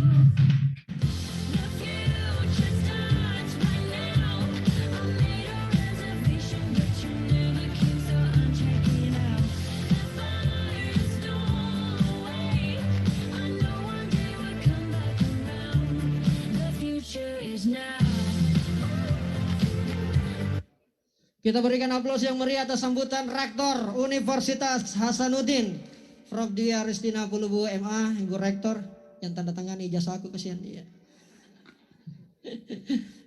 [SPEAKER 16] Kita berikan aplaus yang meriah atas sambutan Rektor Universitas Hasanuddin, Prof. Dwi Aristina Pulubu MA, Ibu Rektor, yang tanda tangan ijazah aku kesian dia.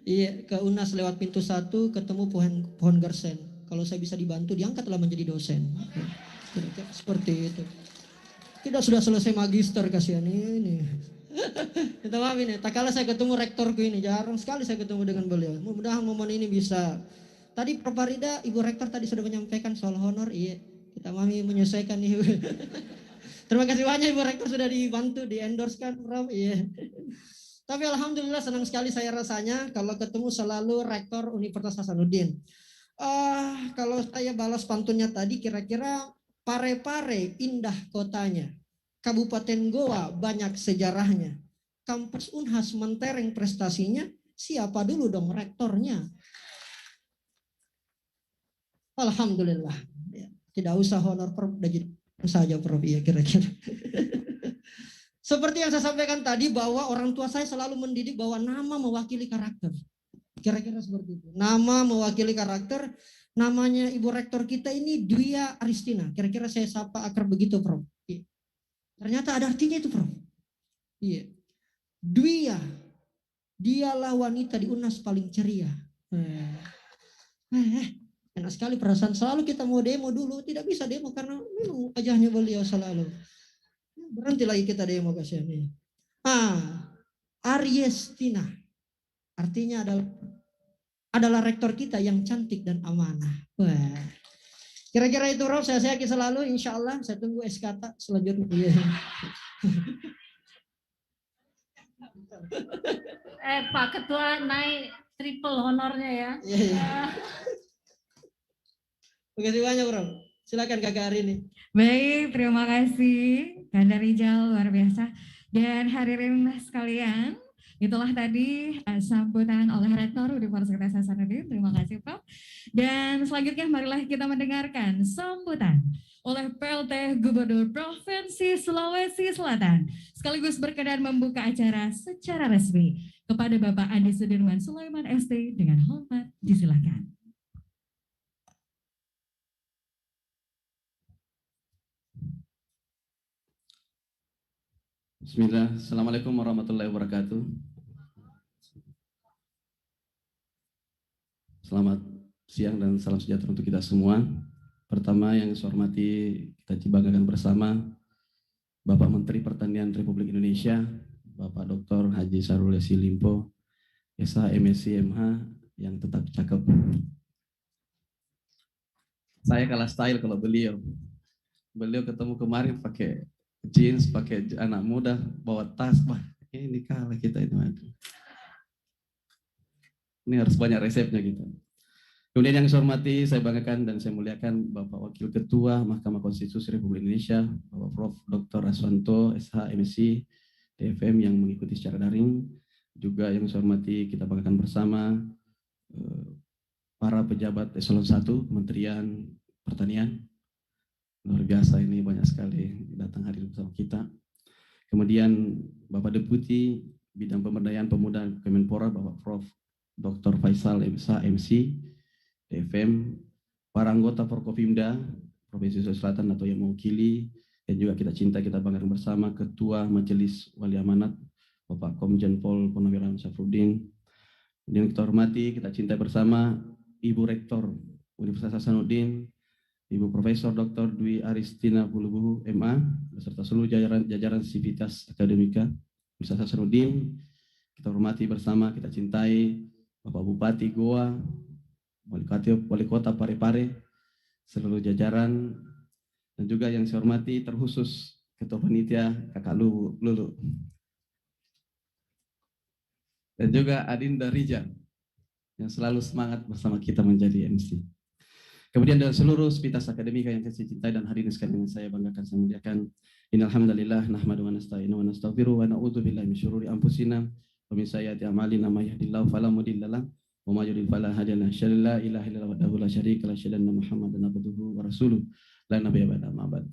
[SPEAKER 16] Iya, ke UNAS lewat pintu 1 ketemu pohon gersen. Kalau saya bisa dibantu diangkatlah menjadi dosen. Seperti itu. Kita sudah selesai magister kasihan ini. Kita maaf ini, tak kala saya ketemu rektorku ini, jarang sekali saya ketemu dengan beliau. Mudah-mudahan momen ini bisa. Tadi Prof. Farida, Ibu Rektor tadi sudah menyampaikan soal honor, iya. Kita mami menyesuaikan Ibu. Terima kasih banyak Ibu Rektor sudah dibantu, di-endorsekan Prof. Iya. Tapi alhamdulillah senang sekali saya rasanya kalau ketemu selalu Rektor Universitas Hasanuddin. Kalau saya balas pantunnya tadi, kira-kira Parepare indah kotanya. Kabupaten Goa banyak sejarahnya. Kampus Unhas mentereng prestasinya, siapa dulu dong rektornya? Alhamdulillah. Ya, tidak usah honor Prof, saja Prof, ya kira-kira. Seperti yang saya sampaikan tadi bahwa orang tua saya selalu mendidik bahwa nama mewakili karakter. Kira-kira seperti itu. Nama mewakili karakter. Namanya Ibu Rektor kita ini Dwi Aristina. Kira-kira saya sapa akrab begitu, Prof. Iya. Ternyata ada artinya itu, Prof. Iya. Dwi, dialah wanita di UNAS paling ceria. Enak sekali perasaan. Selalu kita mau demo dulu, tidak bisa demo karena memang wajahnya beliau selalu. Berhenti lagi kita demo kasihan. Ariestina. Artinya adalah rektor kita yang cantik dan amanah. Wah. Kira-kira itu Rob, saya yakin selalu insya Allah. Saya tunggu SKTA selanjutnya.
[SPEAKER 14] Pak Ketua naik triple honornya ya.
[SPEAKER 16] Terima kasih banyak Bro. Silakan Kakak Arini.
[SPEAKER 1] Baik, terima kasih Kanda Rijal, luar biasa. Dan hadirin sekalian, itulah tadi sambutan oleh Rektor Universitas Hasanuddin. Terima kasih Prof. Dan selanjutnya marilah kita mendengarkan sambutan oleh PLT Gubernur Provinsi Sulawesi Selatan. Sekaligus berkenan membuka acara secara resmi kepada Bapak Andi Sudirman Sulaiman ST dengan hormat disilakan.
[SPEAKER 12] Bismillah, Assalamualaikum warahmatullahi wabarakatuh. Selamat siang dan salam sejahtera untuk kita semua. Pertama yang saya hormati, kita banggakan bersama Bapak Menteri Pertanian Republik Indonesia, Bapak Dr. Haji Syahrul Yassin Limpo, SH, MSc, MH, yang tetap cakep. Saya kalah style kalau beliau. Beliau ketemu kemarin pakai jeans, pakai anak muda, bawa tas, wah ini kalah kita itu. Ini harus banyak resepnya gitu. Kemudian yang saya hormati, saya banggakan dan saya muliakan Bapak Wakil Ketua Mahkamah Konstitusi Republik Indonesia, Bapak Prof. Dr. Aswanto, SH, MSc, DFM yang mengikuti secara daring. Juga yang saya hormati, kita banggakan bersama para pejabat eselon 1 Kementerian Pertanian. Luar biasa ini, banyak sekali datang hadir bersama kita. Kemudian Bapak Deputi Bidang Pemberdayaan Pemuda Kemenpora, Bapak Prof. Dr. Faisal MSA MC, DFM, para anggota Forkopimda Provinsi Sulawesi Selatan atau yang mewakili, dan juga kita cinta, kita banggakan bersama Ketua Majelis Wali Amanat, Bapak Komjen Pol Purnawirawan Syafruddin. Dan kita hormati, kita cinta bersama Ibu Rektor Universitas Hasanuddin, Ibu Profesor Dr. Dwi Aristina Bulubuhu MA beserta seluruh jajaran Sivitas Akademika Universitas Hasanuddin. Kita hormati bersama, kita cintai Bapak Bupati Goa, Wali Kota Parepare, seluruh jajaran, dan juga yang saya hormati terkhusus Ketua Panitia Kakak Lulu, dan juga Adinda Rijal yang selalu semangat bersama kita menjadi MC. Kemudian dari seluruh Sivitas Akademika yang saya cintai dan hadirin sekalian yang saya banggakan, saya muliakan. Innal hamdalillah nahmadu wa nasta'inu wa nastaghfiruh wa na'udzu billahi min syururi anfusina wa min sayyiati a'malina may yahdihillahu fala mudilla lahu wa may yudlil fala hadiya lahu. Asyhadu an la ilaha illallah wahdahu la syarika lahu, asyhadu anna Muhammadan abduhu wa rasuluh, la nabiyya ba'da ma ba'd.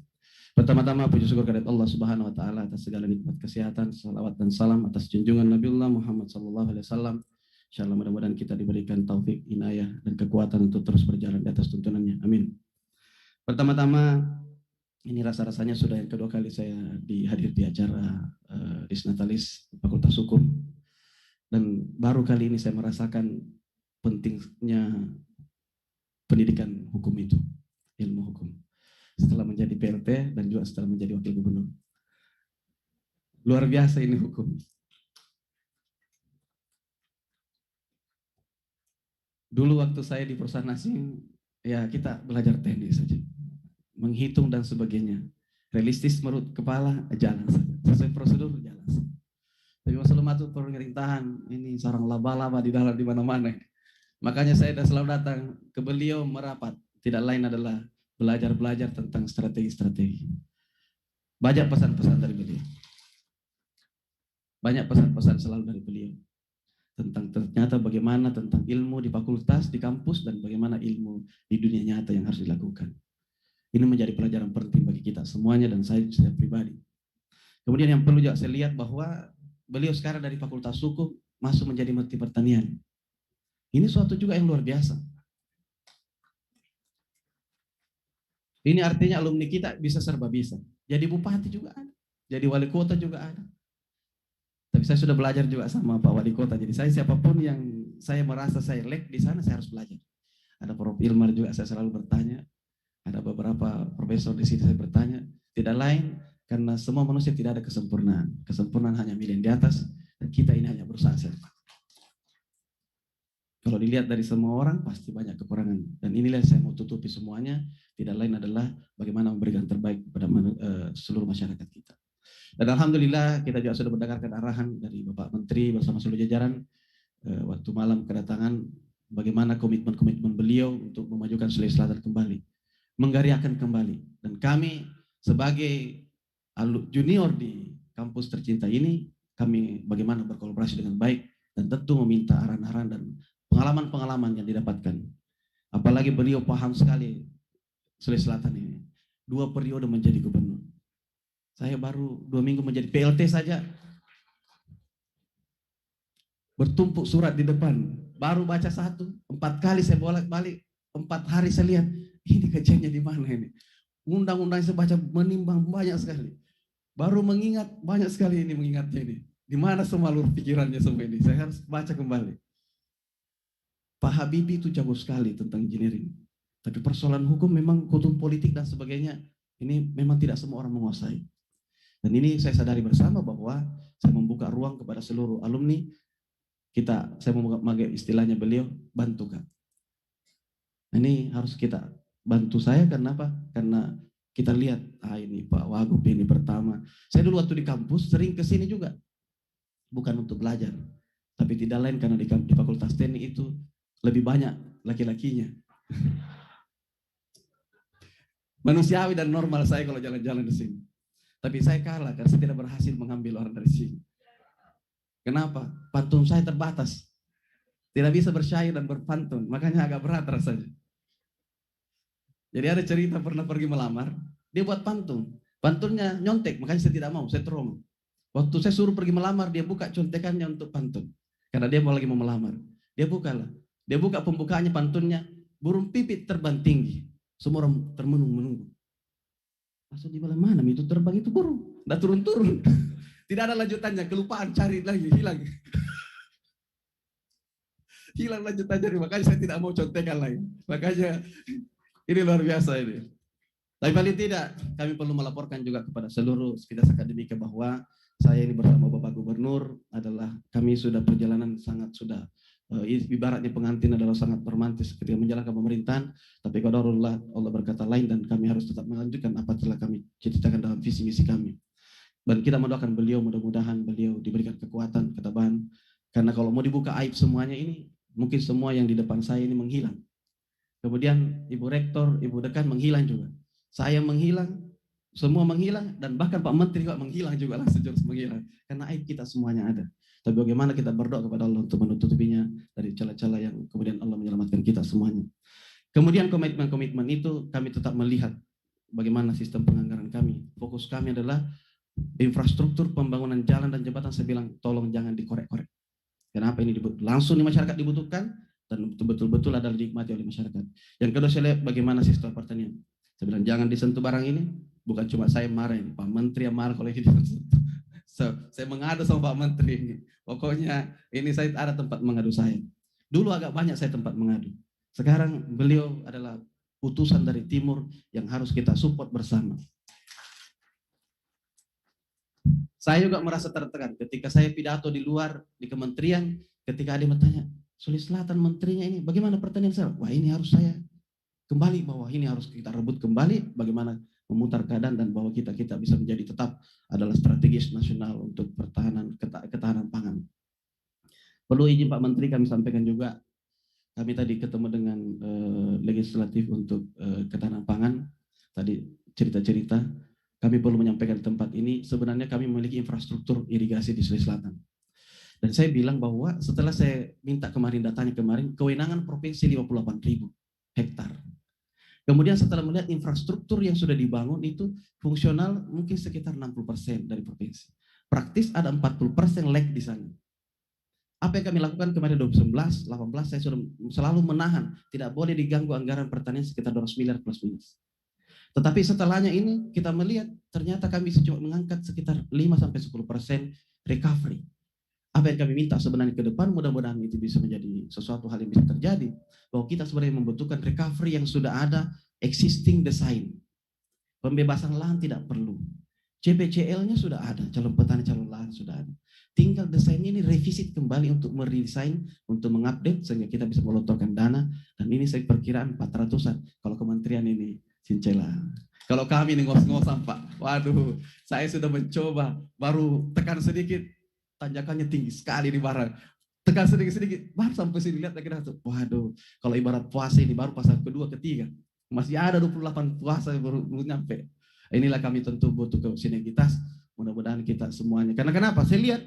[SPEAKER 12] Pertama-tama puji syukur kehadirat Allah Subhanahu wa taala atas segala nikmat kesehatan, salawat dan salam atas junjungan Nabiullah Muhammad sallallahu alaihi wasallam. Insyaallah mudah-mudahan kita diberikan taufik, inayah, dan kekuatan untuk terus berjalan di atas tuntunannya. Amin. Pertama-tama, ini rasa-rasanya sudah yang kedua kali saya hadir di acara Disnatalis Fakultas Hukum. Dan baru kali ini saya merasakan pentingnya pendidikan hukum itu, ilmu hukum. Setelah menjadi PLT dan juga setelah menjadi Wakil Gubernur. Luar biasa ini hukum. Dulu waktu saya di perusahaan asing, ya kita belajar teknis saja. Menghitung dan sebagainya. Realistis menurut kepala, jalan saja. Sesuai prosedur, jalan saja. Tapi masalah masuk pemerintahan, ini seorang laba-laba di dalam di mana-mana. Makanya saya selalu datang ke beliau merapat. Tidak lain adalah belajar tentang strategi-strategi. Banyak pesan-pesan dari beliau. Banyak pesan-pesan selalu dari beliau. Tentang ternyata bagaimana tentang ilmu di fakultas, di kampus, dan bagaimana ilmu di dunia nyata yang harus dilakukan. Ini menjadi pelajaran penting bagi kita semuanya dan saya pribadi. Kemudian yang perlu juga saya lihat bahwa beliau sekarang dari Fakultas Hukum masuk menjadi Menteri Pertanian. Ini suatu juga yang luar biasa. Ini artinya alumni kita bisa serba bisa. Jadi bupati juga ada, jadi wali kota juga ada. Tapi saya sudah belajar juga sama Pak Wali Kota. Jadi saya siapapun yang saya merasa saya lag di sana, saya harus belajar. Ada Prof. Ilmar juga saya selalu bertanya. Ada beberapa profesor di sini saya bertanya. Tidak lain karena semua manusia tidak ada kesempurnaan. Kesempurnaan hanya milik di atas dan kita ini hanya berusaha saja. Kalau dilihat dari semua orang pasti banyak kekurangan. Dan inilah yang saya mau tutupi semuanya. Tidak lain adalah bagaimana memberikan terbaik kepada seluruh masyarakat kita. Dan alhamdulillah kita juga sudah mendengarkan arahan dari Bapak Menteri bersama seluruh jajaran waktu malam kedatangan bagaimana komitmen-komitmen beliau untuk memajukan Sulawesi Selatan kembali, menggaryakan kembali. Dan kami sebagai junior di kampus tercinta ini, kami bagaimana berkolaborasi dengan baik dan tentu meminta arahan-arahan dan pengalaman-pengalaman yang didapatkan. Apalagi beliau paham sekali Sulawesi Selatan ini. 2 periode menjadi gubernur. Saya baru 2 minggu menjadi PLT saja. Bertumpuk surat di depan. Baru baca 1, 4 kali saya bolak-balik. 4 hari saya lihat, ini kerjanya di mana ini. Undang-undang saya baca menimbang banyak sekali. Baru mengingat banyak sekali ini mengingatnya ini. Di mana semua alur pikirannya semua ini. Saya harus baca kembali. Pak Habibie itu jago sekali tentang engineering. Tapi persoalan hukum memang hukum politik dan sebagainya ini memang tidak semua orang menguasai. Dan ini saya sadari bersama bahwa saya membuka ruang kepada seluruh alumni. Saya memakai istilahnya beliau, bantu Kak. Ini harus kita bantu saya karena apa? Karena kita lihat, ini Pak Wagub ini pertama. Saya dulu waktu di kampus sering ke sini juga. Bukan untuk belajar. Tapi tidak lain karena di Fakultas Teknik itu lebih banyak laki-lakinya. Manusiawi dan normal saya kalau jalan-jalan di sini. Tapi saya kalah karena saya tidak berhasil mengambil orang dari sini. Kenapa? Pantun saya terbatas. Tidak bisa bersyair dan berpantun. Makanya agak berat rasanya. Jadi ada cerita pernah pergi melamar. Dia buat pantun. Pantunnya nyontek. Makanya saya tidak mau. Saya trauma. Waktu saya suruh pergi melamar. Dia buka contekannya untuk pantun. Karena dia lagi mau melamar. Dia bukalah. Dia buka pembukaannya pantunnya. Burung pipit terbang tinggi. Semua orang termenung-menunggu. Langsung di mana itu terbang itu burung. Udah turun-turun. Tidak ada lanjutannya. Kelupaan cari lagi. Hilang. Hilang lanjutannya. Makanya saya tidak mau contekan lain. Makanya ini luar biasa ini. Tapi paling tidak kami perlu melaporkan juga kepada seluruh sivitas akademika bahwa saya ini bersama Bapak Gubernur adalah kami sudah perjalanan sangat sudah ibaratnya pengantin adalah sangat romantis ketika menjalankan pemerintahan, tapi qadarullah Allah berkata lain dan kami harus tetap melanjutkan apa telah kami ceritakan dalam visi misi kami. Dan kita mendoakan beliau mudah-mudahan beliau diberikan kekuatan, ketabahan, karena kalau mau dibuka aib semuanya ini mungkin semua yang di depan saya ini menghilang. Kemudian Ibu Rektor, Ibu Dekan menghilang juga. Saya menghilang, semua menghilang, dan bahkan Pak Menteri juga menghilang juga langsung menghilang. Karena aib kita semuanya ada. Tapi bagaimana kita berdoa kepada Allah untuk menutupinya dari celah-celah yang kemudian Allah menyelamatkan kita semuanya. Kemudian komitmen-komitmen itu kami tetap melihat bagaimana sistem penganggaran kami. Fokus kami adalah infrastruktur pembangunan jalan dan jembatan. Saya bilang tolong jangan dikorek-korek. Kenapa ini langsung di masyarakat dibutuhkan dan betul-betul adalah dinikmati oleh masyarakat. Yang kedua saya lihat bagaimana sistem pertanian. Saya bilang jangan disentuh barang ini. Bukan cuma saya marah ini, Pak Menteri yang marah kalau ini disentuh. Saya mengadu sama Pak Menteri ini. Pokoknya ini saya ada tempat mengadu saya. Dulu agak banyak saya tempat mengadu. Sekarang beliau adalah utusan dari timur yang harus kita support bersama. Saya juga merasa tertekan ketika saya pidato di luar di kementerian, ketika ada yang bertanya, Sulawesi Selatan menterinya ini bagaimana pertanian saya? Wah ini harus saya kembali bahwa ini harus kita rebut kembali bagaimana memutar keadaan dan bahwa kita bisa menjadi tetap adalah strategis nasional untuk ketahanan pangan. Perlu izin Pak Menteri kami sampaikan juga, kami tadi ketemu dengan legislatif untuk ketahanan pangan, tadi cerita-cerita, kami perlu menyampaikan tempat ini, sebenarnya kami memiliki infrastruktur irigasi di Sulawesi Selatan. Dan saya bilang bahwa setelah saya minta kemarin datanya kemarin, kewenangan provinsi 58.000 hektar. Kemudian setelah melihat infrastruktur yang sudah dibangun itu fungsional mungkin sekitar 60% dari provinsi. Praktis ada 40% lag di sana. Apa yang kami lakukan kemarin 2019, 18 saya sudah selalu menahan, tidak boleh diganggu anggaran pertanian sekitar 200 miliar plus minus. Tetapi setelahnya ini kita melihat ternyata kami bisa cuma mengangkat sekitar 5-10% recovery. Apa yang kami minta sebenarnya ke depan, mudah-mudahan itu bisa menjadi sesuatu hal yang bisa terjadi, bahwa kita sebenarnya membutuhkan recovery yang sudah ada existing design. Pembebasan lahan tidak perlu. CPCL-nya sudah ada, calon petani calon lahan sudah ada. Tinggal desainnya ini revisit kembali untuk meredesain, untuk mengupdate sehingga kita bisa melontarkan dana, dan ini saya perkiraan 400-an kalau kementerian ini cincela. Kalau kami ini ngos-ngosan Pak, waduh, saya sudah mencoba, baru tekan sedikit, tanjakannya tinggi sekali di barang. Tekan sedikit-sedikit, baru sampai sini lihat lagi, waduh, kalau ibarat puasa ini baru pasal kedua, ketiga, masih ada 28 puasa yang baru nyampe. Inilah kami tentu butuh sinergitas, mudah-mudahan kita semuanya. Karena kenapa? Saya lihat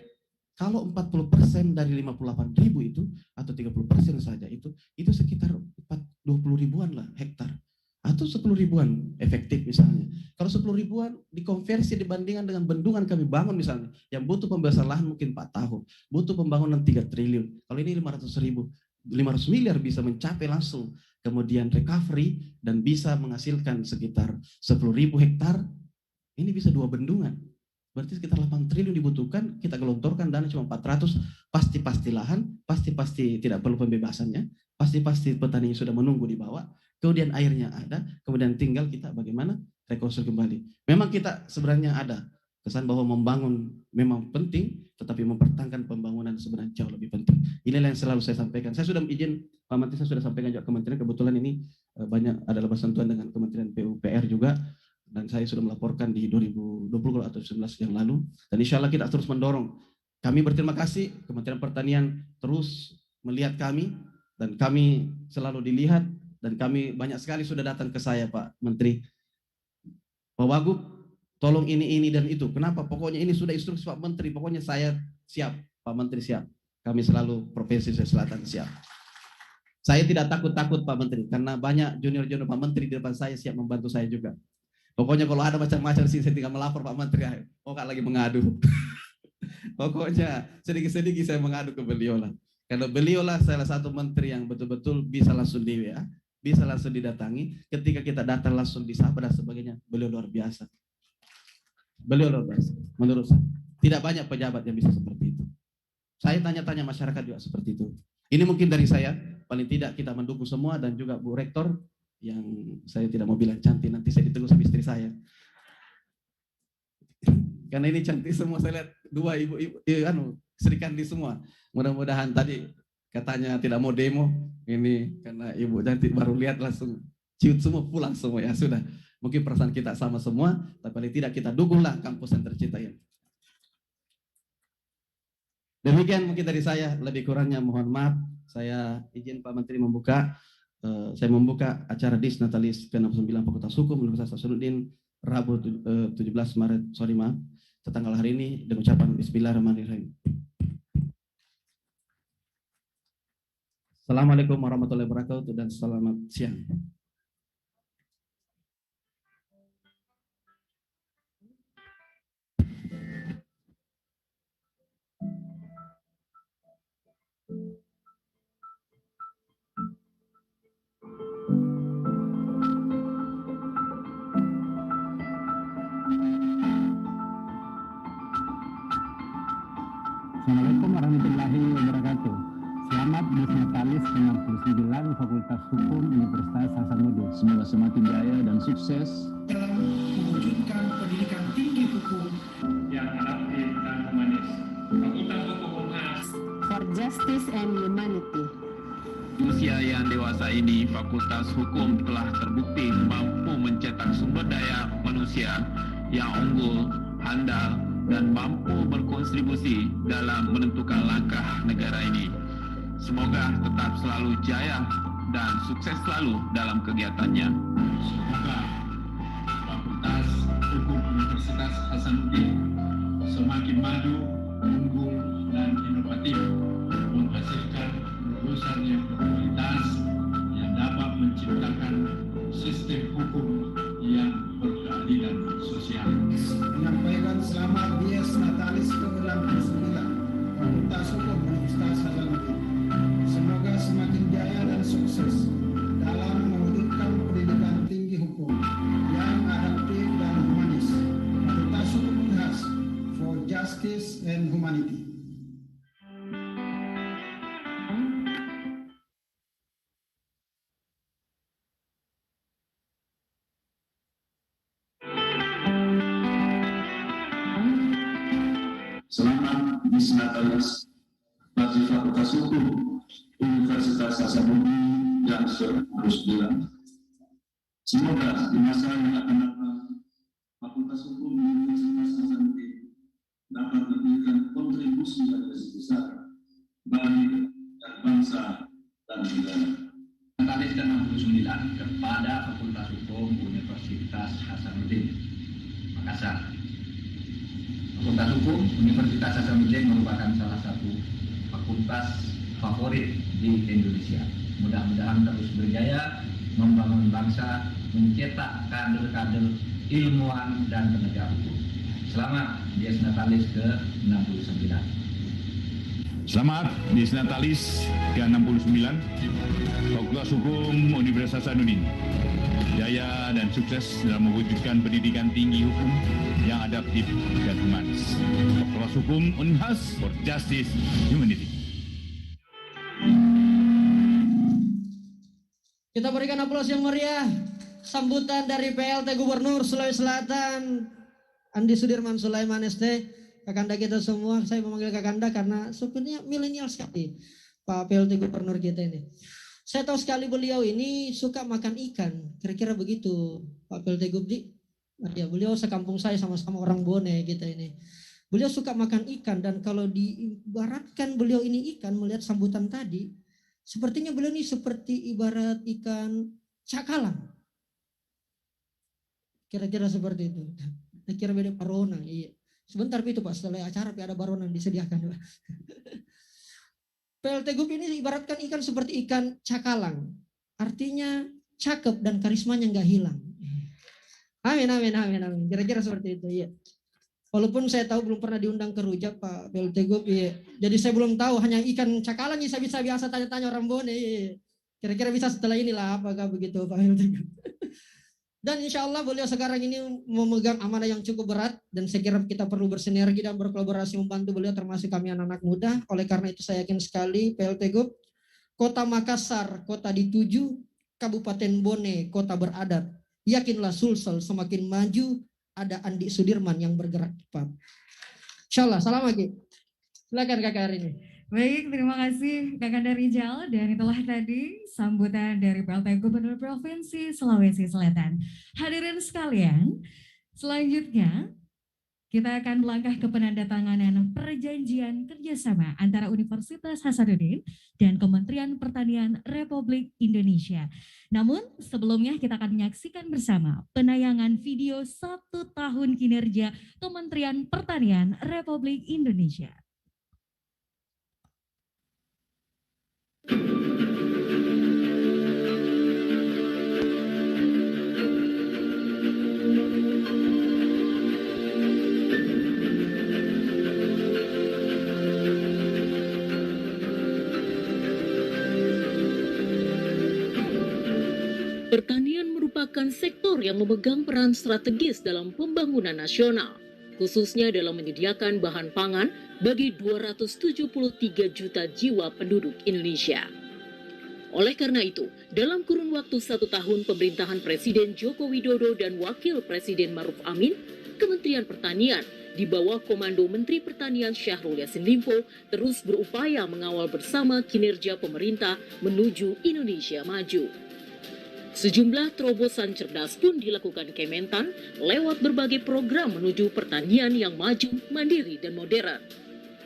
[SPEAKER 12] kalau 40% dari 58.000 itu atau 30% saja itu sekitar 20 ribuan lah hektar atau 10 ribuan efektif misalnya. Kalau 10 ribuan dikonversi dibandingkan dengan bendungan kami bangun misalnya, yang butuh pembebasan lahan mungkin 4 tahun, butuh pembangunan 3 triliun. Kalau ini 500 miliar bisa mencapai langsung. Kemudian recovery dan bisa menghasilkan sekitar 10.000 hektar, ini bisa 2 bendungan. Berarti sekitar 8 triliun dibutuhkan, kita gelontorkan dana cuma 400, pasti lahan, pasti tidak perlu pembebasannya, pasti petani sudah menunggu di bawah, kemudian airnya ada, kemudian tinggal kita bagaimana rekonstruksi kembali. Memang kita sebenarnya ada kesan bahwa membangun memang penting, tetapi mempertahankan pembangunan sebenarnya jauh lebih penting. Inilah yang selalu saya sampaikan. Saya sudah izin Pak Menteri, saya sudah sampaikan juga kementerian, kebetulan ini banyak adalah bersentuhan dengan Kementerian PUPR juga, dan saya sudah melaporkan di 2020 atau 2019 yang lalu, dan insya Allah kita terus mendorong. Kami berterima kasih Kementerian Pertanian terus melihat kami, dan kami selalu dilihat, dan kami banyak sekali sudah datang ke saya Pak Menteri, Pak Wagub, tolong ini dan itu. Kenapa? Pokoknya ini sudah instruksi Pak Menteri, pokoknya saya siap, Pak Menteri siap. Kami selalu Provinsi Sulawesi Selatan siap. Saya tidak takut-takut Pak Menteri, karena banyak junior-junior Pak Menteri di depan saya siap membantu saya juga. Pokoknya kalau ada macam-macam sih saya tinggal melapor Pak Menteri, oh Kak lagi mengadu. Pokoknya sedikit-sedikit saya mengadu ke beliau lah. Karena beliau lah salah satu menteri yang betul-betul bisa langsung bisa langsung didatangi. Ketika kita datang langsung disapa dan sebagainya, beliau luar biasa. Beliau luar biasa, menurut saya. Tidak banyak pejabat yang bisa seperti itu. Saya tanya-tanya masyarakat juga seperti itu. Ini mungkin dari saya, paling tidak kita mendukung semua, dan juga Bu Rektor, yang saya tidak mau bilang cantik, nanti saya ditegur sama istri saya. Karena ini cantik semua, saya lihat 2 ibu Sri Kandi semua. Mudah-mudahan tadi katanya tidak mau demo, ini karena ibu cantik baru lihat langsung ciut semua, pulang semua ya sudah. Mungkin perasaan kita sama semua, tapi paling tidak kita dukunglah kampus yang tercinta ini. Demikian mungkin dari saya, lebih kurangnya mohon maaf. Saya izin Pak Menteri membuka, saya membuka acara Disnatalis ke-69 Fakultas Hukum Universitas Hasanuddin Rabu 17 Maret, tanggal hari ini, dengan ucapan Bismillahirrahmanirrahim. Assalamualaikum warahmatullahi wabarakatuh dan selamat siang.
[SPEAKER 17] Assalamualaikum warahmatullahi wabarakatuh. Selamat Disnatalis ke-69 Fakultas Hukum Universitas Hasanuddin.
[SPEAKER 21] Semoga semakin jaya dan sukses
[SPEAKER 18] dalam mewujudkan pendidikan tinggi hukum yang adaptif dan humanis. Fakultas Hukum Unhas
[SPEAKER 22] for Justice and Humanity.
[SPEAKER 7] Usia yang dewasa ini, Fakultas Hukum telah terbukti mampu mencetak sumber daya manusia yang unggul, handal, dan mampu berkontribusi dalam menentukan langkah negara ini. Semoga tetap selalu jaya dan sukses selalu dalam kegiatannya.
[SPEAKER 18] Semoga Fakultas Hukum Universitas Hasanuddin semakin maju, unggul, dan inovatif, menghasilkan lulusan yang berkualitas yang dapat menciptakan sistem
[SPEAKER 4] Fakultas Hukum Universitas Hasanuddin. Semoga semakin jaya dan sukses dalam mewujudkan pendidikan tinggi hukum yang adaptif dan humanis. Fakultas Hukum Unhas for Justice and Humanity.
[SPEAKER 21] Selamat Bisnatalis bagi Fakultas Hukum Universitas Hasanuddin yang ke-29. Semoga di masa yang akan datang Fakultas Hukum Universitas Hasanuddin dapat memberikan kontribusi yang lebih besar bagi bangsa dan negara.
[SPEAKER 6] Natalis ke-69 kepada Fakultas Hukum Universitas Hasanuddin Makassar. Fakultas Hukum Universitas Hasanuddin merupakan salah satu fakultas favorit di Indonesia. Mudah-mudahan terus berjaya membangun bangsa, mencetak kader-kader ilmuwan dan penegak hukum. Selamat Dies Natalis ke-69.
[SPEAKER 11] Selamat Dies Natalis ke-69 Fakultas Hukum Universitas Hasanuddin. Jaya dan sukses dalam mewujudkan pendidikan tinggi hukum yang adaptif dan humanis. Fakultas Hukum Unhas for Justice Humanity.
[SPEAKER 16] Kita berikan aplaus yang meriah sambutan dari PLT Gubernur Sulawesi Selatan Andi Sudirman Sulaiman ST. Kakanda kita semua, saya memanggil Kakanda karena supirnya milenial sekali Pak PLT Gubernur kita ini. Saya tahu sekali beliau ini suka makan ikan, kira-kira begitu Pak PLT Gubdi. Ya, beliau sekampung saya sama-sama orang Bone kita ini. Beliau suka makan ikan dan kalau diibaratkan beliau ini ikan melihat sambutan tadi, sepertinya beliau ini seperti ibarat ikan cakalang. Kira-kira seperti itu. Kira beda baronang, iya. Sebentar itu Pak, setelah acara ada baronang disediakan. PLT Gub ini ibaratkan ikan seperti ikan cakalang. Artinya cakep dan karismanya nggak hilang. Amin, amin, amin, amin. Kira-kira seperti itu, iya. Walaupun saya tahu belum pernah diundang ke Rujak Pak PLT Gub, iya. Jadi saya belum tahu, hanya ikan cakalang saya bisa biasa tanya-tanya orang Bone, iya. Kira-kira bisa setelah inilah, apakah begitu Pak PLT Gub. Dan insya Allah beliau sekarang ini memegang amanah yang cukup berat dan saya kira kita perlu bersinergi dan berkolaborasi membantu beliau termasuk kami anak-anak muda. Oleh karena itu saya yakin sekali PLT Gub, Kota Makassar, kota dituju, Kabupaten Bone, kota beradat. Yakinlah Sulsel semakin maju, ada Andi Sudirman yang bergerak cepat. Insya Allah, salam lagi. Silakan Kakak hari ini.
[SPEAKER 1] Baik, terima kasih Kakanda Rijal, dan itulah tadi sambutan dari PLT Gubernur Provinsi Sulawesi Selatan. Hadirin sekalian, selanjutnya kita akan melangkah ke penandatanganan perjanjian kerjasama antara Universitas Hasanuddin dan Kementerian Pertanian Republik Indonesia. Namun sebelumnya kita akan menyaksikan bersama penayangan video 1 tahun kinerja Kementerian Pertanian Republik Indonesia.
[SPEAKER 24] Pertanian merupakan sektor yang memegang peran strategis dalam pembangunan nasional, khususnya dalam menyediakan bahan pangan bagi 273 juta jiwa penduduk Indonesia. Oleh karena itu, dalam kurun waktu 1 tahun pemerintahan Presiden Joko Widodo dan Wakil Presiden Ma'ruf Amin, Kementerian Pertanian di bawah Komando Menteri Pertanian Syahrul Yassin Limpo terus berupaya mengawal bersama kinerja pemerintah menuju Indonesia maju. Sejumlah terobosan cerdas pun dilakukan Kementan lewat berbagai program menuju pertanian yang maju, mandiri, dan modern.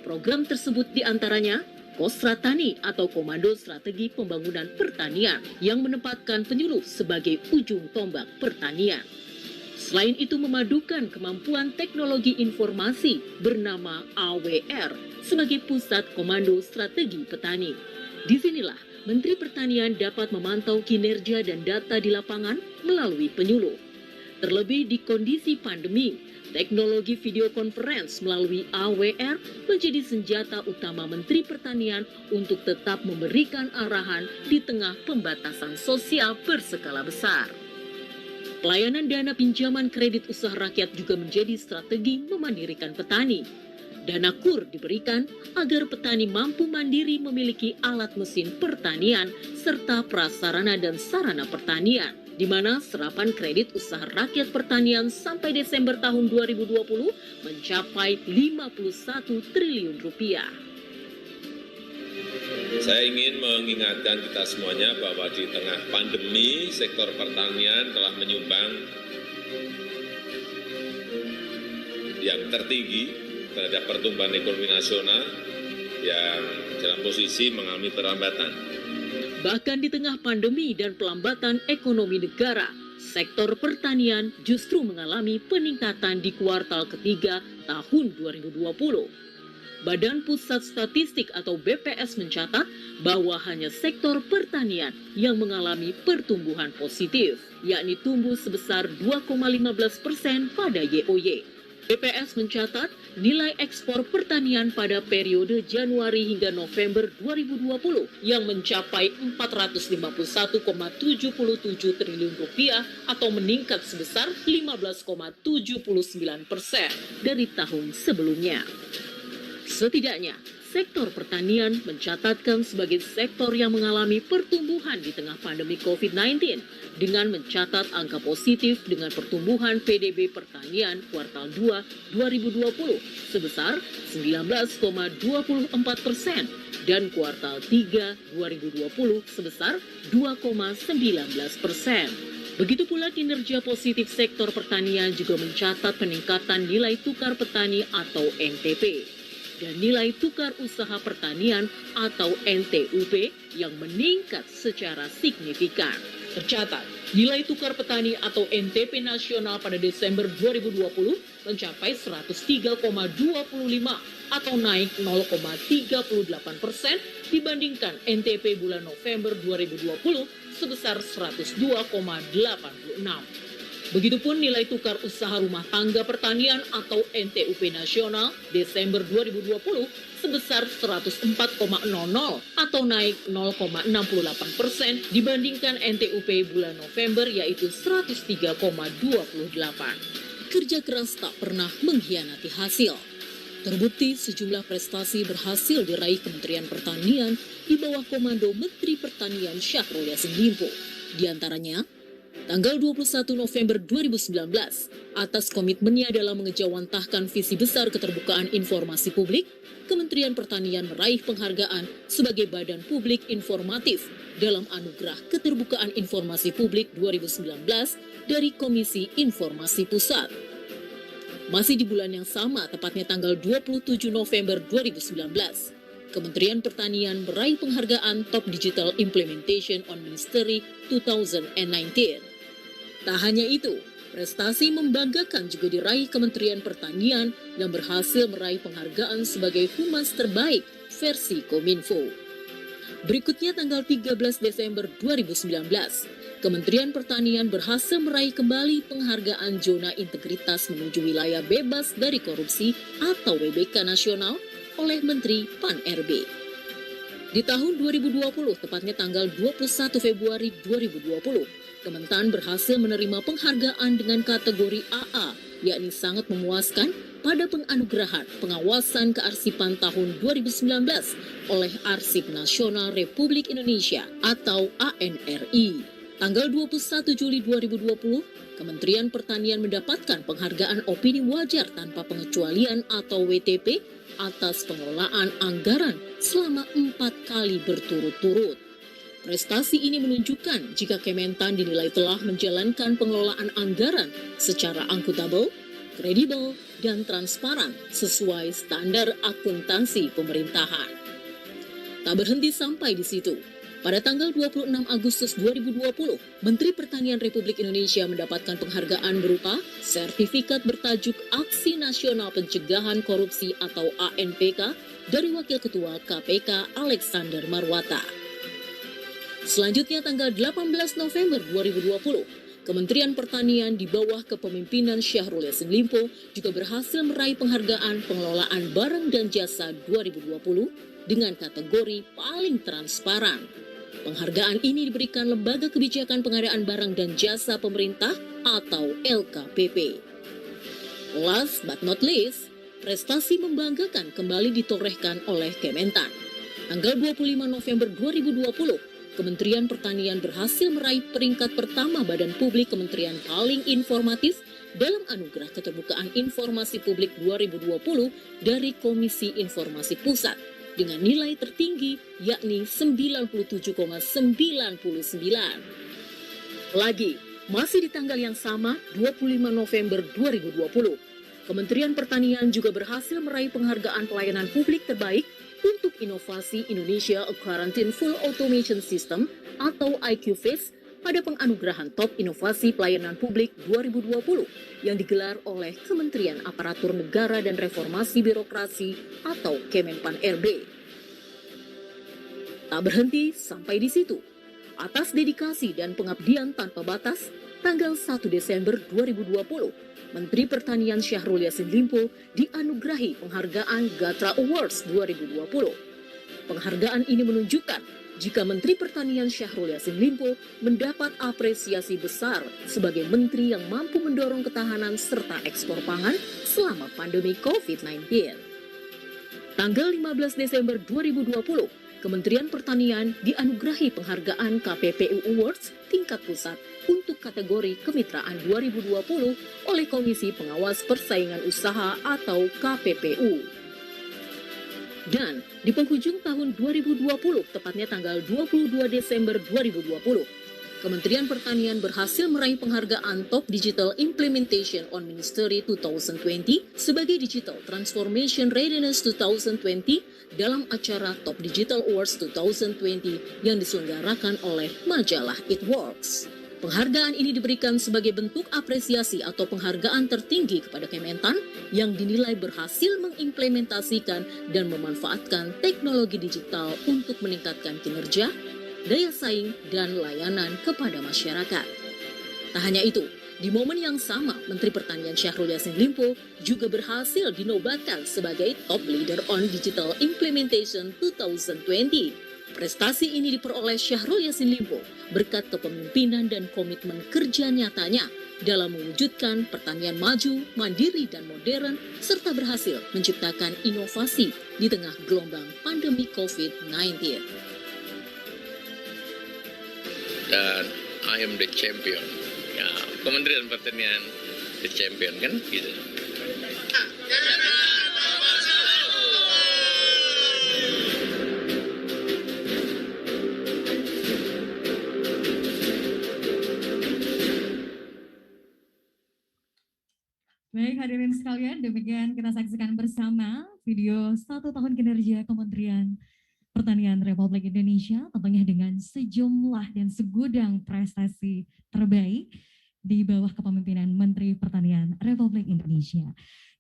[SPEAKER 24] Program tersebut diantaranya Kostra Tani atau Komando Strategi Pembangunan Pertanian yang menempatkan penyuluh sebagai ujung tombak pertanian. Selain itu memadukan kemampuan teknologi informasi bernama AWR sebagai pusat komando strategi petani. Disinilah Menteri Pertanian dapat memantau kinerja dan data di lapangan melalui penyuluh. Terlebih di kondisi pandemi, teknologi video conference melalui AWR menjadi senjata utama Menteri Pertanian untuk tetap memberikan arahan di tengah pembatasan sosial berskala besar. Pelayanan dana pinjaman kredit usaha rakyat juga menjadi strategi memandirikan petani. Dana KUR diberikan agar petani mampu mandiri memiliki alat mesin pertanian serta prasarana dan sarana pertanian, di mana serapan kredit usaha rakyat pertanian sampai Desember tahun 2020 mencapai 51 triliun rupiah.
[SPEAKER 5] Saya ingin mengingatkan kita semuanya bahwa di tengah pandemi, sektor pertanian telah menyumbang yang tertinggi terhadap pertumbuhan ekonomi nasional yang dalam posisi mengalami perlambatan.
[SPEAKER 24] Bahkan di tengah pandemi dan pelambatan ekonomi negara, sektor pertanian justru mengalami peningkatan di kuartal ketiga tahun 2020. Badan Pusat Statistik atau BPS mencatat bahwa hanya sektor pertanian yang mengalami pertumbuhan positif, yakni tumbuh sebesar 2,15% pada YoY. BPS mencatat nilai ekspor pertanian pada periode Januari hingga November 2020 yang mencapai 451,77 triliun rupiah atau meningkat sebesar 15,79% dari tahun sebelumnya. Setidaknya, sektor pertanian mencatatkan sebagai sektor yang mengalami pertumbuhan di tengah pandemi COVID-19 dengan mencatat angka positif dengan pertumbuhan PDB pertanian kuartal 2 2020 sebesar 19,24% dan kuartal 3 2020 sebesar 2,19%. Begitu pula kinerja positif sektor pertanian juga mencatat peningkatan nilai tukar petani atau NTP dan nilai tukar usaha pertanian atau NTUP yang meningkat secara signifikan. Tercatat, nilai tukar petani atau NTP nasional pada Desember 2020 mencapai 103,25 atau naik 0,38% dibandingkan NTP bulan November 2020 sebesar 102,86. Begitupun nilai tukar usaha rumah tangga pertanian atau NTUP nasional Desember 2020 sebesar 104,00 atau naik 0,68% dibandingkan NTUP bulan November yaitu 103,28. Kerja keras tak pernah mengkhianati hasil. Terbukti sejumlah prestasi berhasil diraih Kementerian Pertanian di bawah komando Menteri Pertanian Syahrul Yassin Limpo. Di antaranya, tanggal 21 November 2019, atas komitmennya dalam mengejawantahkan visi besar keterbukaan informasi publik, Kementerian Pertanian meraih penghargaan sebagai Badan Publik Informatif dalam Anugerah Keterbukaan Informasi Publik 2019 dari Komisi Informasi Pusat. Masih di bulan yang sama, tepatnya tanggal 27 November 2019, Kementerian Pertanian meraih penghargaan Top Digital Implementation on Ministry 2019. Tak hanya itu, prestasi membanggakan juga diraih Kementerian Pertanian yang berhasil meraih penghargaan sebagai Humas Terbaik versi Kominfo. Berikutnya tanggal 13 Desember 2019, Kementerian Pertanian berhasil meraih kembali penghargaan Zona Integritas Menuju Wilayah Bebas dari Korupsi atau WBK Nasional oleh Menteri Pan-RB. Di tahun 2020, tepatnya tanggal 21 Februari 2020, Kementan berhasil menerima penghargaan dengan kategori AA, yakni sangat memuaskan pada penganugerahan pengawasan kearsipan tahun 2019 oleh Arsip Nasional Republik Indonesia atau ANRI. Tanggal 21 Juli 2020, Kementerian Pertanian mendapatkan penghargaan opini wajar tanpa pengecualian atau WTP atas pengelolaan anggaran selama 4 kali berturut-turut. Prestasi ini menunjukkan jika Kementan dinilai telah menjalankan pengelolaan anggaran secara akuntabel, kredibel, dan transparan sesuai standar akuntansi pemerintahan. Tak berhenti sampai di situ. Pada tanggal 26 Agustus 2020, Menteri Pertanian Republik Indonesia mendapatkan penghargaan berupa sertifikat bertajuk Aksi Nasional Pencegahan Korupsi atau ANPK dari Wakil Ketua KPK Alexander Marwata. Selanjutnya tanggal 18 November 2020, Kementerian Pertanian di bawah kepemimpinan Syahrul Yassin Limpo juga berhasil meraih penghargaan pengelolaan barang dan jasa 2020 dengan kategori paling transparan. Penghargaan ini diberikan Lembaga Kebijakan Pengadaan Barang dan Jasa Pemerintah atau LKPP. Last but not least, prestasi membanggakan kembali ditorehkan oleh Kementan. Tanggal 25 November 2020, Kementerian Pertanian berhasil meraih peringkat pertama Badan Publik Kementerian paling informatif dalam Anugerah Keterbukaan Informasi Publik 2020 dari Komisi Informasi Pusat dengan nilai tertinggi yakni 97,99. Lagi, masih di tanggal yang sama, 25 November 2020, Kementerian Pertanian juga berhasil meraih penghargaan pelayanan publik terbaik untuk inovasi Indonesia Quarantine Full Automation System atau IQFACE pada penganugerahan Top Inovasi Pelayanan Publik 2020 yang digelar oleh Kementerian Aparatur Negara dan Reformasi Birokrasi atau Kemenpan RB. Tak berhenti sampai di situ. Atas dedikasi dan pengabdian tanpa batas, tanggal 1 Desember 2020, Menteri Pertanian Syahrul Yassin Limpo dianugerahi penghargaan Gatra Awards 2020. Penghargaan ini menunjukkan jika Menteri Pertanian Syahrul Yassin Limpo mendapat apresiasi besar sebagai menteri yang mampu mendorong ketahanan serta ekspor pangan selama pandemi COVID-19. Tanggal 15 Desember 2020, Kementerian Pertanian dianugerahi penghargaan KPPU Awards tingkat pusat untuk kategori kemitraan 2020 oleh Komisi Pengawas Persaingan Usaha atau KPPU. Dan di penghujung tahun 2020, tepatnya tanggal 22 Desember 2020, Kementerian Pertanian berhasil meraih penghargaan Top Digital Implementation on Ministry 2020 sebagai Digital Transformation Readiness 2020 dalam acara Top Digital Awards 2020 yang diselenggarakan oleh majalah It Works. Penghargaan ini diberikan sebagai bentuk apresiasi atau penghargaan tertinggi kepada Kementan yang dinilai berhasil mengimplementasikan dan memanfaatkan teknologi digital untuk meningkatkan kinerja, daya saing, dan layanan kepada masyarakat. Tak hanya itu, di momen yang sama, Menteri Pertanian Syahrul Yassin Limpo juga berhasil dinobatkan sebagai Top Leader on Digital Implementation 2020. Prestasi ini diperoleh Syahrul Yassin Limpo berkat kepemimpinan dan komitmen kerja nyatanya dalam mewujudkan pertanian maju, mandiri, dan modern, serta berhasil menciptakan inovasi di tengah gelombang pandemi COVID-19.
[SPEAKER 8] Dan I am the champion. Ya, Kementerian Pertanian the champion kan gitu.
[SPEAKER 1] Baik hadirin sekalian, demikian kita saksikan bersama video 1 tahun kinerja Kementerian Pertanian Republik Indonesia, tentunya dengan sejumlah dan segudang prestasi terbaik di bawah kepemimpinan Menteri Pertanian Republik Indonesia.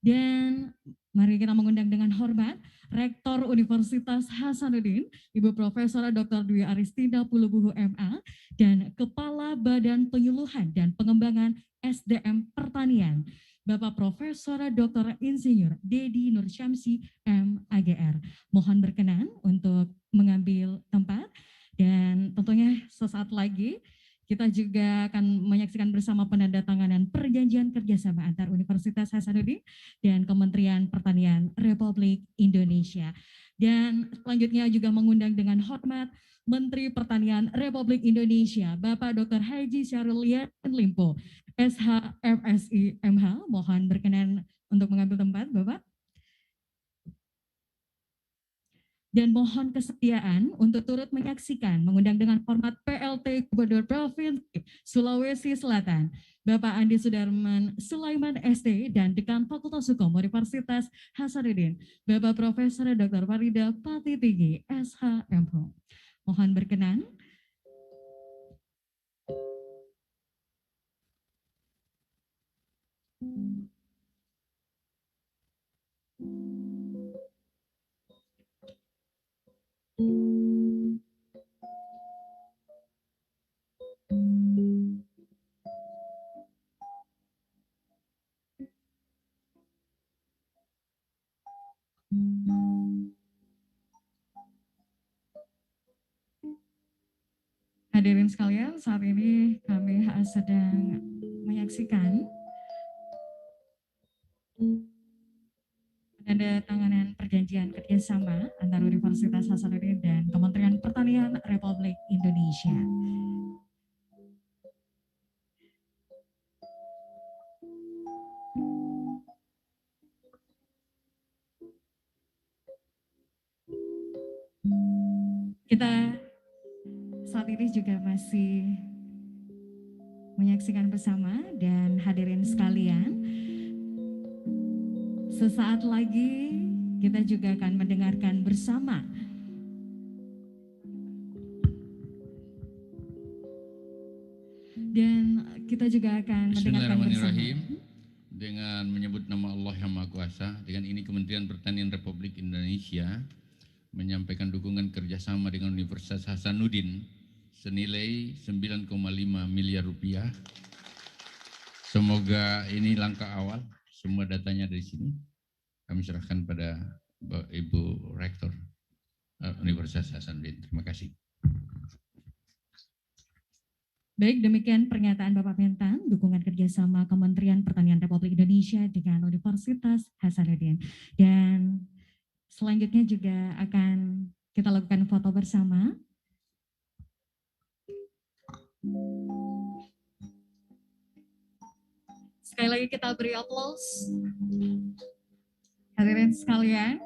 [SPEAKER 1] Dan mari kita mengundang dengan hormat Rektor Universitas Hasanuddin, Ibu Profesor Dr. Dwi Aristina Pulubuhu MA, dan Kepala Badan Penyuluhan dan Pengembangan SDM Pertanian, Bapak Profesor Dr. Insinyur Dedi Nur Syamsi MAGR. Mohon berkenan untuk mengambil tempat dan tentunya sesaat lagi kita juga akan menyaksikan bersama penandatanganan perjanjian kerjasama antar Universitas Hasanuddin dan Kementerian Pertanian Republik Indonesia. Dan selanjutnya juga mengundang dengan hormat Menteri Pertanian Republik Indonesia, Bapak Dr. Haji Syahrul Yassin Limpo, SH MSI MH. Mohon berkenan untuk mengambil tempat, Bapak. Dan mohon kesetiaan untuk turut menyaksikan, mengundang dengan hormat PLT Gubernur Provinsi Sulawesi Selatan, Bapak Andi Sudarman Sulaiman ST, dan Dekan Fakultas Hukum Universitas Hasanuddin, Bapak Profesor Dr. Farida Pati Tinggi, SHMH. Mohon berkenan. Hadirin sekalian, saat ini kami sedang menyaksikan penandatanganan perjanjian kerjasama antara Universitas Hasanuddin dan Kementerian Pertanian Republik Indonesia. Kita saat ini juga masih menyaksikan bersama, dan hadirin sekalian, sesaat lagi kita juga akan mendengarkan bersama dan kita juga akan mendengarkan bersama.
[SPEAKER 11] Dengan menyebut nama Allah yang Maha Kuasa, dengan ini Kementerian Pertanian Republik Indonesia menyampaikan dukungan kerjasama dengan Universitas Hasanuddin senilai 9,5 miliar rupiah. Semoga ini langkah awal, semua datanya dari sini. Kami serahkan pada Ibu Rektor Universitas Hasanuddin. Terima kasih.
[SPEAKER 1] Baik, demikian pernyataan Bapak Mentan, dukungan kerjasama Kementerian Pertanian Republik Indonesia dengan Universitas Hasanuddin. Dan selanjutnya juga akan kita lakukan foto bersama. Sekali lagi kita beri aplaus. Hadirin sekalian.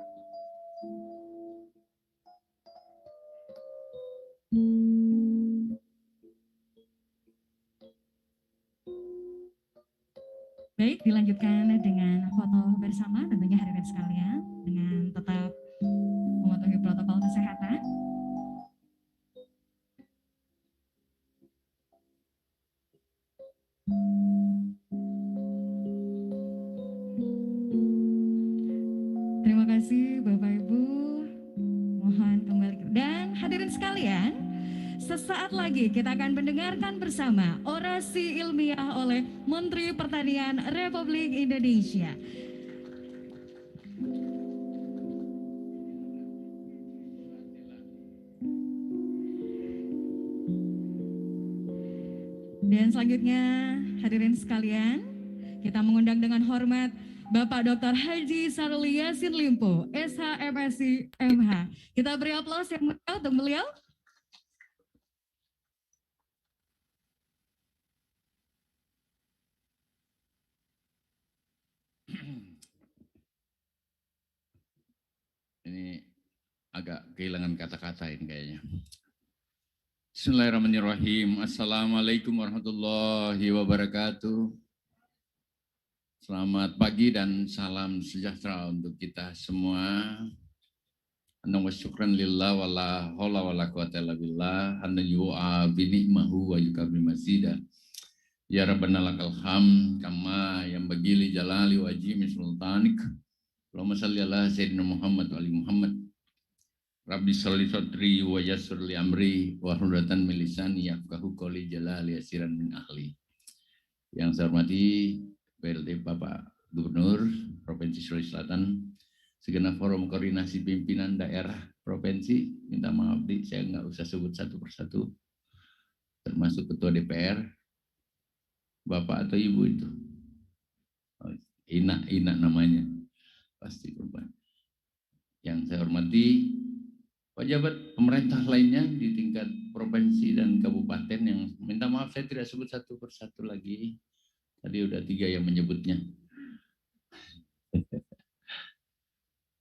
[SPEAKER 1] Baik, dilanjutkan dengan foto bersama tentunya hadirin sekalian dengan tetap mematuhi protokol kesehatan. Terima kasih Bapak Ibu, mohon kembali. Dan hadirin sekalian, sesaat lagi kita akan mendengarkan bersama orasi ilmiah oleh Menteri Pertanian Republik Indonesia. Dan selanjutnya hadirin sekalian, kita mengundang dengan hormat Bapak Dr. Haji Saruli Yassin Limpo, SH MSc MH. Kita beri aplaus yang meriah untuk beliau.
[SPEAKER 11] Ini agak kehilangan kata-kata ini kayaknya. Bismillahirrahmanirrahim. Assalamualaikum warahmatullahi wabarakatuh. Selamat pagi dan salam sejahtera untuk kita semua. Anna wa syukran lillah wa la hawla wa la quwata illa billah. Anna yu'a bi ni'mahu wa yukabi masjidah. Ya Rabbana lakal hamd kama yang bagili jalali wa ajimi sultanik. Allahumma salli ala Sayyidina Muhammad wa ali Muhammad. Rabbi sholli sadri wa yassir li amri wa hludatan min lisani yafqahu qawli jalali yasiran min ahli. Yang saya hormati PLT Bapak Gubernur Provinsi Sulawesi Selatan, segenap forum koordinasi pimpinan daerah provinsi, minta maaf saya nggak usah sebut satu persatu, termasuk Ketua DPR, Bapak atau Ibu itu, Ina namanya, pasti perempuan. Yang saya hormati pejabat pemerintah lainnya di tingkat provinsi dan kabupaten yang minta maaf saya tidak sebut satu persatu lagi. Tadi udah 3 yang menyebutnya.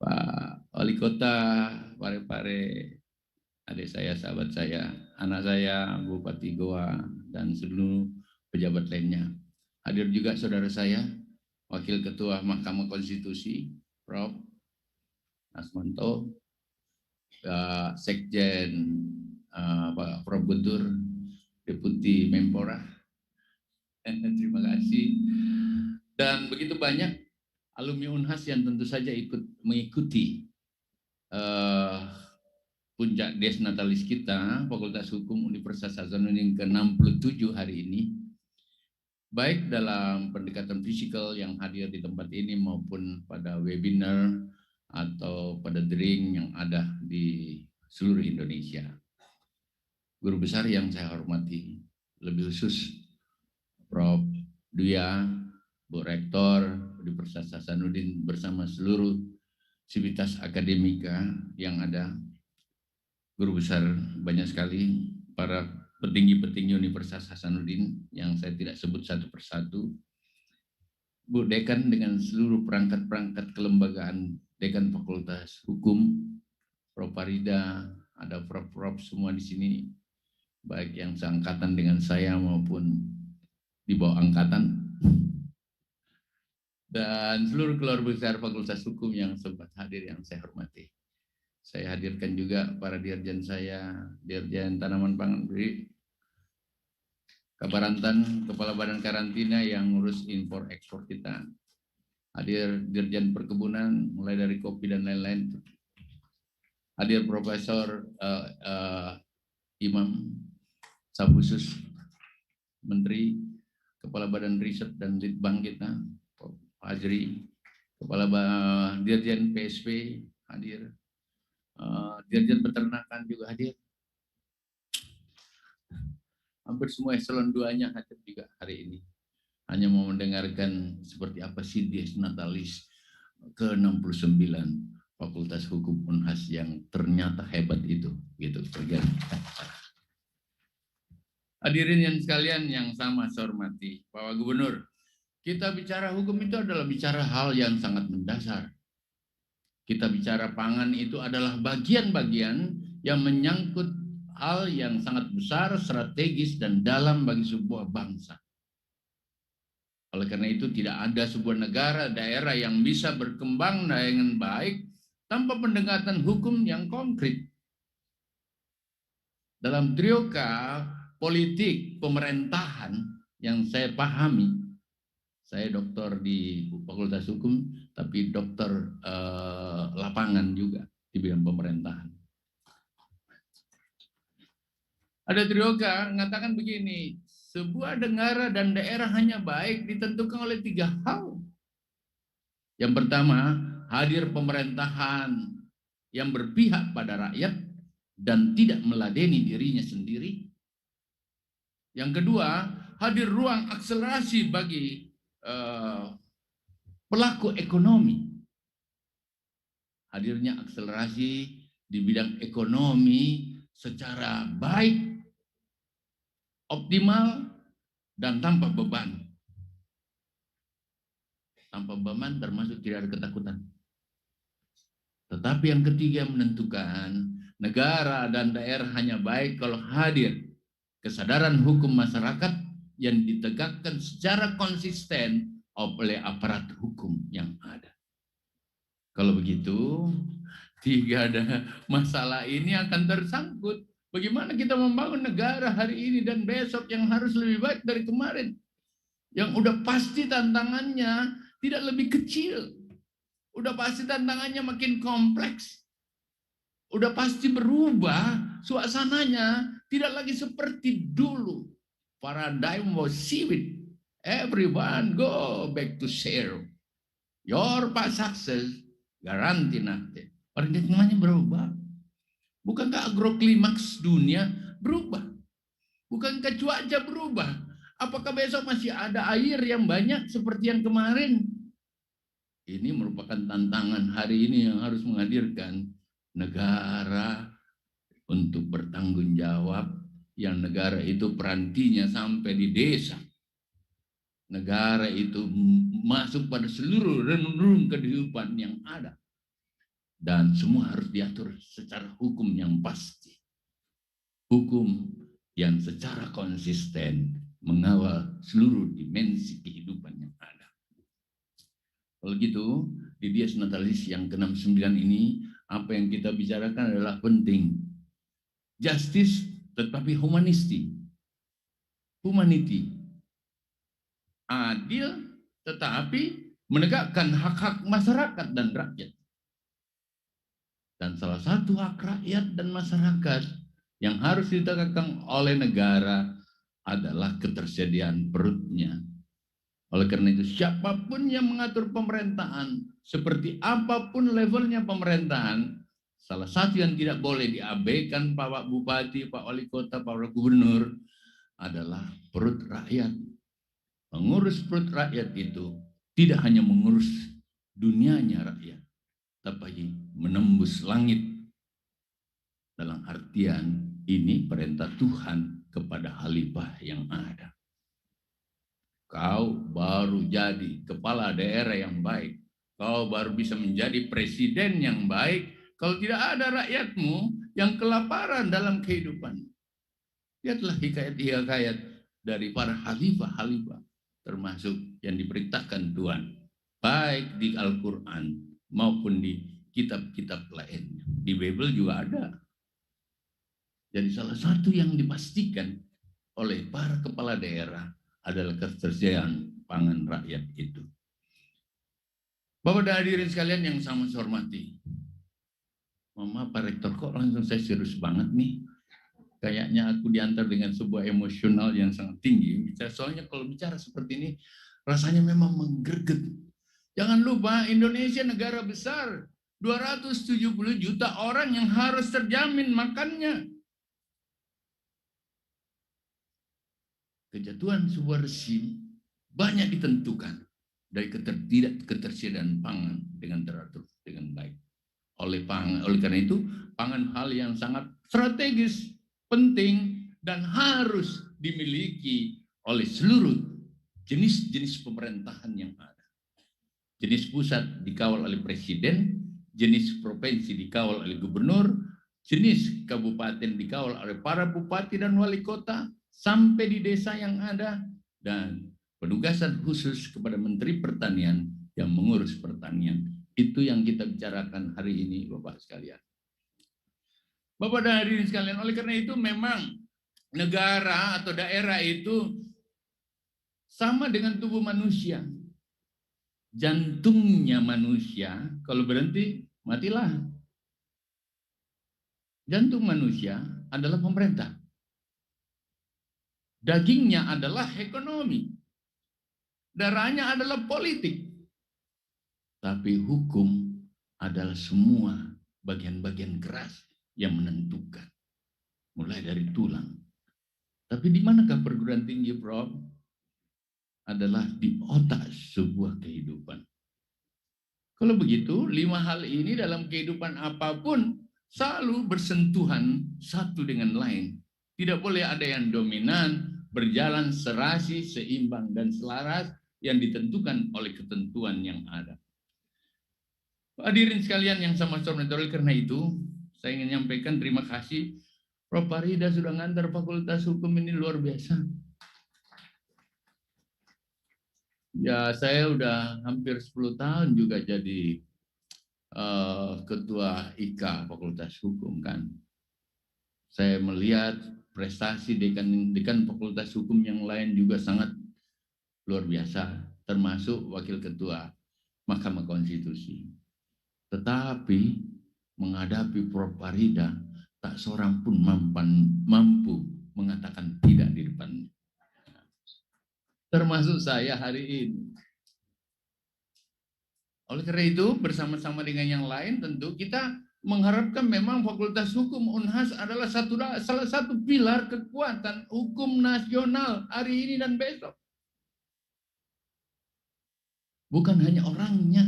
[SPEAKER 11] Pak Wali Kota Parepare, adik saya, sahabat saya, anak saya, Bupati Goa, dan seluruh pejabat lainnya. Hadir juga saudara saya, Wakil Ketua Mahkamah Konstitusi, Prof. Asmanto, Sekjen Pak Prof. Guntur, Deputi Menpora, terima kasih. Dan begitu banyak alumni Unhas yang tentu saja ikut mengikuti puncak Dies Natalis kita, Fakultas Hukum Universitas Hasanuddin ke-67 hari ini, baik dalam pendekatan fisikal yang hadir di tempat ini maupun pada webinar atau pada daring yang ada di seluruh Indonesia.
[SPEAKER 9] guru besar yang saya hormati, lebih khusus Prof. Duya, Bu Rektor Universitas Hasanuddin bersama seluruh sivitas akademika yang ada, guru besar banyak sekali, para petinggi-petinggi Universitas Hasanuddin yang saya tidak sebut satu persatu, Bu Dekan dengan seluruh perangkat-perangkat kelembagaan, Dekan Fakultas Hukum, Prof. Farida, ada prof-prof semua di sini, baik yang seangkatan dengan saya maupun di bawah angkatan, dan seluruh keluarga besar Fakultas Hukum yang sempat hadir yang saya hormati. Saya hadirkan juga para dirjen saya, Dirjen Tanaman Pangan BRI, Kabarantan, Kepala Badan Karantina yang ngurus impor ekspor kita, hadir Dirjen Perkebunan, mulai dari kopi dan lain-lain, hadir Profesor Imam, staf khusus Menteri, Kepala Badan Riset dan Litbang kita, Fajri, Kepala Dirjen PSP hadir, Dirjen Peternakan juga hadir. Hampir semua eselon 2-nya hadir juga hari ini. Hanya mau mendengarkan seperti apa sih Dies Natalis ke-69 Fakultas Hukum Unhas yang ternyata hebat itu, gitu. Hadirin yang sekalian yang sama saya hormati, Bapak Gubernur, kita bicara hukum itu adalah bicara hal yang sangat mendasar. Kita bicara pangan itu adalah bagian-bagian yang menyangkut hal yang sangat besar, strategis, dan dalam bagi sebuah bangsa. Oleh karena itu tidak ada sebuah negara, daerah yang bisa berkembang dengan baik tanpa pendekatan hukum yang konkret. Dalam trioka politik pemerintahan yang saya pahami, saya doktor di Fakultas Hukum, tapi dokter lapangan juga di bidang pemerintahan. Ada trioka mengatakan begini, sebuah negara dan daerah hanya baik ditentukan oleh 3 hal. Yang pertama, hadir pemerintahan yang berpihak pada rakyat dan tidak meladeni dirinya sendiri. Yang kedua, hadir ruang akselerasi bagi pelaku ekonomi. Hadirnya akselerasi di bidang ekonomi secara baik, optimal, dan tanpa beban. Tanpa beban termasuk tidak ada ketakutan. Tetapi yang ketiga menentukan negara dan daerah hanya baik kalau hadir kesadaran hukum masyarakat yang ditegakkan secara konsisten oleh aparat hukum yang ada. Kalau begitu, 3 masalah ini akan tersangkut. Bagaimana kita membangun negara hari ini dan besok yang harus lebih baik dari kemarin. Yang udah pasti tantangannya tidak lebih kecil. Udah pasti tantangannya makin kompleks. Udah pasti berubah suasananya, tidak lagi seperti dulu. Paradigm was shifted. Everyone go back to zero. Your past success guarantee nothing. Paradigmanya berubah. Bukankah agroklimaks dunia berubah? Bukankah cuaca berubah? Apakah besok masih ada air yang banyak seperti yang kemarin? Ini merupakan tantangan hari ini yang harus menghadirkan negara untuk bertanggung jawab, yang negara itu perantinya sampai di desa. Negara itu masuk pada seluruh relung kehidupan yang ada. Dan semua harus diatur secara hukum yang pasti. Hukum yang secara konsisten mengawal seluruh dimensi kehidupan yang ada. Kalau gitu, di Dies Natalis yang ke-69 ini, apa yang kita bicarakan adalah penting. Justice tetapi humanity. Adil tetapi menegakkan hak-hak masyarakat dan rakyat. Dan salah satu hak rakyat dan masyarakat yang harus ditegakkan oleh negara adalah ketersediaan perutnya. Oleh karena itu, siapapun yang mengatur pemerintahan, seperti apapun levelnya pemerintahan, salah satu yang tidak boleh diabaikan Pak Bupati, Pak Wali Kota, Pak Gubernur adalah perut rakyat. Mengurus perut rakyat itu tidak hanya mengurus dunianya rakyat, tapi menembus langit. Dalam artian ini perintah Tuhan kepada khalifah yang ada. Kau baru jadi kepala daerah yang baik. Kau baru bisa menjadi presiden yang baik kalau tidak ada rakyatmu yang kelaparan dalam kehidupan. Lihatlah hikayat-hikayat dari para khalifah-khalifah, termasuk yang diperintahkan Tuhan, baik di Al-Quran maupun di kitab-kitab lainnya. Di Bible juga ada. Jadi salah satu yang dipastikan oleh para kepala daerah adalah ketersediaan pangan rakyat itu. Bapak dan hadirin sekalian yang sama saya hormati. Mama, Pak Rektor, kok langsung saya serius banget nih? Kayaknya aku diantar dengan sebuah emosional yang sangat tinggi. Soalnya kalau bicara seperti ini, rasanya memang menggerget. Jangan lupa, Indonesia negara besar. 270 juta orang yang harus terjamin makannya. Kejatuhan sebuah rezim banyak ditentukan dari ketersediaan pangan dengan teratur, dengan baik. Oleh karena itu, pangan hal yang sangat strategis, penting, dan harus dimiliki oleh seluruh jenis-jenis pemerintahan yang ada. Jenis pusat dikawal oleh presiden, jenis provinsi dikawal oleh gubernur, jenis kabupaten dikawal oleh para bupati dan wali kota, sampai di desa yang ada, dan penugasan khusus kepada Menteri Pertanian yang mengurus pertanian. Itu yang kita bicarakan hari ini, Bapak sekalian. Bapak dan hadirin sekalian, oleh karena itu memang negara atau daerah itu sama dengan tubuh manusia. Jantungnya manusia, kalau berhenti, matilah. Jantung manusia adalah pemerintah. Dagingnya adalah ekonomi. Darahnya adalah politik. Tapi hukum adalah semua bagian-bagian keras yang menentukan. Mulai dari tulang. Tapi di manakah perguruan tinggi, Prof? Adalah di otak sebuah kehidupan. Kalau begitu, 5 hal ini dalam kehidupan apapun selalu bersentuhan satu dengan lain. Tidak boleh ada yang dominan, berjalan serasi, seimbang, dan selaras yang ditentukan oleh ketentuan yang ada. Hadirin sekalian yang sama hormat, oleh karena itu, saya ingin menyampaikan terima kasih. Prof. Farida sudah ngantar Fakultas Hukum ini luar biasa. Ya, saya udah hampir 10 tahun juga jadi ketua IKA Fakultas Hukum kan. Saya melihat prestasi dekan Fakultas Hukum yang lain juga sangat luar biasa, termasuk Wakil Ketua Mahkamah Konstitusi. Tetapi menghadapi Prof. Farida, tak seorang pun mampu mengatakan tidak di depannya. Termasuk saya hari ini. Oleh karena itu, bersama-sama dengan yang lain tentu kita mengharapkan memang Fakultas Hukum Unhas adalah salah satu pilar kekuatan hukum nasional hari ini dan besok. Bukan hanya orangnya.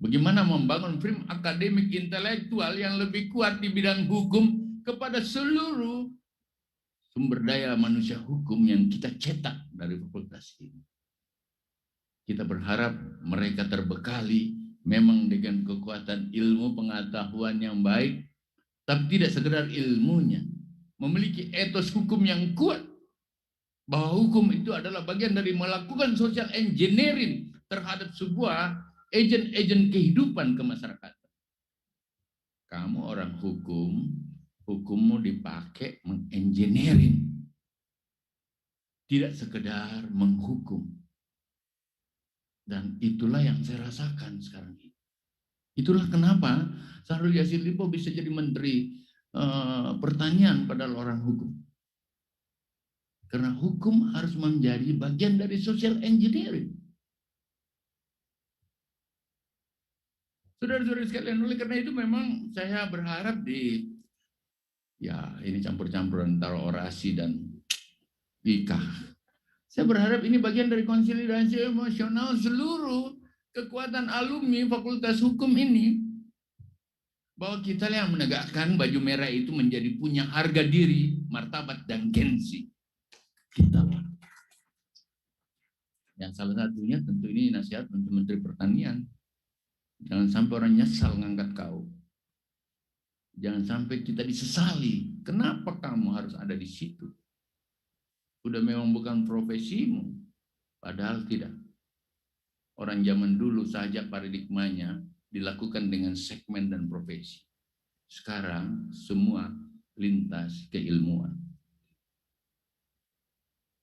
[SPEAKER 9] Bagaimana membangun frame akademik intelektual yang lebih kuat di bidang hukum kepada seluruh sumber daya manusia hukum yang kita cetak dari fakultas ini. Kita berharap mereka terbekali memang dengan kekuatan ilmu pengetahuan yang baik, tapi tidak sekedar ilmunya, memiliki etos hukum yang kuat, bahwa hukum itu adalah bagian dari melakukan social engineering terhadap sebuah agen-agen kehidupan kemasyarakatan. Kamu orang hukum, hukummu dipakai mengengineering, tidak sekedar menghukum. Dan itulah yang saya rasakan sekarang ini. Itulah kenapa Syahrul Yassin Limpo bisa jadi Menteri Pertanian padahal orang hukum. Karena hukum harus menjadi bagian dari social engineering. Saudara-saudara sekalian, oleh karena itu memang saya berharap ini campur-campuran antara orasi dan ikah. Saya berharap ini bagian dari konsolidasi emosional seluruh kekuatan alumni Fakultas Hukum ini, bahwa kita yang menegakkan baju merah itu menjadi punya harga diri, martabat, dan gengsi kita. Yang salah satunya tentu ini nasihat untuk Menteri Pertanian. Jangan sampai orang nyesal ngangkat kau. Jangan sampai kita disesali. Kenapa kamu harus ada di situ? Udah memang bukan profesimu. Padahal tidak. Orang zaman dulu saja paradigmanya dilakukan dengan segmen dan profesi. Sekarang semua lintas keilmuan.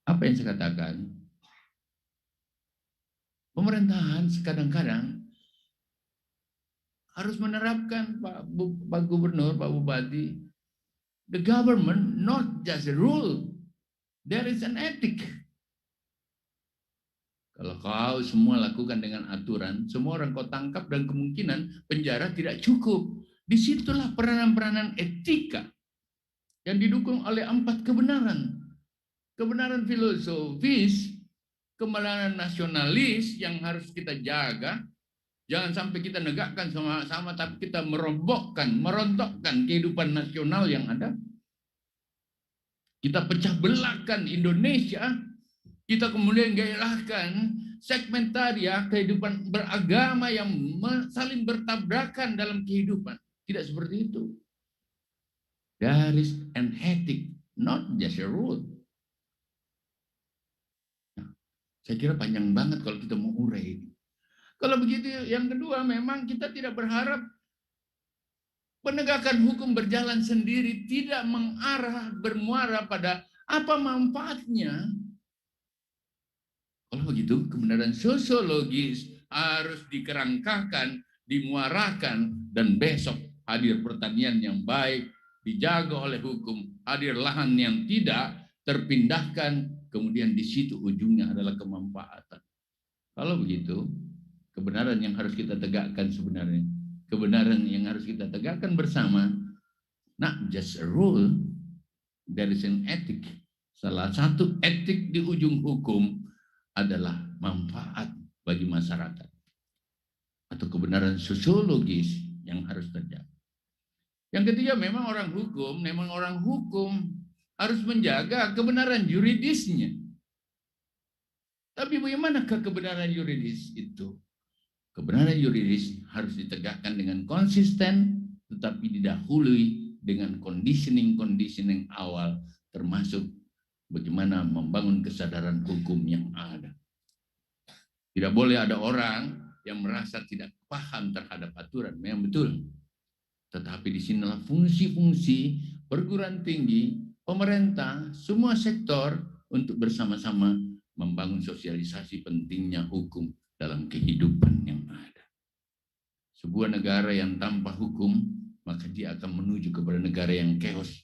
[SPEAKER 9] Apa yang saya katakan? Pemerintahan kadang-kadang harus menerapkan Pak Gubernur, Pak Bupati, the government not just a rule, there is an ethic. Kalau kau semua lakukan dengan aturan, semua orang kau tangkap dan kemungkinan penjara tidak cukup. Disitulah peranan-peranan etika yang didukung oleh 4 kebenaran. Kebenaran filosofis, kebenaran nasionalis yang harus kita jaga. Jangan sampai kita negakkan sama-sama, tapi kita merontokkan kehidupan nasional yang ada. Kita pecah belahkan Indonesia, kita kemudian gairahkan segmentaria kehidupan beragama yang saling bertabrakan dalam kehidupan. Tidak seperti itu. There is an ethic, not just a rule. Nah, saya kira panjang banget kalau kita mau urai. Kalau begitu, yang kedua memang kita tidak berharap penegakan hukum berjalan sendiri, tidak bermuara pada apa manfaatnya. Kalau begitu, kebenaran sosiologis harus dikerangkakan, dimuarakan, dan besok hadir pertanian yang baik, dijaga oleh hukum, hadir lahan yang tidak, terpindahkan, kemudian di situ ujungnya adalah kemanfaatan. Kalau begitu, kebenaran yang harus kita tegakkan sebenarnya, kebenaran yang harus kita tegakkan bersama, not just a rule, there is an ethic. Salah satu etik di ujung hukum adalah manfaat bagi masyarakat. Atau kebenaran sosiologis yang harus terjadi. Yang ketiga, memang orang hukum harus menjaga kebenaran yuridisnya. Tapi bagaimanakah kebenaran yuridis itu? Kebenaran yuridis harus ditegakkan dengan konsisten, tetapi didahului dengan conditioning awal, termasuk bagaimana membangun kesadaran hukum yang ada. Tidak boleh ada orang yang merasa tidak paham terhadap aturan, memang betul. Tetapi di sinilah fungsi-fungsi perguruan tinggi, pemerintah, semua sektor untuk bersama-sama membangun sosialisasi pentingnya hukum dalam kehidupan yang ada. Sebuah negara yang tanpa hukum, maka dia akan menuju kepada negara yang chaos.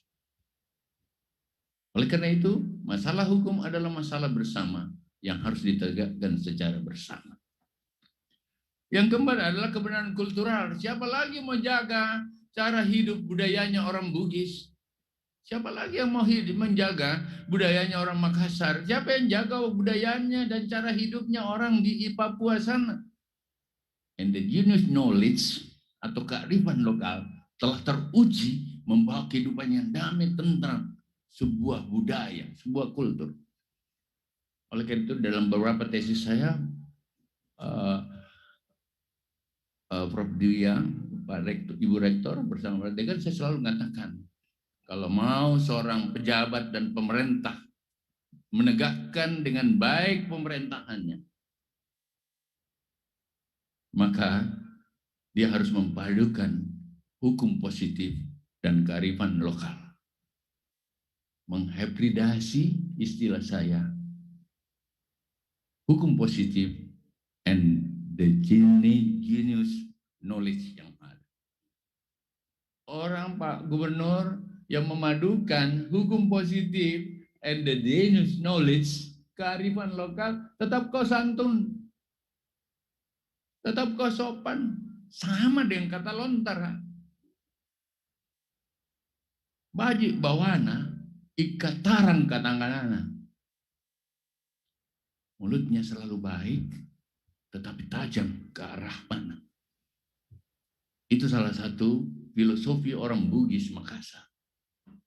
[SPEAKER 9] Oleh karena itu, masalah hukum adalah masalah bersama yang harus ditegakkan secara bersama. Yang keempat adalah kebenaran kultural. Siapa lagi mau jaga cara hidup budayanya orang Bugis? Siapa lagi yang mau menjaga budayanya orang Makassar? Siapa yang jaga budayanya dan cara hidupnya orang di Papua sana? Indigenous knowledge atau kearifan lokal telah teruji membawa kehidupan yang damai, tentram, sebuah budaya, sebuah kultur. Oleh karena itu dalam beberapa tesis saya, Prof. Dia, Pak Rektor, Ibu Rektor bersama Pak Dekan, saya selalu mengatakan, kalau mau seorang pejabat dan pemerintah menegakkan dengan baik pemerintahannya, maka dia harus memadukan hukum positif dan kearifan lokal. Menghibridasi istilah saya, hukum positif and the genius knowledge yang ada. Orang Pak Gubernur yang memadukan hukum positif and the genius knowledge, kearifan lokal, tetap kau santun, tetap kau sopan, sama dengan kata lontara. Baji bawana ikatarang katanganana. Mulutnya selalu baik, tetapi tajam ke arah mana. Itu salah satu filosofi orang Bugis Makassar.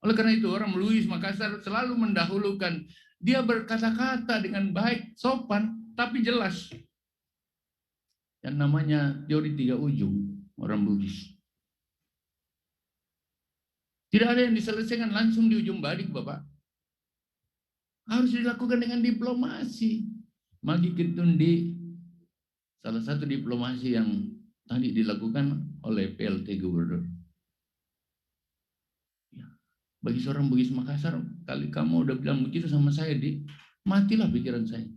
[SPEAKER 9] Oleh karena itu orang Bugis Makassar selalu mendahulukan, dia berkata-kata dengan baik, sopan, tapi jelas. Yang namanya teori 3 ujung orang Bugis. Tidak ada yang diselesaikan langsung di ujung balik, Bapak. Harus dilakukan dengan diplomasi. Magi Kitundi, salah satu diplomasi yang tadi dilakukan oleh PLT Gubernur. Ya. Bagi seorang Bugis Makassar, kali kamu udah bilang begitu sama saya, Di, matilah pikiran saya.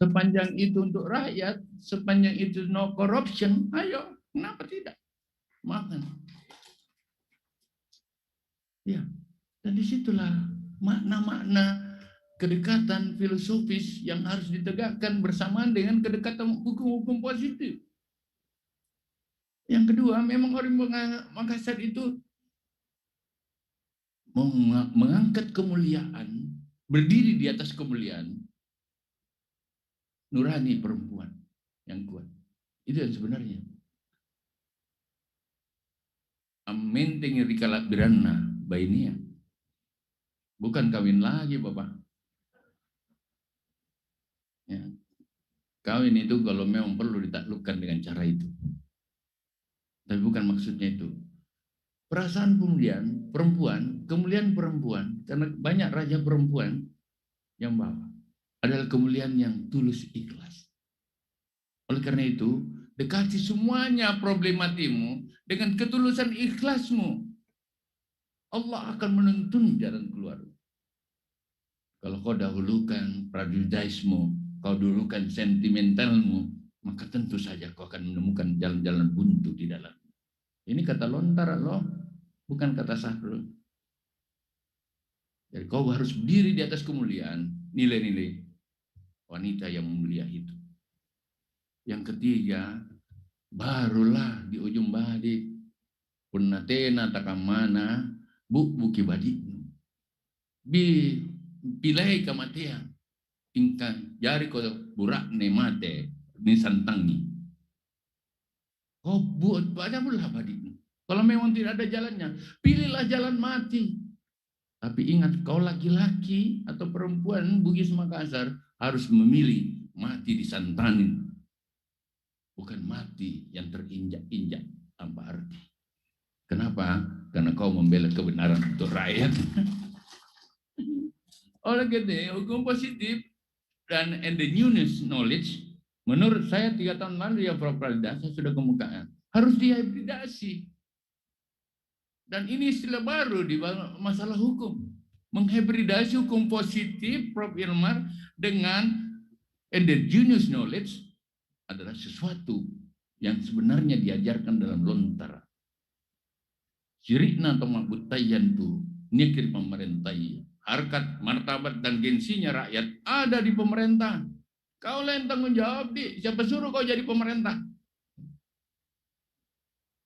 [SPEAKER 9] Sepanjang itu untuk rakyat, sepanjang itu no corruption, ayo, kenapa tidak? Makan. Ya, dan disitulah makna-makna kedekatan filosofis yang harus ditegakkan bersamaan dengan kedekatan hukum-hukum positif. Yang kedua, memang orang Makassar itu mengangkat kemuliaan, berdiri di atas kemuliaan, nurani perempuan yang kuat. Itu yang sebenarnya. Amenteng rikalat birana bainia. Bukan kawin lagi, Bapak. Ya. Kawin itu kalau memang perlu ditaklukkan dengan cara itu. Tapi bukan maksudnya itu. Perasaan perempuan, kemuliaan perempuan, karena banyak raja perempuan yang bawa, adalah kemuliaan yang tulus ikhlas. Oleh karena itu, dekati semuanya problematimu dengan ketulusan ikhlasmu. Allah akan menuntun jalan keluar. Kalau kau dahulukan prejudismu, kau dahulukan sentimentalmu, maka tentu saja kau akan menemukan jalan-jalan buntu di dalam. Ini kata lontar loh, bukan kata Sahrul. Jadi kau harus berdiri di atas kemuliaan, nilai-nilai wanita yang mulia itu. Yang ketiga, barulah di ujung balik punatena takamana buki badik bi pilai kematian ingkan jari ko burak ne mate ni santangi. Kau buat banyak pula badik. Kalau memang tidak ada jalannya, pilihlah jalan mati. Tapi ingat, kau laki-laki atau perempuan Bugis Makassar harus memilih mati disantanin. Bukan mati yang terinjak-injak tanpa arti. Kenapa? Karena kau membela kebenaran untuk rakyat. Oleh karena hukum positif dan the newness knowledge, menurut saya 3 tahun lalu ya Prof. Pralida, saya sudah kemukakan, harus dihibridasi. Dan ini istilah baru di masalah hukum. Menghibridasi hukum positif, Prof. Ilmar, dengan endogenous knowledge adalah sesuatu yang sebenarnya diajarkan dalam lontara. Sirikna atau mabutayan itu nikir pemerintah. Harkat, martabat, dan gengsinya rakyat ada di pemerintah. Kau lah yang tanggung jawab, Di. Siapa suruh kau jadi pemerintah?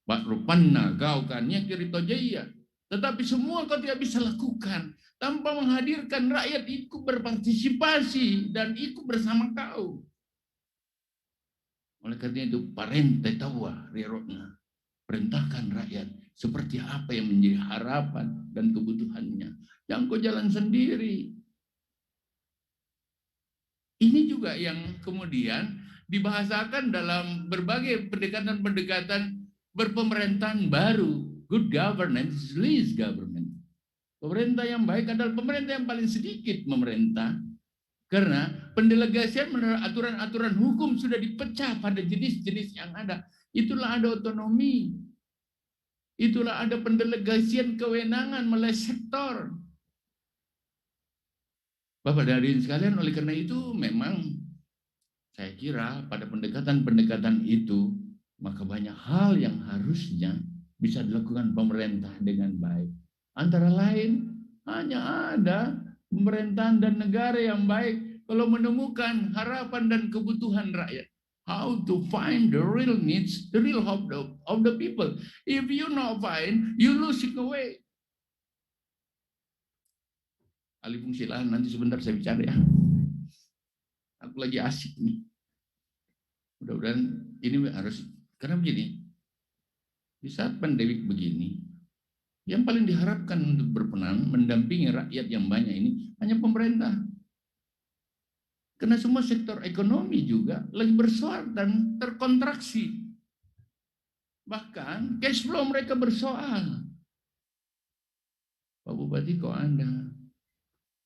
[SPEAKER 9] Bak rupanna kau kan nikir tojaya. Tetapi semua kau tidak bisa lakukan tanpa menghadirkan rakyat ikut berpartisipasi dan ikut bersama kau. Oleh karena itu, parente tawa rirotna, perintahkan rakyat seperti apa yang menjadi harapan dan kebutuhannya. Jangan kau jalan sendiri. Ini juga yang kemudian dibahasakan dalam berbagai pendekatan-pendekatan berpemerintahan baru. Good governance is least government. Pemerintah yang baik adalah pemerintah yang paling sedikit memerintah. Karena pendelegasian menurut aturan-aturan hukum sudah dipecah pada jenis-jenis yang ada. Itulah ada otonomi. Itulah ada pendelegasian kewenangan melalui sektor. Bapak dan hadirin sekalian, oleh karena itu memang saya kira pada pendekatan-pendekatan itu, maka banyak hal yang harusnya bisa dilakukan pemerintah dengan baik. Antara lain, hanya ada pemerintahan dan negara yang baik kalau menemukan harapan dan kebutuhan rakyat. how to find the real needs, the real hope of the people. If you not find, you losing away. Alih fungsi lahan nanti sebentar saya bicara ya. Aku lagi asik nih. Mudah-mudahan ini harus, karena begini, di saat pandemik begini, yang paling diharapkan untuk berperan mendampingi rakyat yang banyak ini hanya pemerintah. Karena semua sektor ekonomi juga lagi bersoal dan terkontraksi. Bahkan cash flow mereka bersoal. Pak Bupati kok Anda,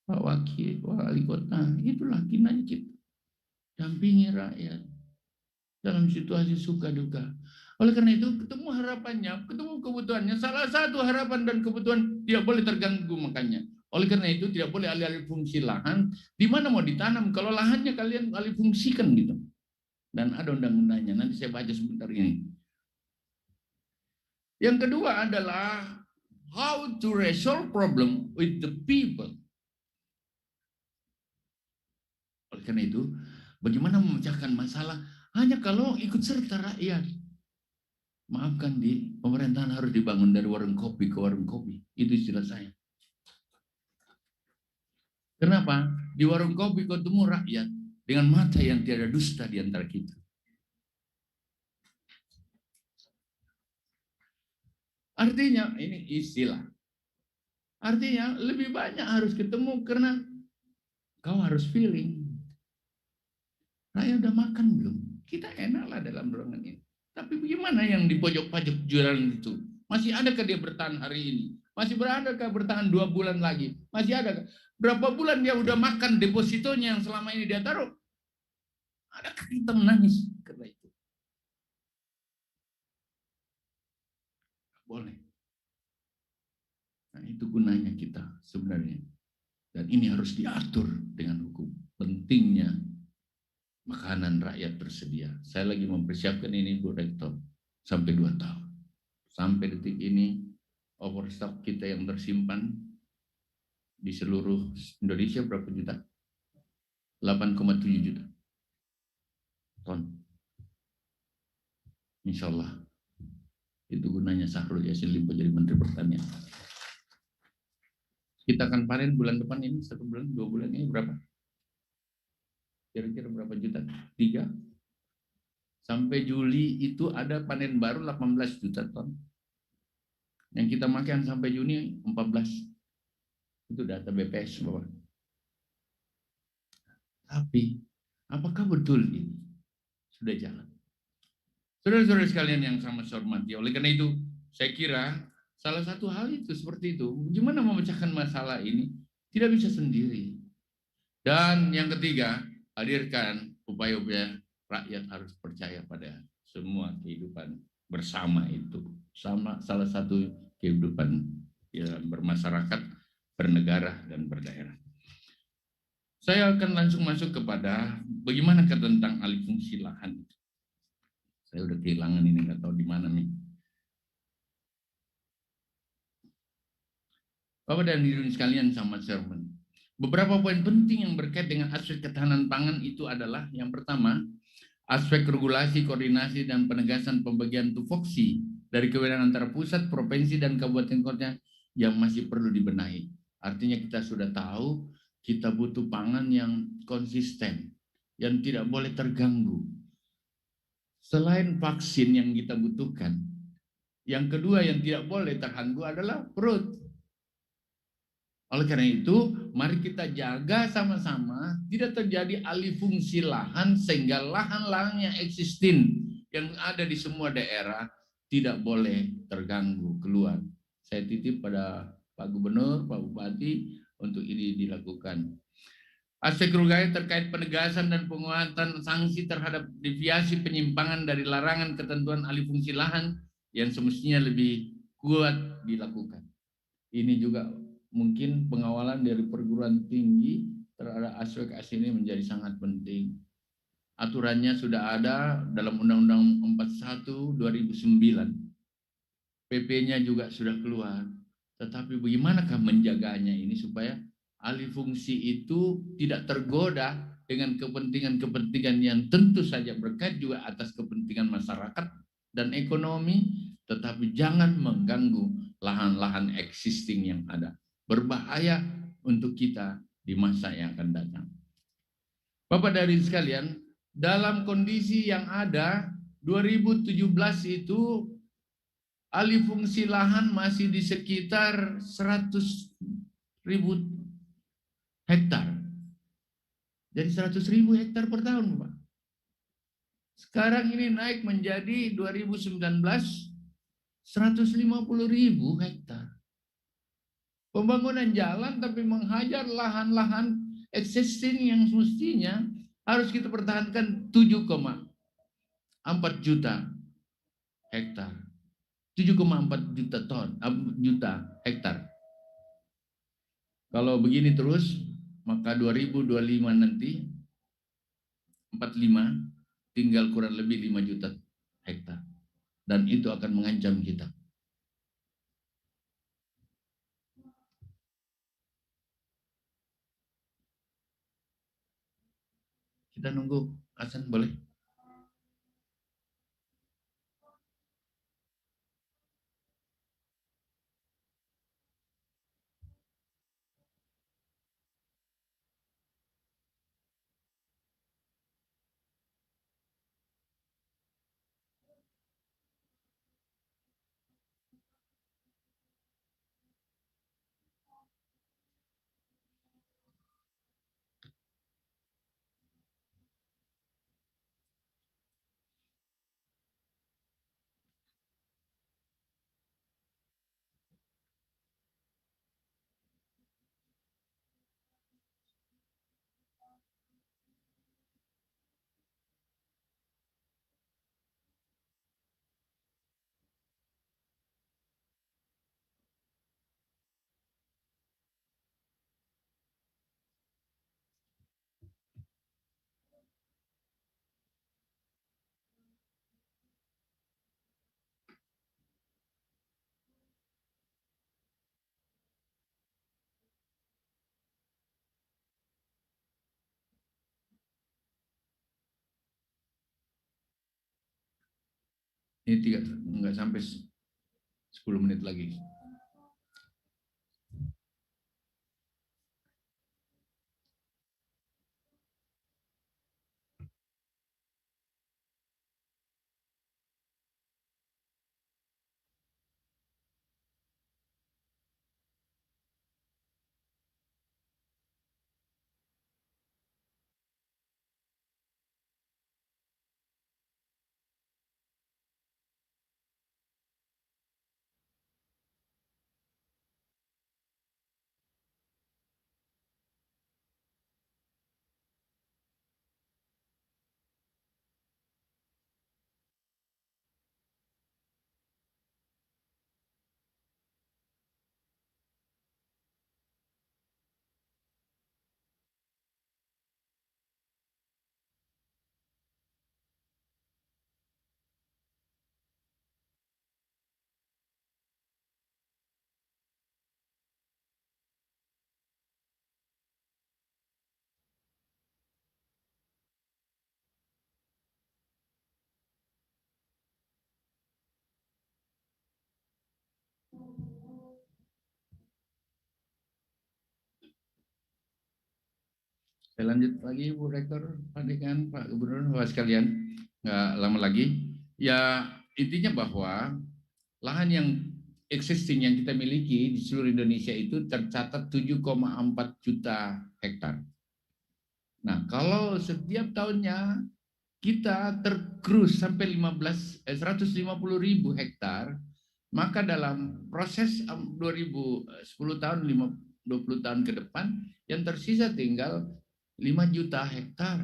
[SPEAKER 9] Pak Wakil, Wali Kota, itulah kinanya kita. Dampingi rakyat dalam situasi suka duka. Oleh karena itu, ketemu harapannya, ketemu kebutuhannya, salah satu harapan dan kebutuhan tidak boleh terganggu makanya. Oleh karena itu, tidak boleh alih-alih fungsi lahan, di mana mau ditanam, kalau lahannya kalian alih fungsikan gitu. Dan ada undang-undangnya, nanti saya baca sebentar ini. Yang kedua adalah, how to resolve problem with the people. Oleh karena itu, bagaimana memecahkan masalah hanya kalau ikut serta rakyat. Maafkan, di pemerintahan harus dibangun dari warung kopi ke warung kopi. Itu istilah saya. Kenapa? Di warung kopi ketemu rakyat dengan mata yang tiada dusta di antara kita. Artinya, ini istilah. Artinya lebih banyak harus ketemu karena kau harus feeling. Rakyat udah makan belum? Kita enaklah dalam ruangan ini. Tapi bagaimana yang di pojok-pojok jualan itu? Masih adakah dia bertahan hari ini? Masih beradakah bertahan 2 bulan lagi? Masih adakah? Berapa bulan dia udah makan depositonya yang selama ini dia taruh? Adakah kita menangis karena itu? Boleh. Nah, itu gunanya kita sebenarnya. Dan ini harus diatur dengan hukum. Pentingnya makanan rakyat tersedia. Saya lagi mempersiapkan ini, Bu Rektor, sampai 2 tahun. Sampai detik ini, overstock kita yang tersimpan di seluruh Indonesia berapa juta? 8,7 juta ton. Insya Allah. Itu gunanya Syahrul Yassin Limpo jadi Menteri Pertanian. Kita akan panen bulan depan ini, 1 bulan, 2 bulan ini berapa? Kira-kira berapa juta? 3. Sampai Juli itu ada panen baru 18 juta ton. Yang kita makan sampai Juni 14. Itu data BPS Bapak. Tapi, apakah betul ini sudah jalan? Saudara-saudara sekalian yang sama saya hormati, oleh karena itu, saya kira salah satu hal itu seperti itu. Bagaimana memecahkan masalah ini? Tidak bisa sendiri. Dan yang ketiga, hadirkan upaya-upaya rakyat harus percaya pada semua kehidupan bersama itu. Sama salah satu kehidupan ya, bermasyarakat, bernegara, dan berdaerah. Saya akan langsung masuk kepada bagaimana tentang alih fungsi lahan. Saya udah kehilangan ini, nggak tahu di mana nih. Bapak dan Ibu sekalian sama sermon. Beberapa poin penting yang berkait dengan aspek ketahanan pangan itu adalah yang pertama, aspek regulasi, koordinasi, dan penegasan pembagian tupoksi dari kewenangan antara pusat, provinsi, dan kabupaten kota yang masih perlu dibenahi. Artinya kita sudah tahu kita butuh pangan yang konsisten, yang tidak boleh terganggu. Selain vaksin yang kita butuhkan, yang kedua yang tidak boleh terganggu adalah perut. Oleh karena itu, mari kita jaga sama-sama tidak terjadi alih fungsi lahan sehingga lahan-lahan yang existing yang ada di semua daerah tidak boleh terganggu keluar. Saya titip pada Pak Gubernur, Pak Bupati untuk ini dilakukan. Aspek regulasi terkait penegasan dan penguatan sanksi terhadap deviasi penyimpangan dari larangan ketentuan alih fungsi lahan yang semestinya lebih kuat dilakukan. Ini juga mungkin pengawalan dari perguruan tinggi terhadap aspek ini menjadi sangat penting. Aturannya sudah ada dalam Undang-Undang 41 2009. PP-nya juga sudah keluar. Tetapi bagaimanakah menjaganya ini supaya alih fungsi itu tidak tergoda dengan kepentingan-kepentingan yang tentu saja berkait juga atas kepentingan masyarakat dan ekonomi, tetapi jangan mengganggu lahan-lahan existing yang ada. Berbahaya untuk kita di masa yang akan datang. Bapak dan Ibu sekalian, dalam kondisi yang ada 2017 itu alih fungsi lahan masih di sekitar 100.000 hektar. Jadi 100.000 hektar per tahun, Pak. Sekarang ini naik menjadi 2019 150.000 hektar. Pembangunan jalan tapi menghajar lahan-lahan existing yang semestinya harus kita pertahankan 7,4 juta hektar. 7,4 juta hektar. Kalau begini terus, maka 2025 nanti 45 tinggal kurang lebih 5 juta hektar. Dan itu akan mengancam kita. Kita nunggu azan boleh? Ini enggak sampai 10 menit lagi. Saya lanjut lagi, Bu Rektor, Pak Dekan, Pak Gubernur, Bapak sekalian, nggak lama lagi. Ya intinya bahwa lahan yang existing yang kita miliki di seluruh Indonesia itu tercatat 7,4 juta hektar. Nah, kalau setiap tahunnya kita tergerus sampai 150.000 hektar, maka dalam proses 2010 tahun, 20 tahun ke depan, yang tersisa tinggal 5 juta hektar.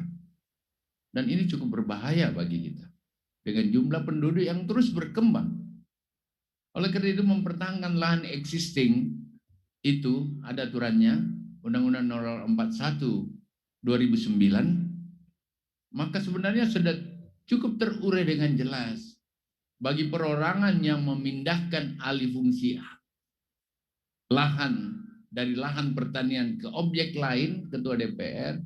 [SPEAKER 9] Dan ini cukup berbahaya bagi kita. Dengan jumlah penduduk yang terus berkembang. Oleh karena itu mempertahankan lahan existing itu ada aturannya, Undang-Undang Nomor 41 2009, maka sebenarnya sudah cukup terurai dengan jelas. Bagi perorangan yang memindahkan alih fungsi lahan dari lahan pertanian ke objek lain, Ketua DPR,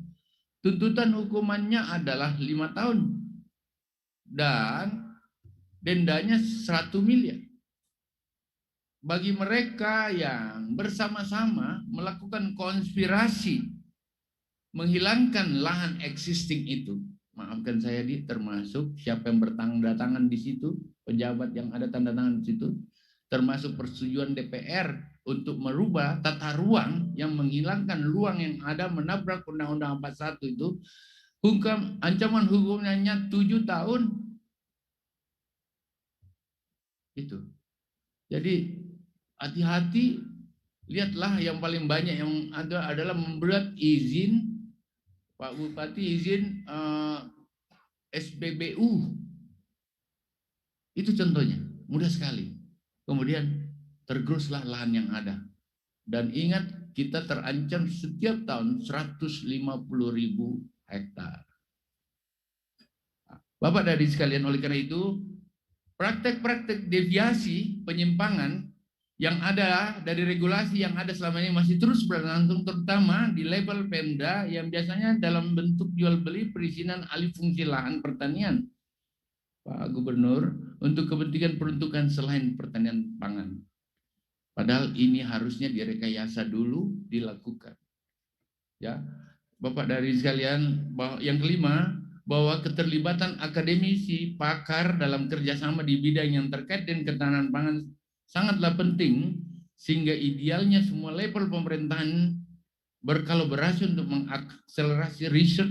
[SPEAKER 9] tuntutan hukumannya adalah 5 tahun dan dendanya 100 miliar. Bagi mereka yang bersama-sama melakukan konspirasi menghilangkan lahan existing itu, maafkan saya termasuk siapa yang bertanda tangan di situ, pejabat yang ada tanda tangan di situ, termasuk persetujuan DPR untuk merubah tata ruang yang menghilangkan ruang yang ada menabrak Undang-Undang 41 itu, ancaman hukumnya 7 tahun. Itu. Jadi hati-hati, lihatlah yang paling banyak yang ada adalah membuat izin Pak Bupati, izin SPBU. Itu contohnya, mudah sekali. Kemudian tergeruslah lahan yang ada. Dan ingat, kita terancam setiap tahun 150.000 hektar. Bapak dari sekalian, oleh karena itu, praktek-praktek deviasi penyimpangan yang ada dari regulasi yang ada selama ini masih terus berlangsung, terutama di level Pemda yang biasanya dalam bentuk jual beli perizinan alih fungsi lahan pertanian, Pak Gubernur, untuk kepentingan peruntukan selain pertanian pangan. Padahal ini harusnya direkayasa dulu dilakukan. Ya, Bapak dari sekalian, yang kelima, bahwa keterlibatan akademisi, pakar dalam kerjasama di bidang yang terkait dengan ketahanan pangan sangatlah penting, sehingga idealnya semua level pemerintahan berkolaborasi untuk mengakselerasi riset,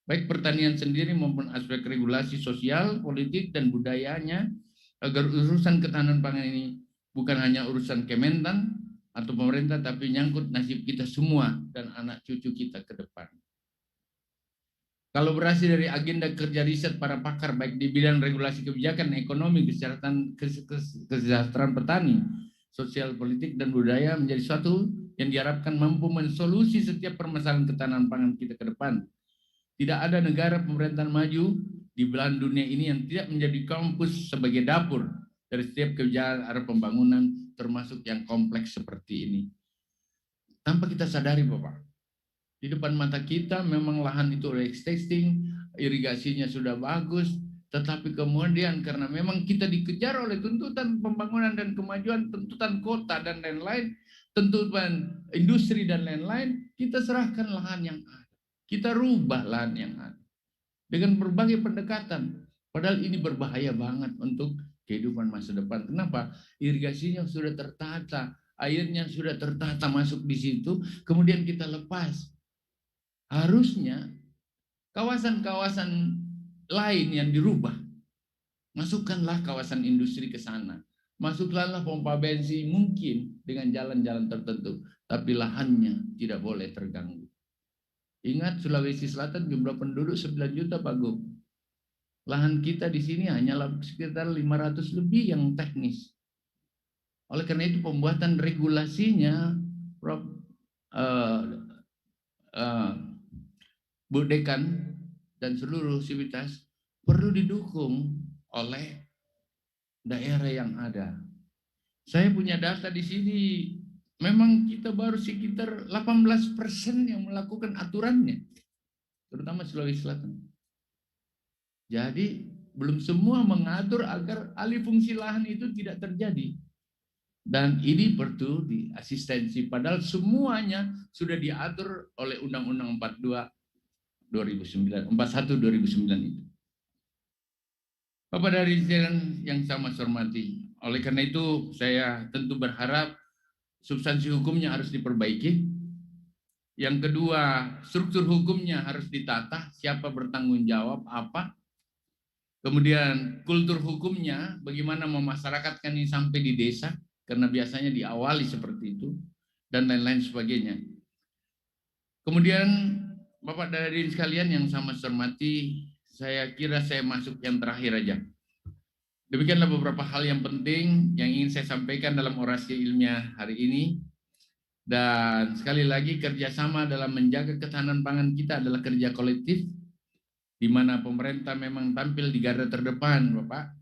[SPEAKER 9] baik pertanian sendiri maupun aspek regulasi sosial, politik, dan budayanya, agar urusan ketahanan pangan ini bukan hanya urusan Kementan atau pemerintah, tapi nyangkut nasib kita semua dan anak cucu kita ke depan. Kolaborasi dari agenda kerja riset para pakar baik di bidang regulasi kebijakan, ekonomi, kesejahteraan petani, sosial, politik, dan budaya menjadi suatu yang diharapkan mampu mensolusi setiap permasalahan ketahanan pangan kita ke depan. Tidak ada negara pemerintahan maju di belahan dunia ini yang tidak menjadi kampus sebagai dapur dari setiap kebijakan arah pembangunan, termasuk yang kompleks seperti ini. Tanpa kita sadari, Bapak, di depan mata kita memang lahan itu udah existing, irigasinya sudah bagus, tetapi kemudian karena memang kita dikejar oleh tuntutan pembangunan dan kemajuan, tuntutan kota dan lain-lain, tuntutan industri dan lain-lain, kita serahkan lahan yang ada. Kita rubah lahan yang ada dengan berbagai pendekatan. Padahal ini berbahaya banget untuk kehidupan masa depan. Kenapa? Irigasinya sudah tertata, airnya sudah tertata masuk di situ, kemudian kita lepas. Harusnya kawasan-kawasan lain yang dirubah, masukkanlah kawasan industri ke sana, masukkanlah pompa bensin mungkin dengan jalan-jalan tertentu, tapi lahannya tidak boleh terganggu. Ingat, Sulawesi Selatan jumlah penduduk 9 juta, Pak Gub. Lahan kita di sini hanyalah sekitar 500 lebih yang teknis. Oleh karena itu pembuatan regulasinya, Prof. Bu Dekan dan seluruh sivitas perlu didukung oleh daerah yang ada. Saya punya data di sini, memang kita baru sekitar 18% yang melakukan aturannya, terutama Sulawesi Selatan. Jadi belum semua mengatur agar alih fungsi lahan itu tidak terjadi. Dan ini perlu diasistensi, padahal semuanya sudah diatur oleh Undang-Undang 41 2009 itu. Bapak dari yang sama hormati, oleh karena itu saya tentu berharap substansi hukumnya harus diperbaiki. Yang kedua, struktur hukumnya harus ditata, siapa bertanggung jawab apa. Kemudian kultur hukumnya, bagaimana memasyarakatkan ini sampai di desa, karena biasanya diawali seperti itu, dan lain-lain sebagainya. Kemudian Bapak dan hadirin sekalian yang sama hormati, saya kira saya masuk yang terakhir aja. Demikianlah beberapa hal yang penting yang ingin saya sampaikan dalam orasi ilmiah hari ini. Dan sekali lagi, kerjasama dalam menjaga ketahanan pangan kita adalah kerja kolektif, di mana pemerintah memang tampil di garda terdepan, Bapak.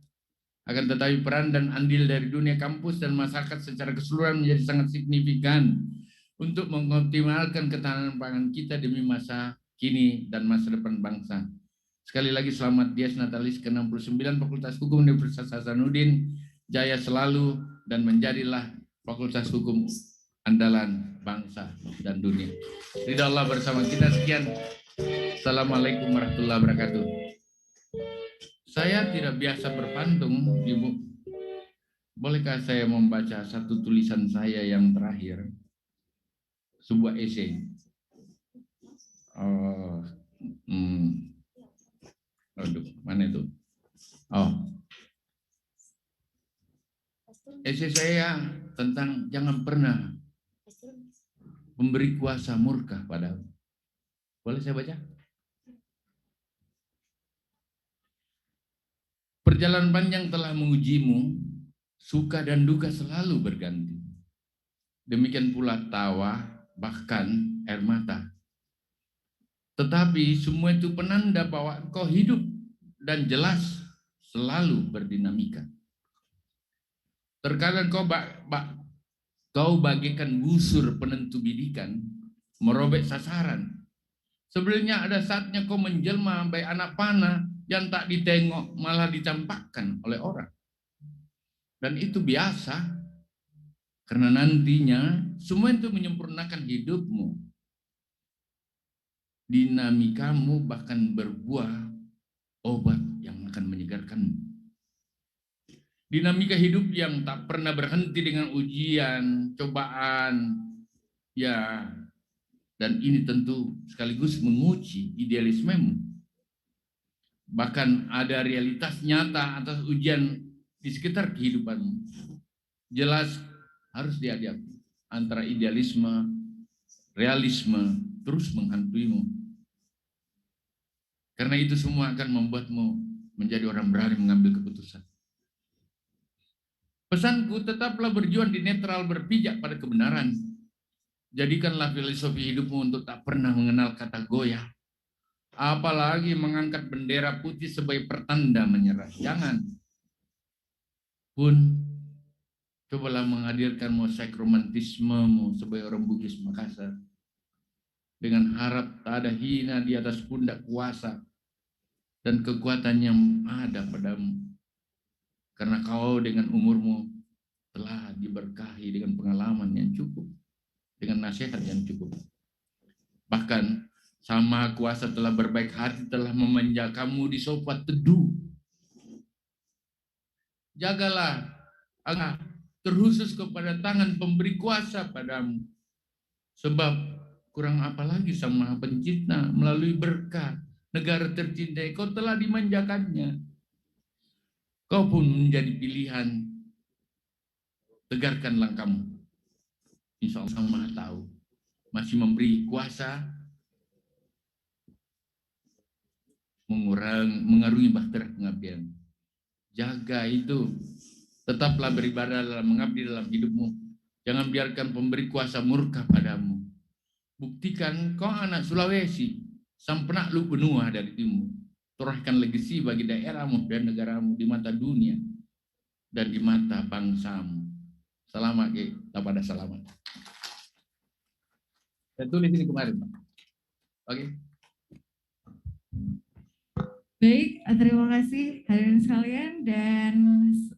[SPEAKER 9] Akan tetapi peran dan andil dari dunia kampus dan masyarakat secara keseluruhan menjadi sangat signifikan untuk mengoptimalkan ketahanan pangan kita demi masa kini, dan masa depan bangsa. Sekali lagi selamat Dies Natalis ke-69 Fakultas Hukum Universitas Hasanuddin, jaya selalu dan menjadilah Fakultas Hukum andalan bangsa dan dunia. Ridha Allah bersama kita. Sekian. Assalamualaikum warahmatullahi wabarakatuh. Saya tidak biasa berpantun, Ibu. Bolehkah saya membaca satu tulisan saya yang terakhir? Sebuah esai. Aduh, mana itu? Esai saya tentang jangan pernah memberi kuasa murka padamu. Boleh saya baca? Perjalanan panjang telah mengujimu, suka dan duka selalu berganti. Demikian pula tawa, bahkan air mata. Tetapi semua itu penanda bahwa engkau hidup dan jelas selalu berdinamika. Terkadang kau bagaikan busur penentu bidikan, merobek sasaran. Sebenarnya ada saatnya kau menjelma baik anak panah yang tak ditengok malah dicampakkan oleh orang. Dan itu biasa, karena nantinya semua itu menyempurnakan hidupmu. Dinamikamu bahkan berbuah obat yang akan menyegarkanmu. Dinamika hidup yang tak pernah berhenti dengan ujian, cobaan, ya, dan ini tentu sekaligus menguji idealismemu. Bahkan ada realitas nyata atas ujian di sekitar kehidupanmu. Jelas harus dihadapi antara idealisme, realisme terus menghantuimu. Karena itu semua akan membuatmu menjadi orang berani mengambil keputusan. Pesanku, tetaplah berjuang di netral, berpijak pada kebenaran. Jadikanlah filosofi hidupmu untuk tak pernah mengenal kata goyah. Apalagi mengangkat bendera putih sebagai pertanda menyerah. Jangan. Pun, cobalah menghadirkan mosaik romantismemu sebagai orang Bugis Makassar. Dengan harap tak ada hina di atas pundak kuasa dan kekuatan yang ada padamu. Karena kau dengan umurmu telah diberkahi dengan pengalaman yang cukup, dengan nasihat yang cukup. Bahkan Sama Kuasa telah berbaik hati, telah memanjat kamu di sofa teduh. Jagalah agar terkhusus kepada tangan pemberi kuasa padamu. Sebab kurang apa lagi Sang Maha Pencipta melalui berkat negara tercintai kau telah dimanjakannya. Kau pun menjadi pilihan. Tegarkan langkahmu. Insya Allah Sang Maha tahu masih memberi kuasa mengarungi bahtera pengabdian. Jaga itu. Tetaplah beribadah dalam mengabdi dalam hidupmu. Jangan biarkan pemberi kuasa murka padamu. Buktikan kau anak Sulawesi, sang penakluk benua dari timur. Torahkan legasi bagi daerahmu dan negaramu di mata dunia dan di mata bangsamu. Selamat, kepada selamat. Saya tulis ini kemarin, Pak. Oke.
[SPEAKER 1] Baik, terima kasih hadirin sekalian, dan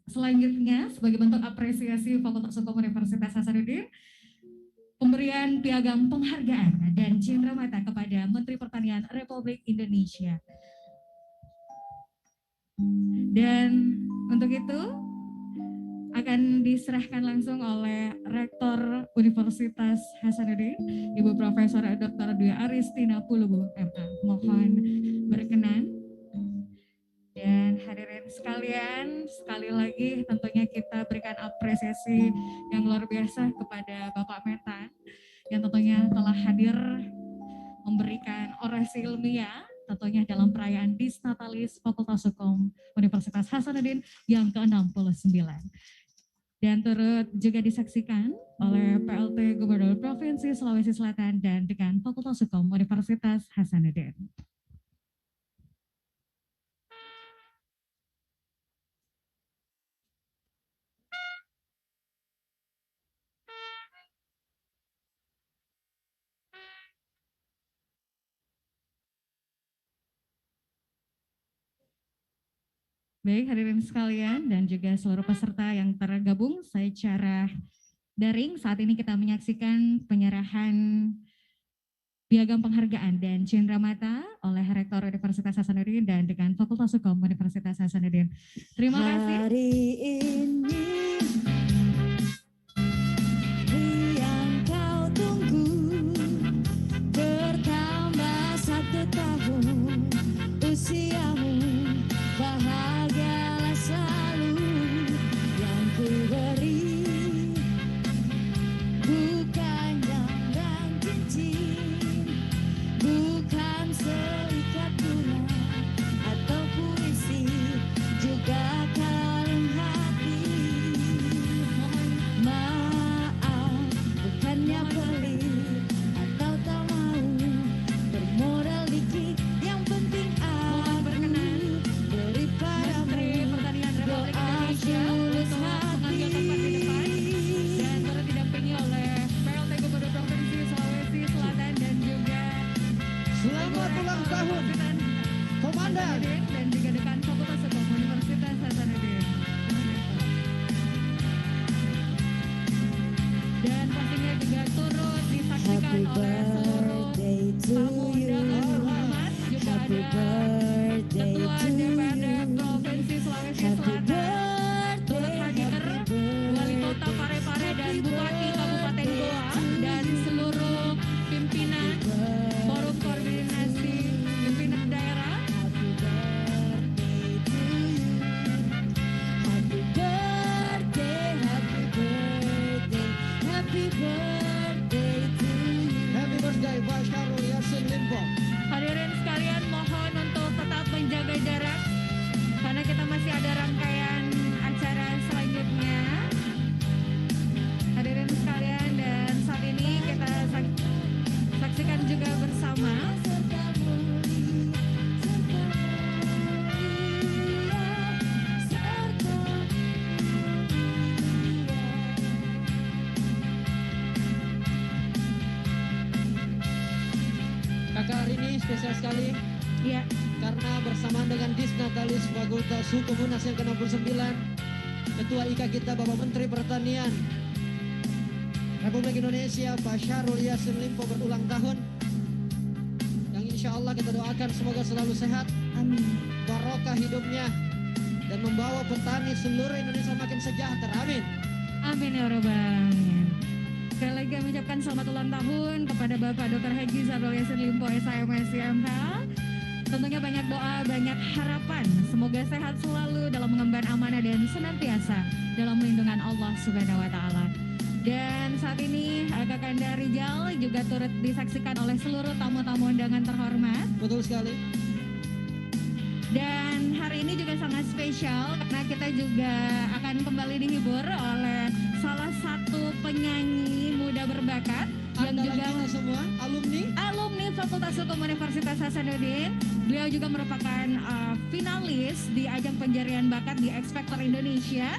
[SPEAKER 1] selanjutnya sebagai bentuk apresiasi Fakultas Hukum Universitas Hasanuddin, pemberian piagam penghargaan dan cindramata kepada Menteri Pertanian Republik Indonesia. Dan untuk itu akan diserahkan langsung oleh Rektor Universitas Hasanuddin, Ibu Profesor Dr. Dwi Aristina Pulubu, MA. Mohon berkenan. Dan hadirin sekalian, sekali lagi tentunya kita berikan apresiasi yang luar biasa kepada Bapak Metan yang tentunya telah hadir memberikan orasi ilmiah tentunya dalam perayaan Dies Natalis Fakultas Hukum Universitas Hasanuddin yang ke-69. Dan turut juga disaksikan oleh PLT Gubernur Provinsi Sulawesi Selatan dan Dekan Fakultas Hukum Universitas Hasanuddin. Baik, hadirin sekalian dan juga seluruh peserta yang tergabung secara daring, saat ini kita menyaksikan penyerahan piagam penghargaan dan cendramata oleh Rektor Universitas Hasanuddin dan dengan Fakultas Hukum Universitas Hasanuddin. Terima kasih.
[SPEAKER 10] Hari ini yang kau tunggu bertambah 1 tahun usiamu, bahagialah selalu yang ku beri, bukan dan cincin, bukan seikat bunga atau puisi, juga kalung hati. Maaf, bukannya pelit atau tak mau bermodal dikit, yang penting aku beri padamu doa tulus hati.
[SPEAKER 1] Dan turut didampingi oleh PLT Gubernur Provinsi Sulawesi Selatan dan juga
[SPEAKER 16] Selamat ulang tahun, Komandan.
[SPEAKER 1] Dan juga dekan Fakultas Hukum Universitas Hasanuddin. Dan pastinya juga turut disaksikan oleh seluruh tamu undangan terhormat. Juga ada Ketua DPRD Provinsi Sulawesi Selatan, turut hadir Wali Kota Parepare dan Bupati Kabupaten Goa dan seluruh pimpinan Forum Koordinasi Pimpinan Daerah.
[SPEAKER 10] Happy birthday, happy birthday, happy birthday to you.
[SPEAKER 16] Happy birthday Pak Syahrul Yassin Limpo.
[SPEAKER 1] Hadirin sekalian, mohon untuk tetap menjaga jarak karena kita masih ada rangkaian acara selanjutnya. Hadirin sekalian, dan saat ini kita saksikan juga bersama
[SPEAKER 16] Kakak hari ini spesial sekali.
[SPEAKER 1] Iya.
[SPEAKER 16] Karena bersamaan dengan Disnatalis Fakultas Hukum UNAS yang ke-69, Ketua IKA kita Bapak Menteri Pertanian Republik Indonesia Pak Syahrul Yassin Limpo berulang tahun. Yang insya Allah kita doakan semoga selalu sehat,
[SPEAKER 1] amin,
[SPEAKER 16] barokah hidupnya, dan membawa petani seluruh Indonesia makin sejahtera, amin.
[SPEAKER 1] amin ya Rabbal alamin. Sekali lagi kami ucapkan selamat ulang tahun kepada Bapak Dr. Haji Syahrul Yassin Limpo SHMSI MH. Tentunya banyak doa, banyak harapan. Semoga sehat selalu dalam mengemban amanah dan senantiasa dalam lindungan Allah Subhanahu wa Ta'ala. Dan saat ini Kakanda Rijal juga turut disaksikan oleh seluruh tamu-tamu undangan terhormat.
[SPEAKER 16] Betul sekali.
[SPEAKER 1] Dan hari ini juga sangat spesial karena kita juga akan kembali dihibur oleh salah satu penyanyi muda berbakat yang juga
[SPEAKER 16] kita semua
[SPEAKER 1] alumni Fakultas Hukum Universitas Hasanuddin. Beliau juga merupakan finalis di ajang penjarian bakat di X Factor Indonesia.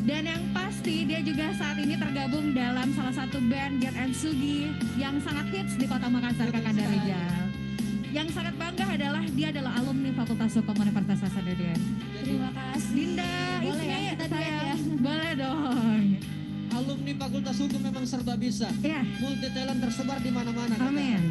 [SPEAKER 1] Dan yang pasti dia juga saat ini tergabung dalam salah satu band Get and Sugi yang sangat hits di Kota Makassar, Kakanda Rijal. Yang sangat bangga adalah dia adalah alumni Fakultas Hukum Universitas Hasanuddin.
[SPEAKER 10] Terima kasih.
[SPEAKER 1] Dinda,
[SPEAKER 10] boleh ya,
[SPEAKER 1] Ismi,
[SPEAKER 10] kita
[SPEAKER 1] saya
[SPEAKER 10] ya.
[SPEAKER 1] boleh dong.
[SPEAKER 16] Alumni Fakultas Hukum memang serba bisa.
[SPEAKER 1] Iya.
[SPEAKER 16] Multi talent tersebar di mana-mana.
[SPEAKER 1] Amin.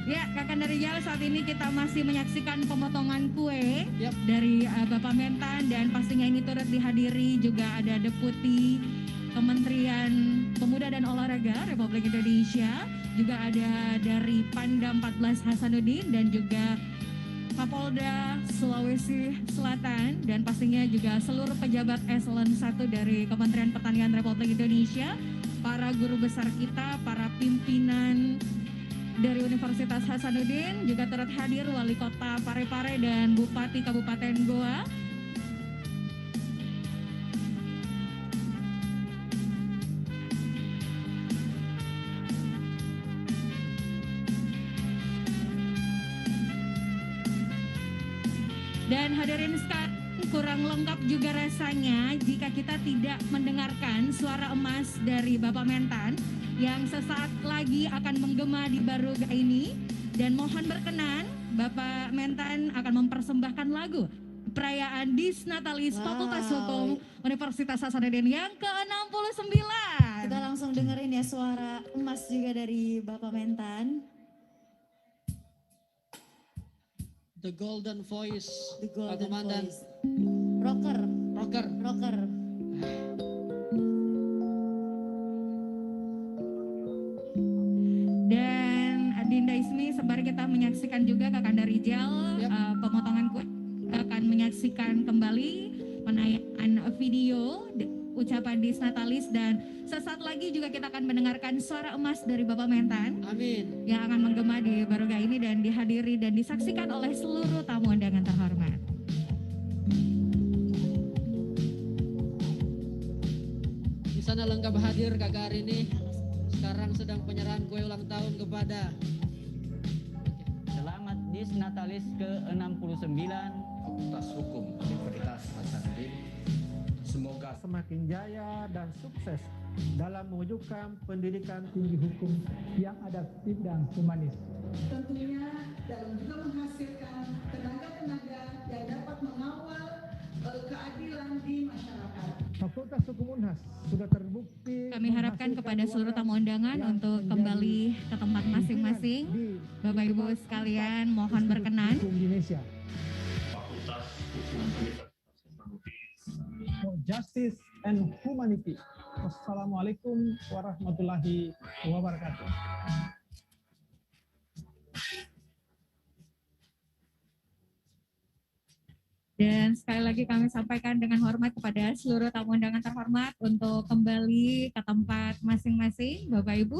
[SPEAKER 1] Ya, Kakanda Rijal, saat ini kita masih menyaksikan pemotongan kue dari Bapak Mentan, dan pastinya ini turut dihadiri juga ada Deputi Kementerian Pemuda dan Olahraga Republik Indonesia, juga ada dari Pangdam 14 Hasanuddin dan juga Kapolda Sulawesi Selatan, dan pastinya juga seluruh pejabat eselon 1 dari Kementerian Pertanian Republik Indonesia, para guru besar kita, para pimpinan dari Universitas Hasanuddin, juga turut hadir Wali Kota Parepare dan Bupati Kabupaten Goa. Dan hadirin sekalian, kurang lengkap juga rasanya jika kita tidak mendengarkan suara emas dari Bapak Mentan yang sesaat lagi akan menggema di Baruga ini. Dan mohon berkenan, Bapak Mentan akan mempersembahkan lagu perayaan Disnatalis Fakultas Hukum Universitas Hasanuddin yang ke-69.
[SPEAKER 10] Kita langsung dengerin ya suara emas juga dari Bapak Mentan.
[SPEAKER 16] The Golden Voice.
[SPEAKER 10] The Golden
[SPEAKER 16] Pak Komandan.
[SPEAKER 10] Voice. Rocker.
[SPEAKER 1] Dan Adinda Ismi, sembari kita menyaksikan juga Kakanda Rijal, pemotongan kue, kita akan menyaksikan kembali penayangan video ucapan Disnatalis, dan sesaat lagi juga kita akan mendengarkan suara emas dari Bapak Mentan.
[SPEAKER 16] Amin.
[SPEAKER 1] Yang akan menggema di Baroga ini dan dihadiri dan disaksikan oleh seluruh tamu undangan terhormat.
[SPEAKER 16] Di sana lengkap hadir kakak hari ini. Sekarang sedang penyerahan kue ulang tahun kepada
[SPEAKER 3] Selamat Disnatalis ke-69
[SPEAKER 13] Fakultas Hukum Universitas Hasanuddin.
[SPEAKER 4] Semoga semakin jaya dan sukses dalam mewujudkan pendidikan tinggi hukum yang adaptif dan humanis.
[SPEAKER 15] Tentunya dalam juga menghasilkan tenaga-tenaga yang dapat mengawal keadilan di masyarakat.
[SPEAKER 4] Fakultas Hukum Unhas sudah terbukti.
[SPEAKER 1] Kami harapkan kepada seluruh tamu undangan untuk kembali ke tempat masing-masing. Bapak Ibu sekalian, mohon berkenan.
[SPEAKER 21] Fakultas Hukum
[SPEAKER 4] For Justice and Humanity. Wassalamualaikum warahmatullahi wabarakatuh.
[SPEAKER 1] Dan sekali lagi kami sampaikan dengan hormat kepada seluruh tamu undangan terhormat untuk kembali ke tempat masing-masing, Bapak Ibu.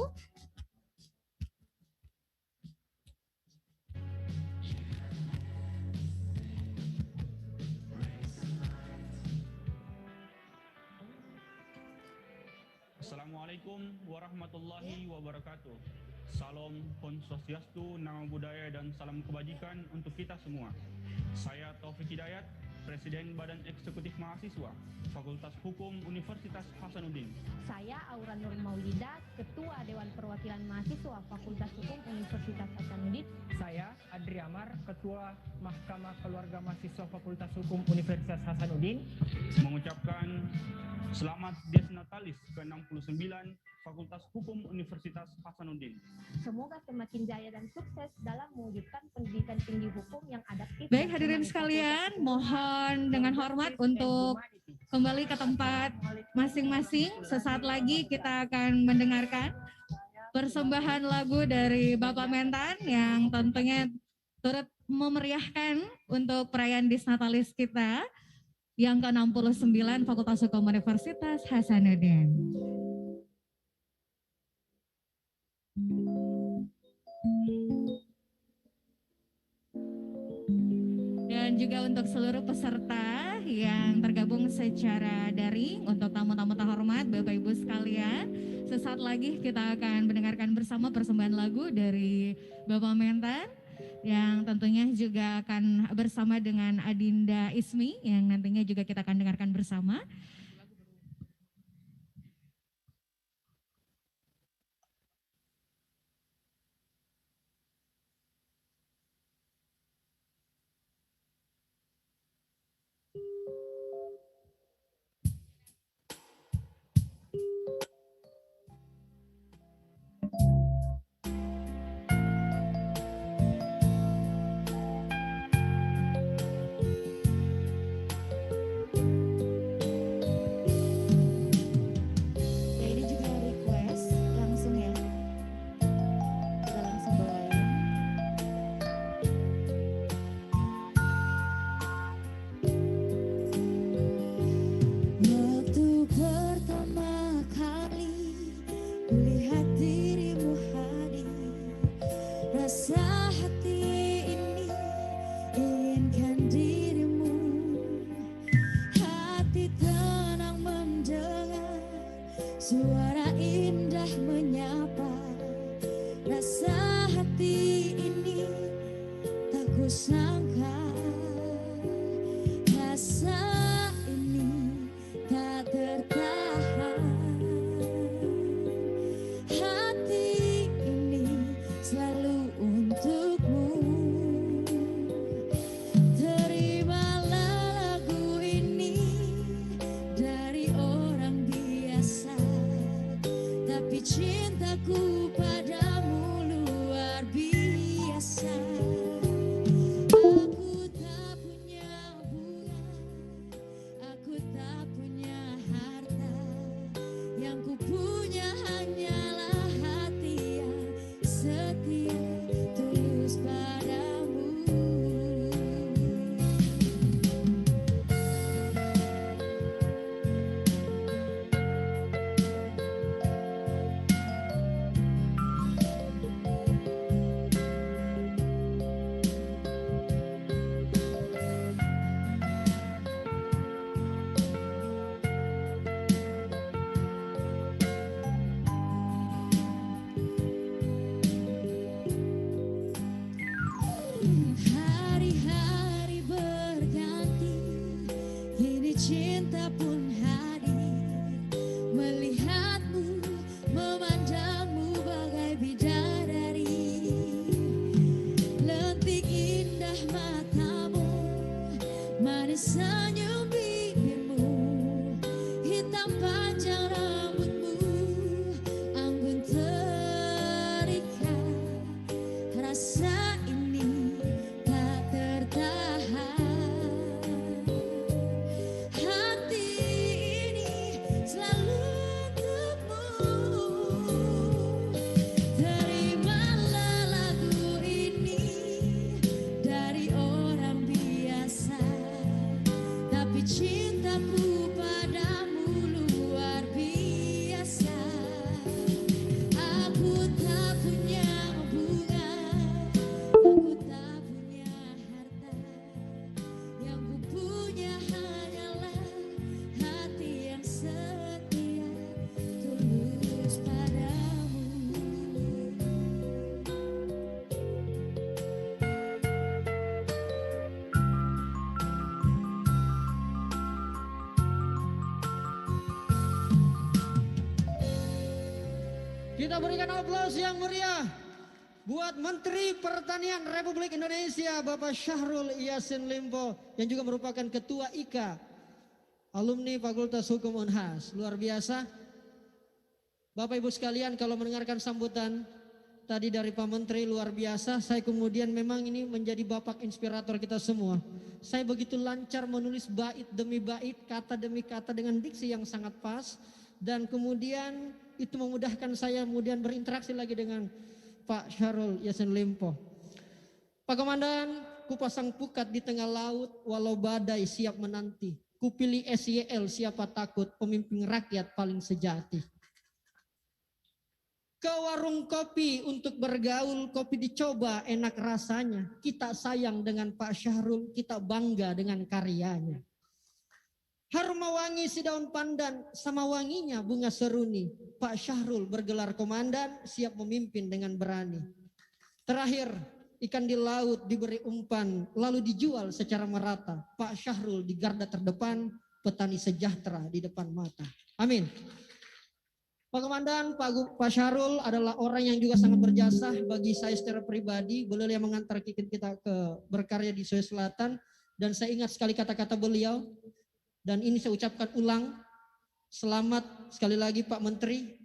[SPEAKER 23] Assalamualaikum warahmatullahi wabarakatuh. Salam Pon Swastiastu, nama budaya dan salam kebajikan untuk kita semua. Saya Taufik Hidayat, Presiden Badan Eksekutif Mahasiswa, Fakultas Hukum Universitas Hasanuddin.
[SPEAKER 25] Saya Aura Nur Maulida, Ketua Dewan Perwakilan Mahasiswa Fakultas Hukum Universitas Hasanuddin.
[SPEAKER 26] Saya Adri Amar, Ketua Mahkamah Keluarga Mahasiswa Fakultas Hukum Universitas Hasanuddin.
[SPEAKER 23] Mengucapkan selamat Disnatalis ke-69 Fakultas Hukum Universitas Hasanuddin.
[SPEAKER 25] Semoga semakin jaya dan sukses dalam mewujudkan pendidikan tinggi hukum yang adaptif.
[SPEAKER 1] Baik hadirin sekalian, mohon dengan hormat untuk kembali ke tempat masing-masing. Sesaat lagi kita akan mendengarkan persembahan lagu dari Bapak Mentan yang tentunya turut memeriahkan untuk perayaan Disnatalis kita yang ke-69 Fakultas Hukum Universitas Hasanuddin. Dan juga untuk seluruh peserta yang tergabung secara daring, untuk tamu-tamu terhormat, Bapak Ibu sekalian, sesaat lagi kita akan mendengarkan bersama persembahan lagu dari Bapak Mentan yang tentunya juga akan bersama dengan Adinda Ismi yang nantinya juga kita akan dengarkan bersama.
[SPEAKER 10] Suara indah menyapa, rasa hati ini tak kusangka. Rasa ini tak tertahan, hati ini selalu untukmu. Terimalah
[SPEAKER 2] cintaku padamu luar biasa. Aku tak punya bunga, aku tak punya harta, yang ku punya hanyalah hati yang setia tulus padamu. Hari-hari berganti, kini cinta pun hadir. Melihatmu, memandangmu bagai bidadari. Lentik indah matamu, manis senyum bibirmu, hitam panjang rambutmu, anggun terikat. Rasa ini tak tertahan. Hati ini selalu untukmu. Terimalah lagu ini dari orang biasa, tapi cintaku padamu luar biasa. Aku tak punya bunga, aku tak punya harta, yang ku punya hanyalah hati yang setia tulus padamu.
[SPEAKER 16] Kita berikan aplaus yang meriah buat Menteri Pertanian Republik Indonesia Bapak Syahrul Yassin Limpo yang juga merupakan Ketua IKA alumni Fakultas Hukum Unhas. Luar biasa. Bapak Ibu sekalian, kalau mendengarkan sambutan tadi dari Pak Menteri luar biasa, saya kemudian memang ini menjadi bapak inspirator kita semua. Saya begitu lancar menulis bait demi bait, kata demi kata dengan diksi yang sangat pas, dan kemudian itu memudahkan saya kemudian berinteraksi lagi dengan Pak Syahrul Yassin Limpo. Pak Komandan, ku pasang pukat di tengah laut, walau badai siap menanti. Ku pilih SYL, siapa takut, pemimpin rakyat paling sejati. Ke warung kopi untuk bergaul, kopi dicoba enak rasanya. Kita sayang dengan Pak Syahrul, kita bangga dengan karyanya. Harum wangi si daun pandan, sama wanginya bunga seruni. Pak Syahrul bergelar komandan, siap memimpin dengan berani. Terakhir, ikan di laut diberi umpan, lalu dijual secara merata. Pak Syahrul di garda terdepan, petani sejahtera di depan mata. Amin. Pak Komandan, Pak Syahrul adalah orang yang juga sangat berjasa bagi saya secara pribadi. Beliau yang mengantar kita ke berkarya di Sulawesi Selatan. Dan saya ingat sekali kata-kata beliau. Dan ini saya ucapkan ulang, selamat sekali lagi Pak Menteri,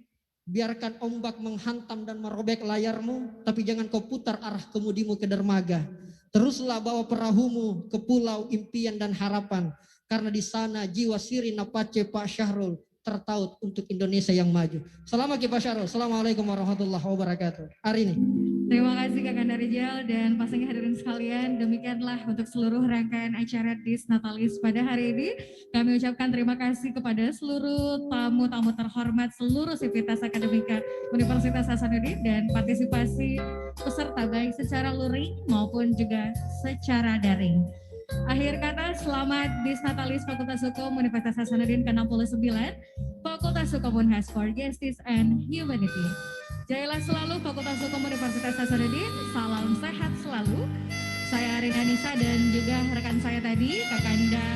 [SPEAKER 16] biarkan ombak menghantam dan merobek layarmu, tapi jangan kau putar arah kemudimu ke dermaga. Teruslah bawa perahumu ke pulau impian dan harapan, karena di sana jiwa Sirina Pace Pak Syahrul tertaut untuk Indonesia yang maju. Selamat Pak Syahrul, Assalamualaikum warahmatullahi wabarakatuh. Hari ini.
[SPEAKER 1] Terima kasih Kakanda Rijal dan pastinya hadirin sekalian, demikianlah untuk seluruh rangkaian acara Disnatalis pada hari ini. Kami ucapkan terima kasih kepada seluruh tamu-tamu terhormat seluruh sivitas akademika Universitas Hasanuddin dan partisipasi peserta baik secara luring maupun juga secara daring. Akhir kata, selamat Disnatalis Fakultas Hukum Universitas Hasanuddin ke-69, Fakultas Hukum Unhas for Justice and Humanity. Jayalah selalu Fakultas Hukum Universitas Hasanuddin, salam sehat selalu. Saya Rina Nisa dan juga rekan saya tadi, Kakanda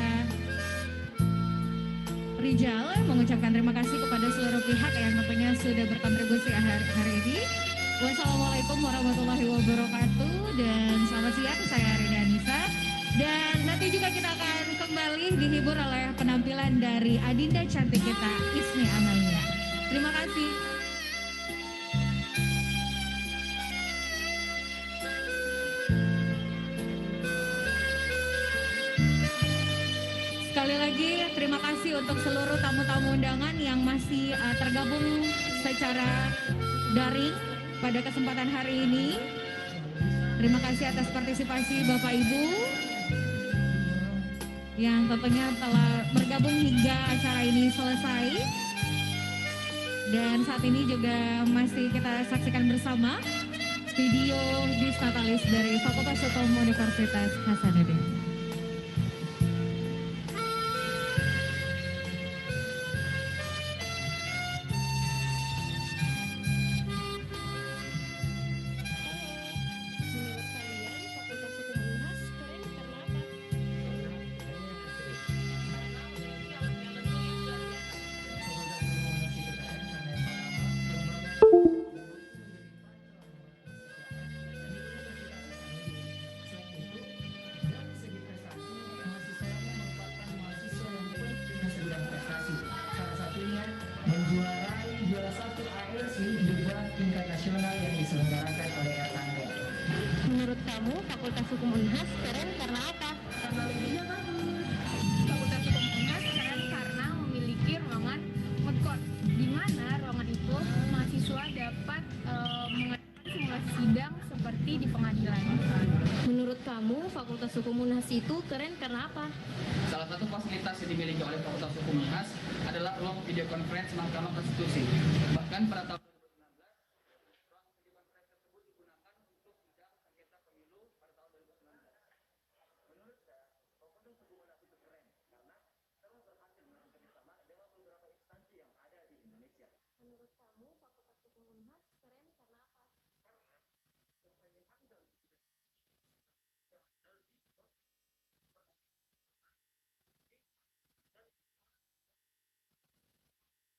[SPEAKER 1] Rijal, mengucapkan terima kasih kepada seluruh pihak yang tentunya sudah berkontribusi hari ini. Wassalamualaikum warahmatullahi wabarakatuh dan selamat siang, saya Rina Nisa. Dan nanti juga kita akan kembali dihibur oleh penampilan dari Adinda cantik kita, Ismi Amalia. Terima kasih. kasih untuk seluruh tamu-tamu undangan yang masih tergabung secara daring pada kesempatan hari ini. Terima kasih atas partisipasi Bapak Ibu yang tentunya telah bergabung hingga acara ini selesai. Dan saat ini juga masih kita saksikan bersama video Disnatalis dari Fakultas Hukum Universitas Hasanuddin.
[SPEAKER 26] menjuarai juara 1 ALC debat tingkat nasional yang diselenggarakan oleh Erlangga.
[SPEAKER 25] Menurut kamu, Fakultas Hukum Unhas keren karena apa?
[SPEAKER 26] Karena lebihnya bagus.
[SPEAKER 25] Fakultas Hukum Unhas keren karena memiliki ruangan food court, di mana ruangan itu mahasiswa dapat mengadakan simulasi sidang seperti di pengadilan. Menurut kamu, Fakultas Hukum Unhas itu keren karena apa?
[SPEAKER 3] Salah satu fasilitas yang dimiliki oleh Fakultas Hukum Unhas adalah ruang video conference Mahkamah Konstitusi. Bahkan pada tahun 2019, ruang video conference tersebut digunakan untuk sidang sengketa pemilu pada tahun 2019. Menurut saya, Fakultas Hukum Unhas itu keren karena telah berhasil melakukan kerjasama dengan beberapa instansi yang ada di Indonesia.
[SPEAKER 25] Menurut kamu, Fakultas Hukum Unhas keren karena apa?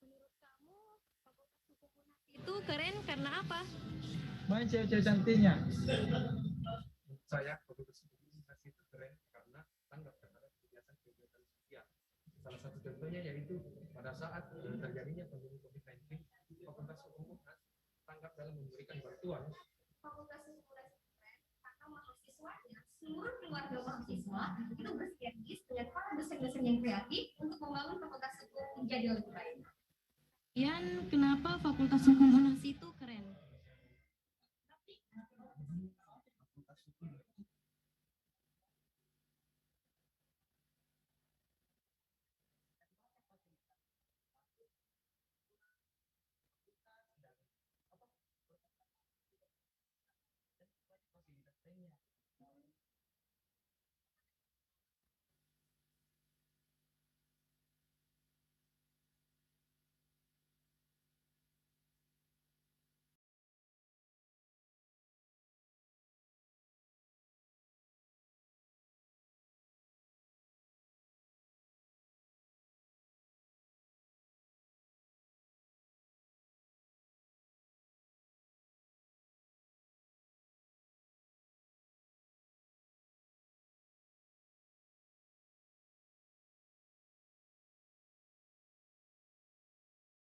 [SPEAKER 25] Menurut kamu, Fakultas Hukum Unhas itu keren karena apa?
[SPEAKER 26] Main cewek-cewek cantiknya.
[SPEAKER 12] Saya Fakultas Hukum Unhas itu keren karena tanggap terhadap kegiatan-kegiatan sosial. Salah satu contohnya yaitu pada saat terjadinya pandemi COVID-19, Fakultas Hukum Unhas tanggap dalam memberikan bantuan.
[SPEAKER 25] Fakultas Hukum Unhas keren karena mahasiswanya, seluruh keluarga mahasiswa itu bersinergis dengan para dosen-dosen yang kreatif untuk membangun Fakultas Hukum menjadi lebih baik.
[SPEAKER 14] Yan, kenapa Fakultas Hukum Unhas itu